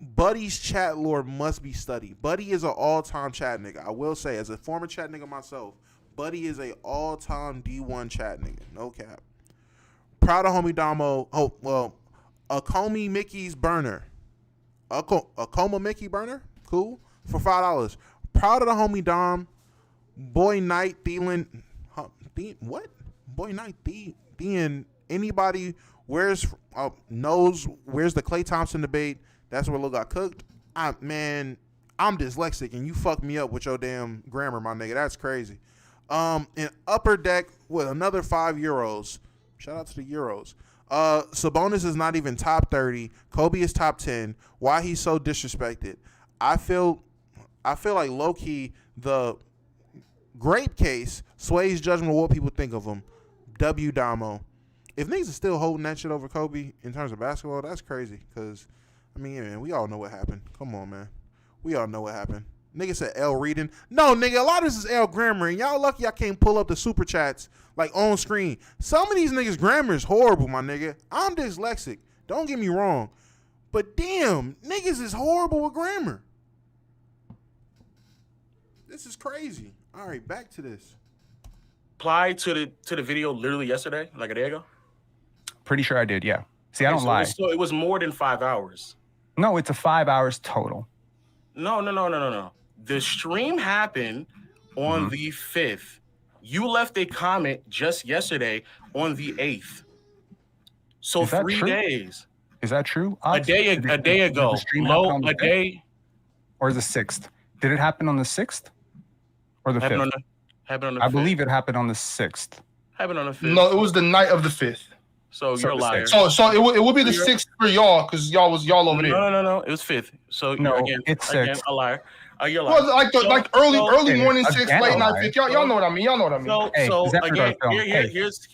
Buddy's chat lore must be studied. Buddy is an all-time chat nigga. I will say, as a former chat nigga myself, Buddy is a all-time D1 chat nigga. No cap. Proud of homie Damo. Oh, well, Akomi Mickey's burner. Akoma Mickey burner? Cool. For $5. Proud of the homie Dom. Boy Knight Thielen. What? Boy Knight Thielen. Anybody knows where's the Klay Thompson debate? That's where Lil got cooked. Man, I'm dyslexic and you fucked me up with your damn grammar, my nigga. That's crazy. In Upper Deck with another €5. Shout out to the Euros. Sabonis is not even top 30. Kobe is top 10. Why he's so disrespected? I feel like low-key the grape case sways judgment of what people think of him. W Damo. If niggas are still holding that shit over Kobe in terms of basketball, that's crazy. Because, I mean, yeah, man, we all know what happened. Come on, man. We all know what happened. Nigga said L reading. No, nigga, a lot of this is L grammar, and y'all lucky I can't pull up the super chats like on screen. Some of these niggas' grammar is horrible, my nigga. I'm dyslexic. Don't get me wrong. But damn, niggas is horrible with grammar. This is crazy. All right, back to this. Applied to the video literally yesterday, like a day ago? Pretty sure I did, yeah. See, I don't lie. So it was more than 5 hours. No, it's a 5 hours total. No. The stream happened on the 5th. You left a comment just yesterday on the 8th. So 3 days. Is that true? A day ago. Low a day. Or the 6th? Did it happen on the 6th? Or the 5th? Happened on the 5th. I believe it happened on the 6th. Happened on the 5th. No, it was the night of the 5th. So you're a liar. So it would be the 6th for y'all because y'all over there. No. It was 5th. So no, it's 6th. Again, a liar. You're lying. Well, like early morning 6th, again, late night 5th. Y'all know what I mean. Y'all know what I mean. So again, here's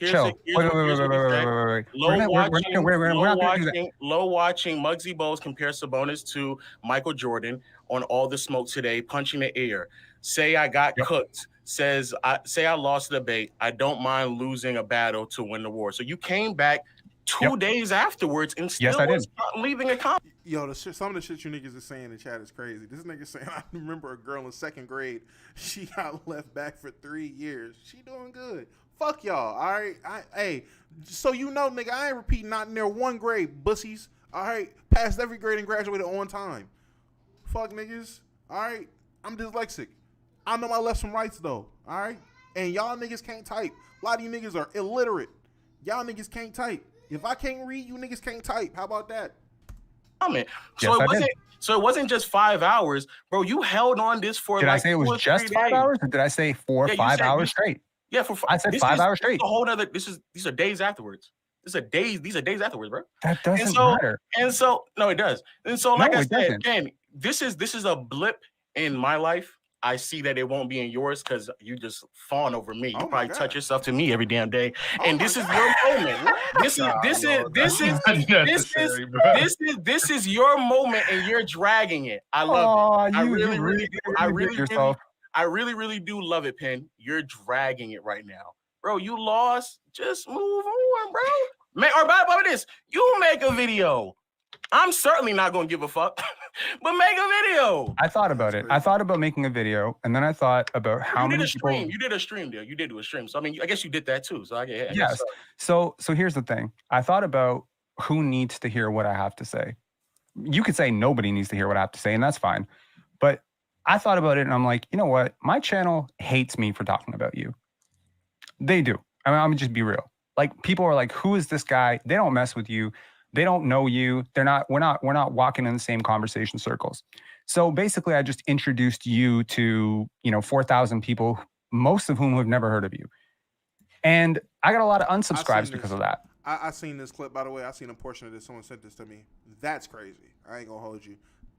low watching Muggsy Bogues compares Sabonis to Michael Jordan on All the Smoke Today, punching the air. Say I got cooked. Say I lost the debate. I don't mind losing a battle to win the war. So you came back 2 days afterwards and still was leaving a comment. Yo, some of the shit you niggas are saying in the chat is crazy. This nigga saying, I remember a girl in 2nd grade. She got left back for 3 years. She doing good. Fuck y'all, all right? Hey, so you know, nigga, I ain't repeating not in there 1 grade, bussies. All right? Passed every grade and graduated on time. Fuck niggas. All right? I'm dyslexic. I know my lefts from rights, though. All right? And y'all niggas can't type. A lot of you niggas are illiterate. Y'all niggas can't type. If I can't read, you niggas can't type. How about that? So it wasn't just 5 hours, bro. You held on this for. Did I say it was just 5 hours, or did I say 4 or 5 hours straight? Yeah, I said 5 hours straight. A whole other. These are days afterwards. These are days afterwards, bro. That doesn't matter. And so no, it does. And so, like I said, man, this is a blip in my life. I see that it won't be in yours because you just fawn over me. You probably touch yourself to me every damn day. And this is your moment. This is your moment, and you're dragging it. I love it. I really do love it, Penn. You're dragging it right now. Bro, you lost. Just move on, bro. Or about this, you make a video. I'm certainly not gonna give a fuck, but make a video. I thought about it. I thought about making a video, and then I thought about how many people. You did a stream deal. You did do a stream. So I mean, I guess you did that too. So I guess. Yes. So here's the thing. I thought about who needs to hear what I have to say. You could say nobody needs to hear what I have to say, and that's fine. But I thought about it, and I'm like, you know what? My channel hates me for talking about you. They do. I mean, I'm gonna just be real. Like, people are like, who is this guy? They don't mess with you. They don't know you. We're not walking in the same conversation circles. So basically, I just introduced you to, 4,000 people, most of whom have never heard of you. And I got a lot of unsubscribes because of that. I seen this clip, by the way. I seen a portion of this. Someone sent this to me. That's crazy. I ain't gonna hold you.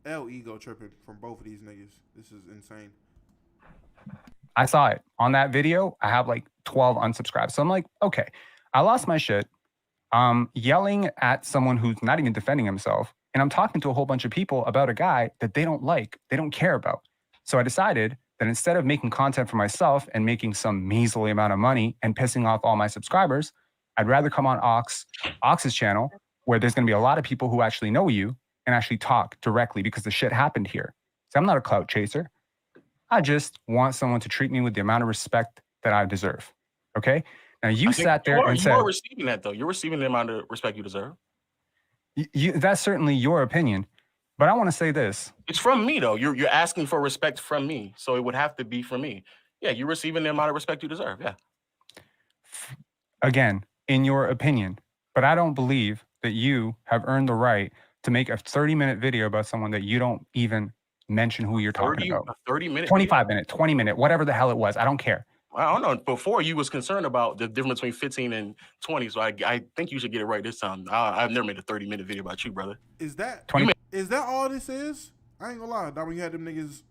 Ego tripping from both of these niggas. This is insane. I saw it on that video. I have like 12 unsubscribes. So I'm like, okay, I lost my shit. Yelling at someone who's not even defending himself. And I'm talking to a whole bunch of people about a guy that they don't like, they don't care about. So I decided that instead of making content for myself and making some measly amount of money and pissing off all my subscribers, I'd rather come on Ox's channel, where there's going to be a lot of people who actually know you and actually talk directly, because the shit happened here. So I'm not a clout chaser. I just want someone to treat me with the amount of respect that I deserve. Okay? Now, you sat there and said... You're receiving that, though. You're receiving the amount of respect you deserve. That's certainly your opinion. But I want to say this. It's from me, though. You're asking for respect from me. So it would have to be from me. Yeah, you're receiving the amount of respect you deserve. Yeah. Again, in your opinion. But I don't believe that you have earned the right to make a 30-minute video about someone that you don't even mention who you're talking about. 30-minute 25-minute, 20-minute, whatever the hell it was. I don't care. I don't know. Before, you was concerned about the difference between 15 and 20, so I think you should get it right this time. I've never made a 30-minute video about you, brother. Is that all this is? I ain't gonna lie. That when you had them niggas,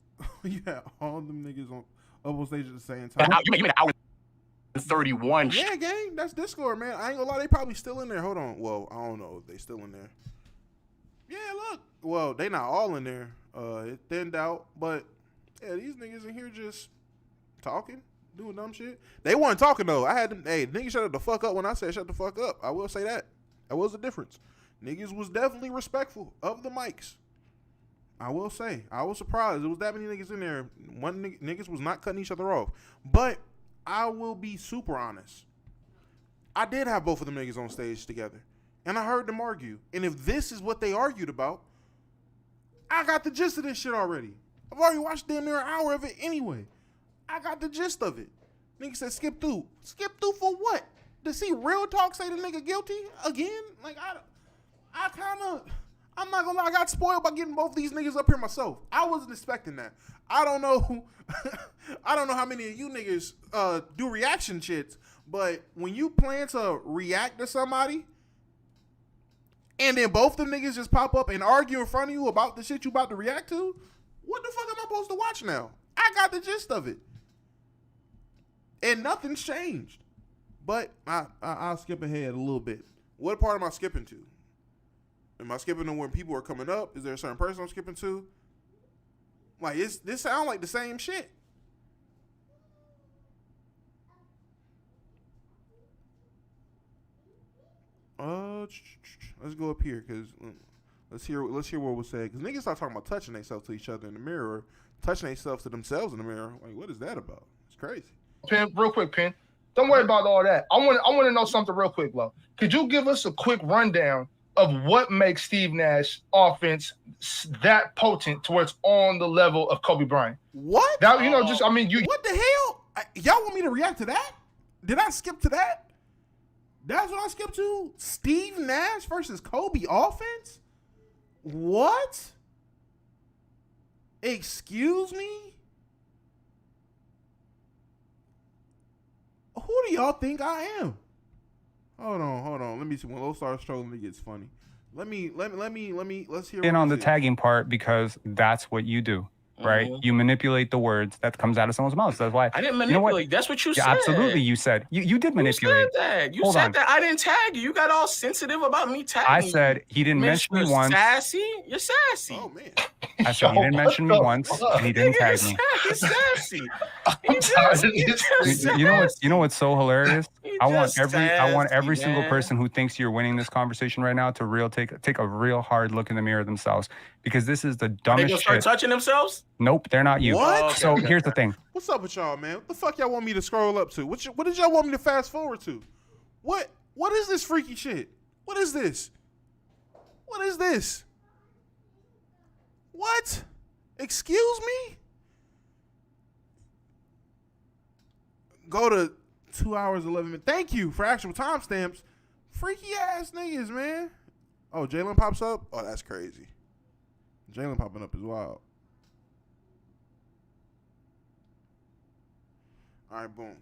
you had all them niggas on stage at the same time. You made an hour and 31. Yeah, gang. That's Discord, man. I ain't gonna lie. They probably still in there. Hold on. Well, I don't know if they still in there. Yeah, look. Well, they not all in there. It thinned out, but Yeah, these niggas in here just talking, doing dumb shit. They weren't talking though. I had them. Hey, niggas shut the fuck up when I said shut the fuck up. I will say that. That was the difference. Niggas was definitely respectful of the mics. I will say. I was surprised. There was that many niggas in there. Niggas was not cutting each other off. But I will be super honest. I did have both of them niggas on stage together. And I heard them argue. And if this is what they argued about, I got the gist of this shit already. I've already watched damn near an hour of it anyway. I got the gist of it. Nigga said skip through. Skip through for what? To see real talk say the nigga guilty again? Like, I'm not gonna lie, I got spoiled by getting both these niggas up here myself. I wasn't expecting that. I don't know how many of you niggas do reaction shits, but when you plan to react to somebody and then both the niggas just pop up and argue in front of you about the shit you about to react to, what the fuck am I supposed to watch now? I got the gist of it. And nothing's changed. But I'll skip ahead a little bit. What part am I skipping to? Am I skipping to when people are coming up? Is there a certain person I'm skipping to? Like, this sound like the same shit. Let's go up here because let's hear what was said. Because niggas start talking about touching themselves to each other in the mirror, or touching themselves to themselves in the mirror. Like, what is that about? It's crazy. Pin, real quick, Pin. Don't worry about all that. I want to know something real quick, Lo. Could you give us a quick rundown of what makes Steve Nash offense that potent towards on the level of Kobe Bryant? What? That, what the hell? Y'all want me to react to that? Did I skip to that? That's what I skipped to? Steve Nash versus Kobe offense? What? Excuse me? Who do y'all think I am? Hold on. Let me see. When Lo starts trolling, it gets funny. Let's hear. In on the tagging part, because that's what you do, right? You manipulate the words that comes out of someone's mouth. That's why I didn't manipulate. That's what you said. Absolutely, you said. You did manipulate. You said that. You said that I didn't tag you. You got all sensitive about me tagging. I said he didn't mention me once. Sassy? You're sassy. Oh man. I said he didn't mention me once, and he didn't tag me. He's sassy. You know what's so hilarious? I want every single person who thinks you're winning this conversation right now to take a real hard look in the mirror themselves, because this is the dumbest They gonna start touching themselves? Nope, they're not you. What? So here's the thing. What's up with y'all, man? What the fuck y'all want me to scroll up to? What did y'all want me to fast forward to? What is this freaky shit? What is this? What is this? What? Excuse me? Go to 2 hours 11 minutes. Thank you for actual timestamps. Freaky ass niggas, man. Oh, Jalen pops up? Oh, that's crazy. Jalen popping up is wild. All right, boom.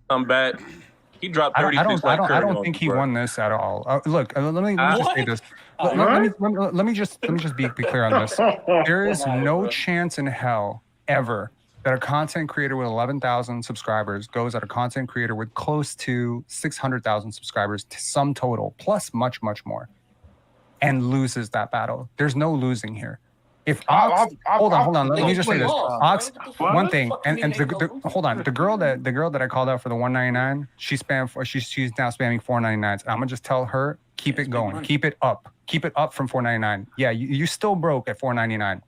I'm back. He dropped 36 I don't think he won this at all. Look, let me just say this. Let me just be clear on this. There is no chance in hell ever that a content creator with 11,000 subscribers goes at a content creator with close to 600,000 subscribers, to sum total, plus much, much more, and loses that battle. There's no losing here. If Ox, hold on, let me just say this. Ox, one thing, and hold on, the girl that I called out for the 199, she's now spamming 499s. I'm gonna just tell her, keep it going, keep it up from 499. Yeah, you still broke at 499.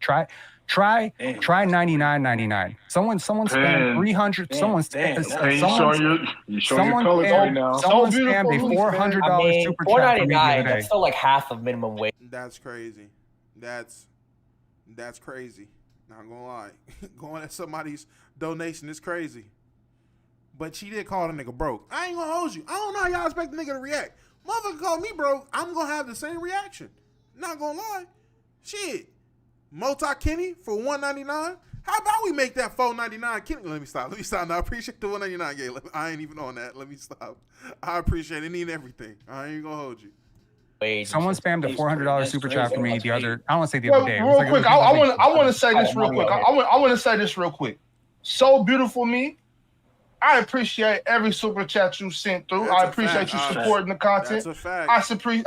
Try 99.99. Someone spammed 300. Someone spammed a $400 super chat for me the other day. That's still like half of minimum wage. That's crazy. That's crazy. Not gonna lie. Going at somebody's donation is crazy. But she did call the nigga broke. I ain't gonna hold you. I don't know how y'all expect the nigga to react. Motherfucker called me broke. I'm gonna have the same reaction. Not gonna lie. Shit. Multi Kenny for $199. How about we make that $4.99? Kenny, let me stop. Now, I appreciate the $1.99 game. I ain't even on that. Let me stop. I appreciate any and everything. I ain't gonna hold you. Someone spammed a $400 super chat for me the other. I don't want to say the other day. Real quick, I want to say this real quick. I want to say this real quick. So beautiful, me. I appreciate every super chat you sent through. I appreciate you supporting the content. That's a fact.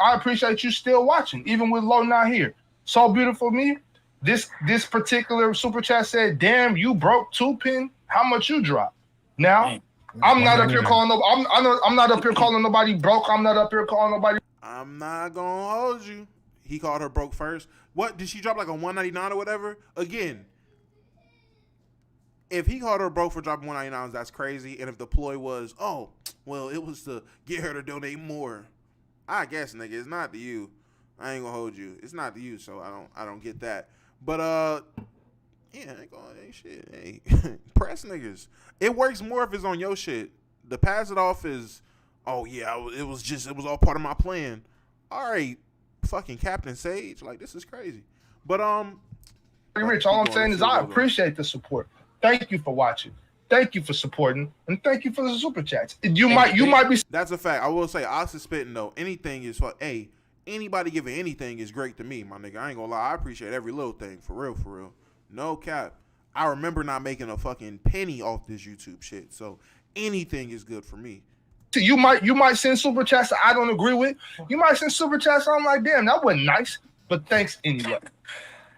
I appreciate you still watching, even with Lo not here. So beautiful, me. This particular super chat said, "Damn, you broke 2 pin. How much you drop?" Now, I'm not up here calling no. I'm not up here calling nobody broke. I'm not up here calling nobody. I'm not gonna hold you. He called her broke first. What did she drop like a 199 or whatever? Again, if he called her broke for dropping 199, that's crazy. And if the ploy was, oh, well, it was to get her to donate more, I guess, nigga, it's not to you. I ain't gonna hold you. It's not to you, so I don't get that. But yeah, ain't shit. Hey, press niggas. It works more if it's on your shit. The pass it off is, oh yeah, it was all part of my plan. All right, fucking Captain Sage, like this is crazy. But Rich, all I'm saying is I appreciate the support. Thank you for watching. Thank you for supporting, and thank you for the super chats. You might be. That's a fact. I will say, Ox is spitting though. Anything is for anybody giving anything is great to me, my nigga. I ain't gonna lie. I appreciate every little thing, for real. No cap. I remember not making a fucking penny off this YouTube shit, so anything is good for me. You might send super chats that I don't agree with. You might send super chats. I'm like, damn, that wasn't nice, but thanks anyway.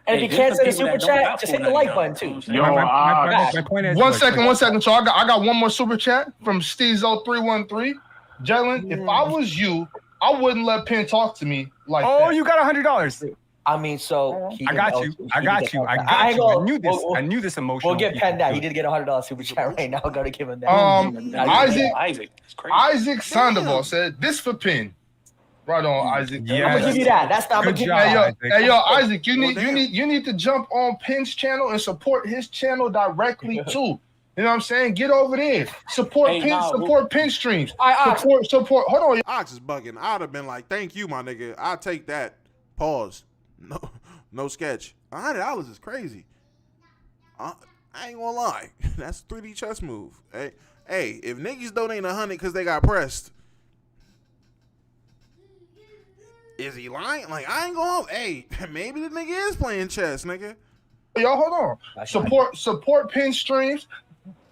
And if you can't send a super chat, just hit the like button too. My point is, one second. So I got one more super chat from Steezo313. Jalen, if I was you, I wouldn't let Penn talk to me like that. Oh, you got $100. I mean, so I got you. I knew this emotional. We'll get Penn that. He did get $100 super chat right now. I'm gonna give him that. Isaac Sandoval said this for Penn. Right on, Isaac. Yeah, I'm gonna give you that. That's not. Hey, yo, Isaac, you need to jump on Penn's channel and support his channel directly too. You know what I'm saying? Get over there. Support Penn streams. Support. Hold on. Ox is bugging. I'd have been like, thank you, my nigga. I'll take that. Pause. No sketch. $100 is crazy. I ain't gonna lie. That's a 3D chess move. Hey, if niggas donate 100 because they got pressed, is he lying? Like, I ain't gonna. Hey, maybe the nigga is playing chess, nigga. Y'all, hold on. Support Penn streams.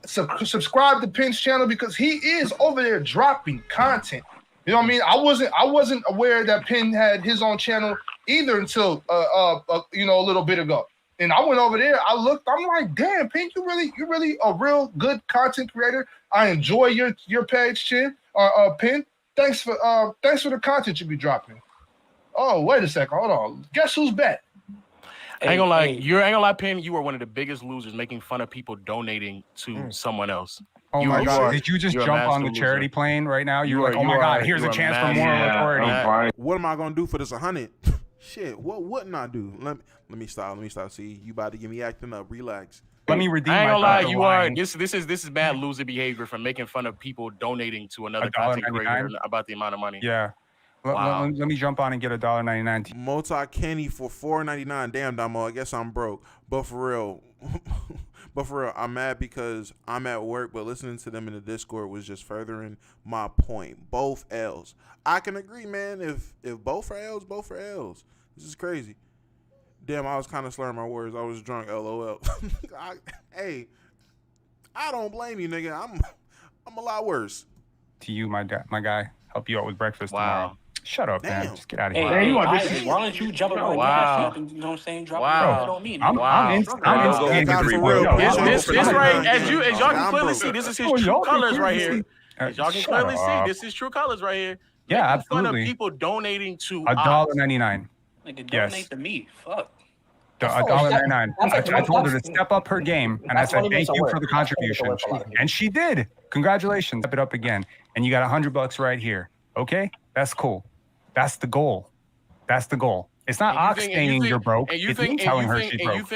Subscribe to Penn's channel because he is over there dropping content. You know what I mean? I wasn't aware that Penn had his own channel either until a little bit ago. And I went over there. I looked. I'm like, damn, Penn, you're really a real good content creator. I enjoy your page, Penn. Thanks for the content you be dropping. Oh, wait a second. Hold on. Guess who's back? I ain't gonna lie, Penn. You are one of the biggest losers making fun of people donating to someone else. Oh my God! Did you just jump on the charity plane right now? You're like, oh my God! Here's a chance for more authority. What am I gonna do for this 100? Shit, what wouldn't I do? Let me stop. See, you about to get me acting up. Relax. Let me redeem. I ain't gonna lie, you are. This is bad loser behavior for making fun of people donating to another content creator about the amount of money. Yeah. Wow. Let me jump on and get $1.99. Multi Kenny for $4.99. Damn, Damo, I guess I'm broke. But for real, I'm mad because I'm at work, but listening to them in the Discord was just furthering my point. Both L's. I can agree, man. If both are L's, both are L's. This is crazy. Damn, I was kind of slurring my words. I was drunk. LOL. I don't blame you, nigga. I'm a lot worse. To you, my guy. Help you out with breakfast tomorrow. Shut up, man. Just get out of here. Hey, why don't you jump on you know what I'm saying? Drop it on me. I'm This right, as y'all can clearly see, this is his true colors right here. As y'all can clearly see, this is true colors right here. Yeah, absolutely. Fun of people donating to $1.99. Nigga, donate to me. Fuck. $1.99. I told her to step up her game, and I said thank you for the contribution, and she did. Congratulations. Step it up again, and you got $100 right here. Okay, that's cool. That's the goal. It's not Ox saying you're broke. It's me telling her she's broke.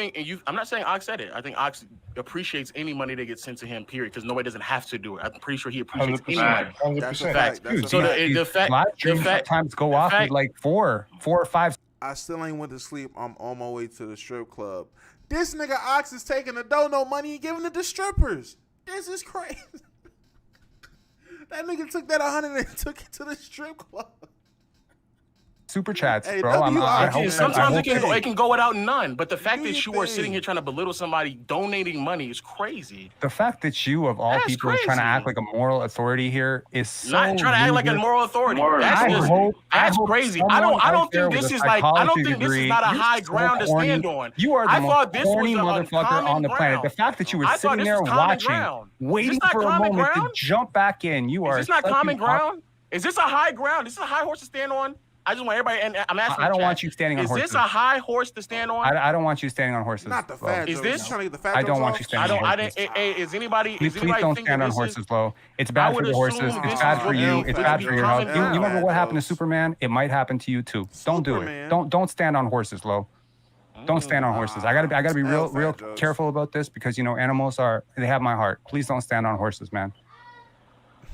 I'm not saying Ox said it. I think Ox appreciates any money that gets sent to him, period, because nobody doesn't have to do it. I'm pretty sure he appreciates any money. That's a fact. So the fact sometimes go off with like four or five. I still ain't went to sleep. I'm on my way to the strip club. This nigga Ox is taking the dono money and giving it to strippers. This is crazy. That nigga took that 100 and took it to the strip club. super chats, Hey, bro. Sometimes it can go without none. But the fact that you are sitting here trying to belittle somebody donating money is crazy. The fact that you, of all people, are trying to act like a moral authority here is so not trying to act like a moral authority. That's crazy. I don't think this is like. I don't think this is not a high ground to stand on. You are the most corny motherfucker on the planet. The fact that you were sitting there watching, waiting for a moment to jump back in, you are. Is this not common ground? Is this a high ground? Is this a high horse to stand on? I just want everybody, and I'm asking. I don't want you standing on horses. Is this a high horse to stand on? I don't want you standing on horses. Not the fat. Is this? I don't want you standing on horses. Is anybody? Please don't stand on horses, Lo. It's bad for the horses. It's bad for you. It's bad for your health. You remember what happened to Superman? It might happen to you too. Don't do it. Don't stand on horses, Lo. Don't stand on horses. I gotta be real careful about this because animals they have my heart. Please don't stand on horses, man.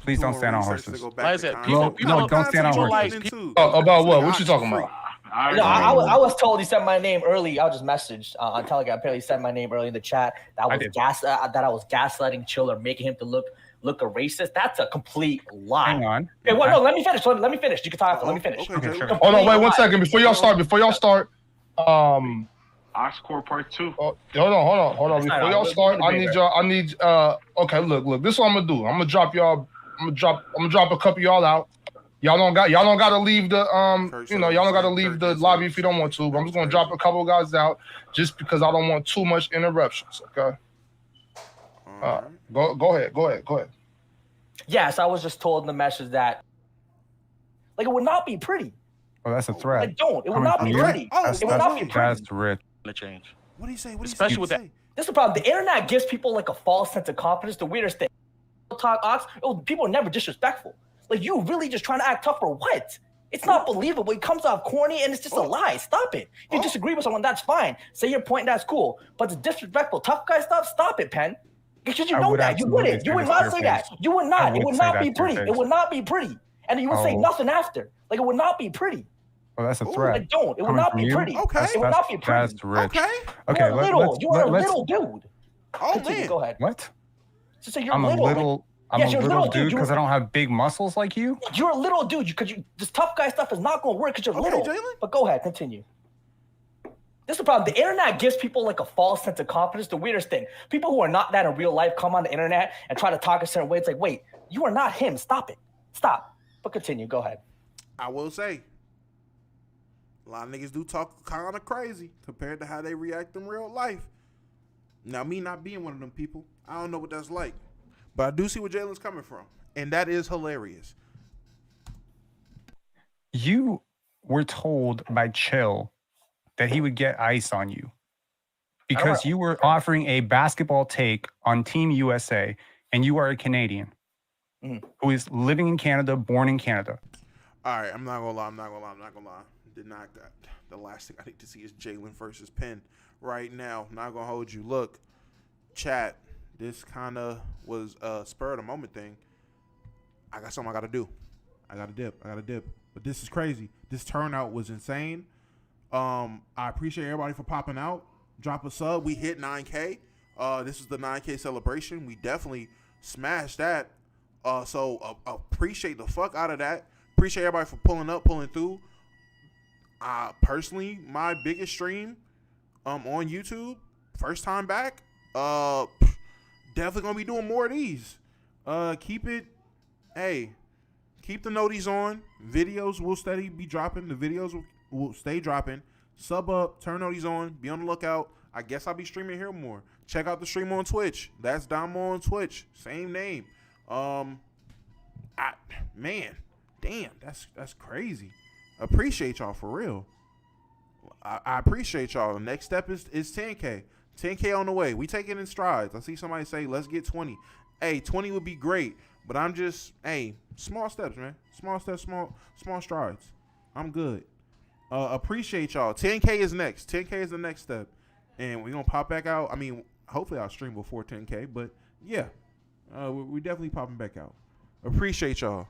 Please don't stand on horses. Like I said, don't stand on horses. About what? What you talking about? I was told he said my name early. I was just messaged on Telegram. Apparently, he said my name early in the chat. That I was gaslighting Chill or making him to look a racist. That's a complete lie. Hang on. Hey, well, no, let me finish. Let me finish. You can talk after. Let me finish. Okay, sure. Hold on, wait 1 second before y'all start. Oxcore Part 2. Hold on. Before y'all start, I need. Okay, look. This is what I'm gonna do. I'm gonna drop a couple of y'all out. Y'all don't gotta leave the y'all don't gotta leave the lobby if you don't want to. But I'm just gonna drop a couple of guys out just because I don't want too much interruptions. Okay. Go ahead. Yes, I was just told in the message that it would not be pretty. Oh, that's a threat. It would not be pretty. It would not be pretty. That's rich. To change. What do you say? Especially with that. This is the problem. The internet gives people a false sense of confidence. The weirdest thing. Talk Ox. People are never disrespectful. You really just trying to act tough for what? It's not believable. It comes off corny and it's just a lie. Stop it. If you disagree with someone, that's fine. Say your point, that's cool. But the disrespectful tough guy stuff, stop it, Pen. Because you know that. You wouldn't. You would not say that. You would not. It would not be pretty. It would not be pretty. And you would say nothing after. It would not be pretty. Well, that's a threat. It would not be pretty. Okay. It would not be pretty. That's rich. Okay. You are a little dude. Oh, man. Go ahead. What? So you're I'm a little dude because I don't have big muscles like you? You're a little dude because this tough guy stuff is not going to work because you're little. Jalen. But go ahead, continue. This is the problem. The internet gives people a false sense of confidence. The weirdest thing. People who are not that in real life come on the internet and try to talk a certain way. It's wait, you are not him. Stop it. Stop. But continue. Go ahead. I will say, a lot of niggas do talk kind of crazy compared to how they react in real life. Now, me not being one of them people, I don't know what that's like. But I do see where Jalen's coming from. And that is hilarious. You were told by Chill that he would get ice on you because you were offering a basketball take on Team USA, and you are a Canadian who is living in Canada, born in Canada. All right, I'm not gonna lie. The last thing I need to see is Jalen versus Penn right now. Not gonna hold you. Look, chat. This kind of was a spur of the moment thing. I got something I got to do. I got to dip. But this is crazy. This turnout was insane. I appreciate everybody for popping out. Drop a sub. We hit 9K. This is the 9K celebration. We definitely smashed that. So appreciate the fuck out of that. Appreciate everybody for pulling up, pulling through. Personally, my biggest stream on YouTube. First time back. Definitely gonna be doing more of these. Keep the noties on. Videos will steady be dropping. The videos will stay dropping. Sub up, turn noties on, be on the lookout. I guess I'll be streaming here more. Check out the stream on Twitch. That's Damo on Twitch. Same name. Damn, that's crazy. Appreciate y'all for real. I appreciate y'all. The next step is 10K. 10K on the way. We take it in strides. I see somebody say, let's get 20. Hey, 20 would be great. But I'm just, small steps, man. Small steps, small strides. I'm good. Appreciate y'all. 10K is next. 10K is the next step. And we're going to pop back out. I mean, hopefully I'll stream before 10K. But, yeah. We definitely popping back out. Appreciate y'all.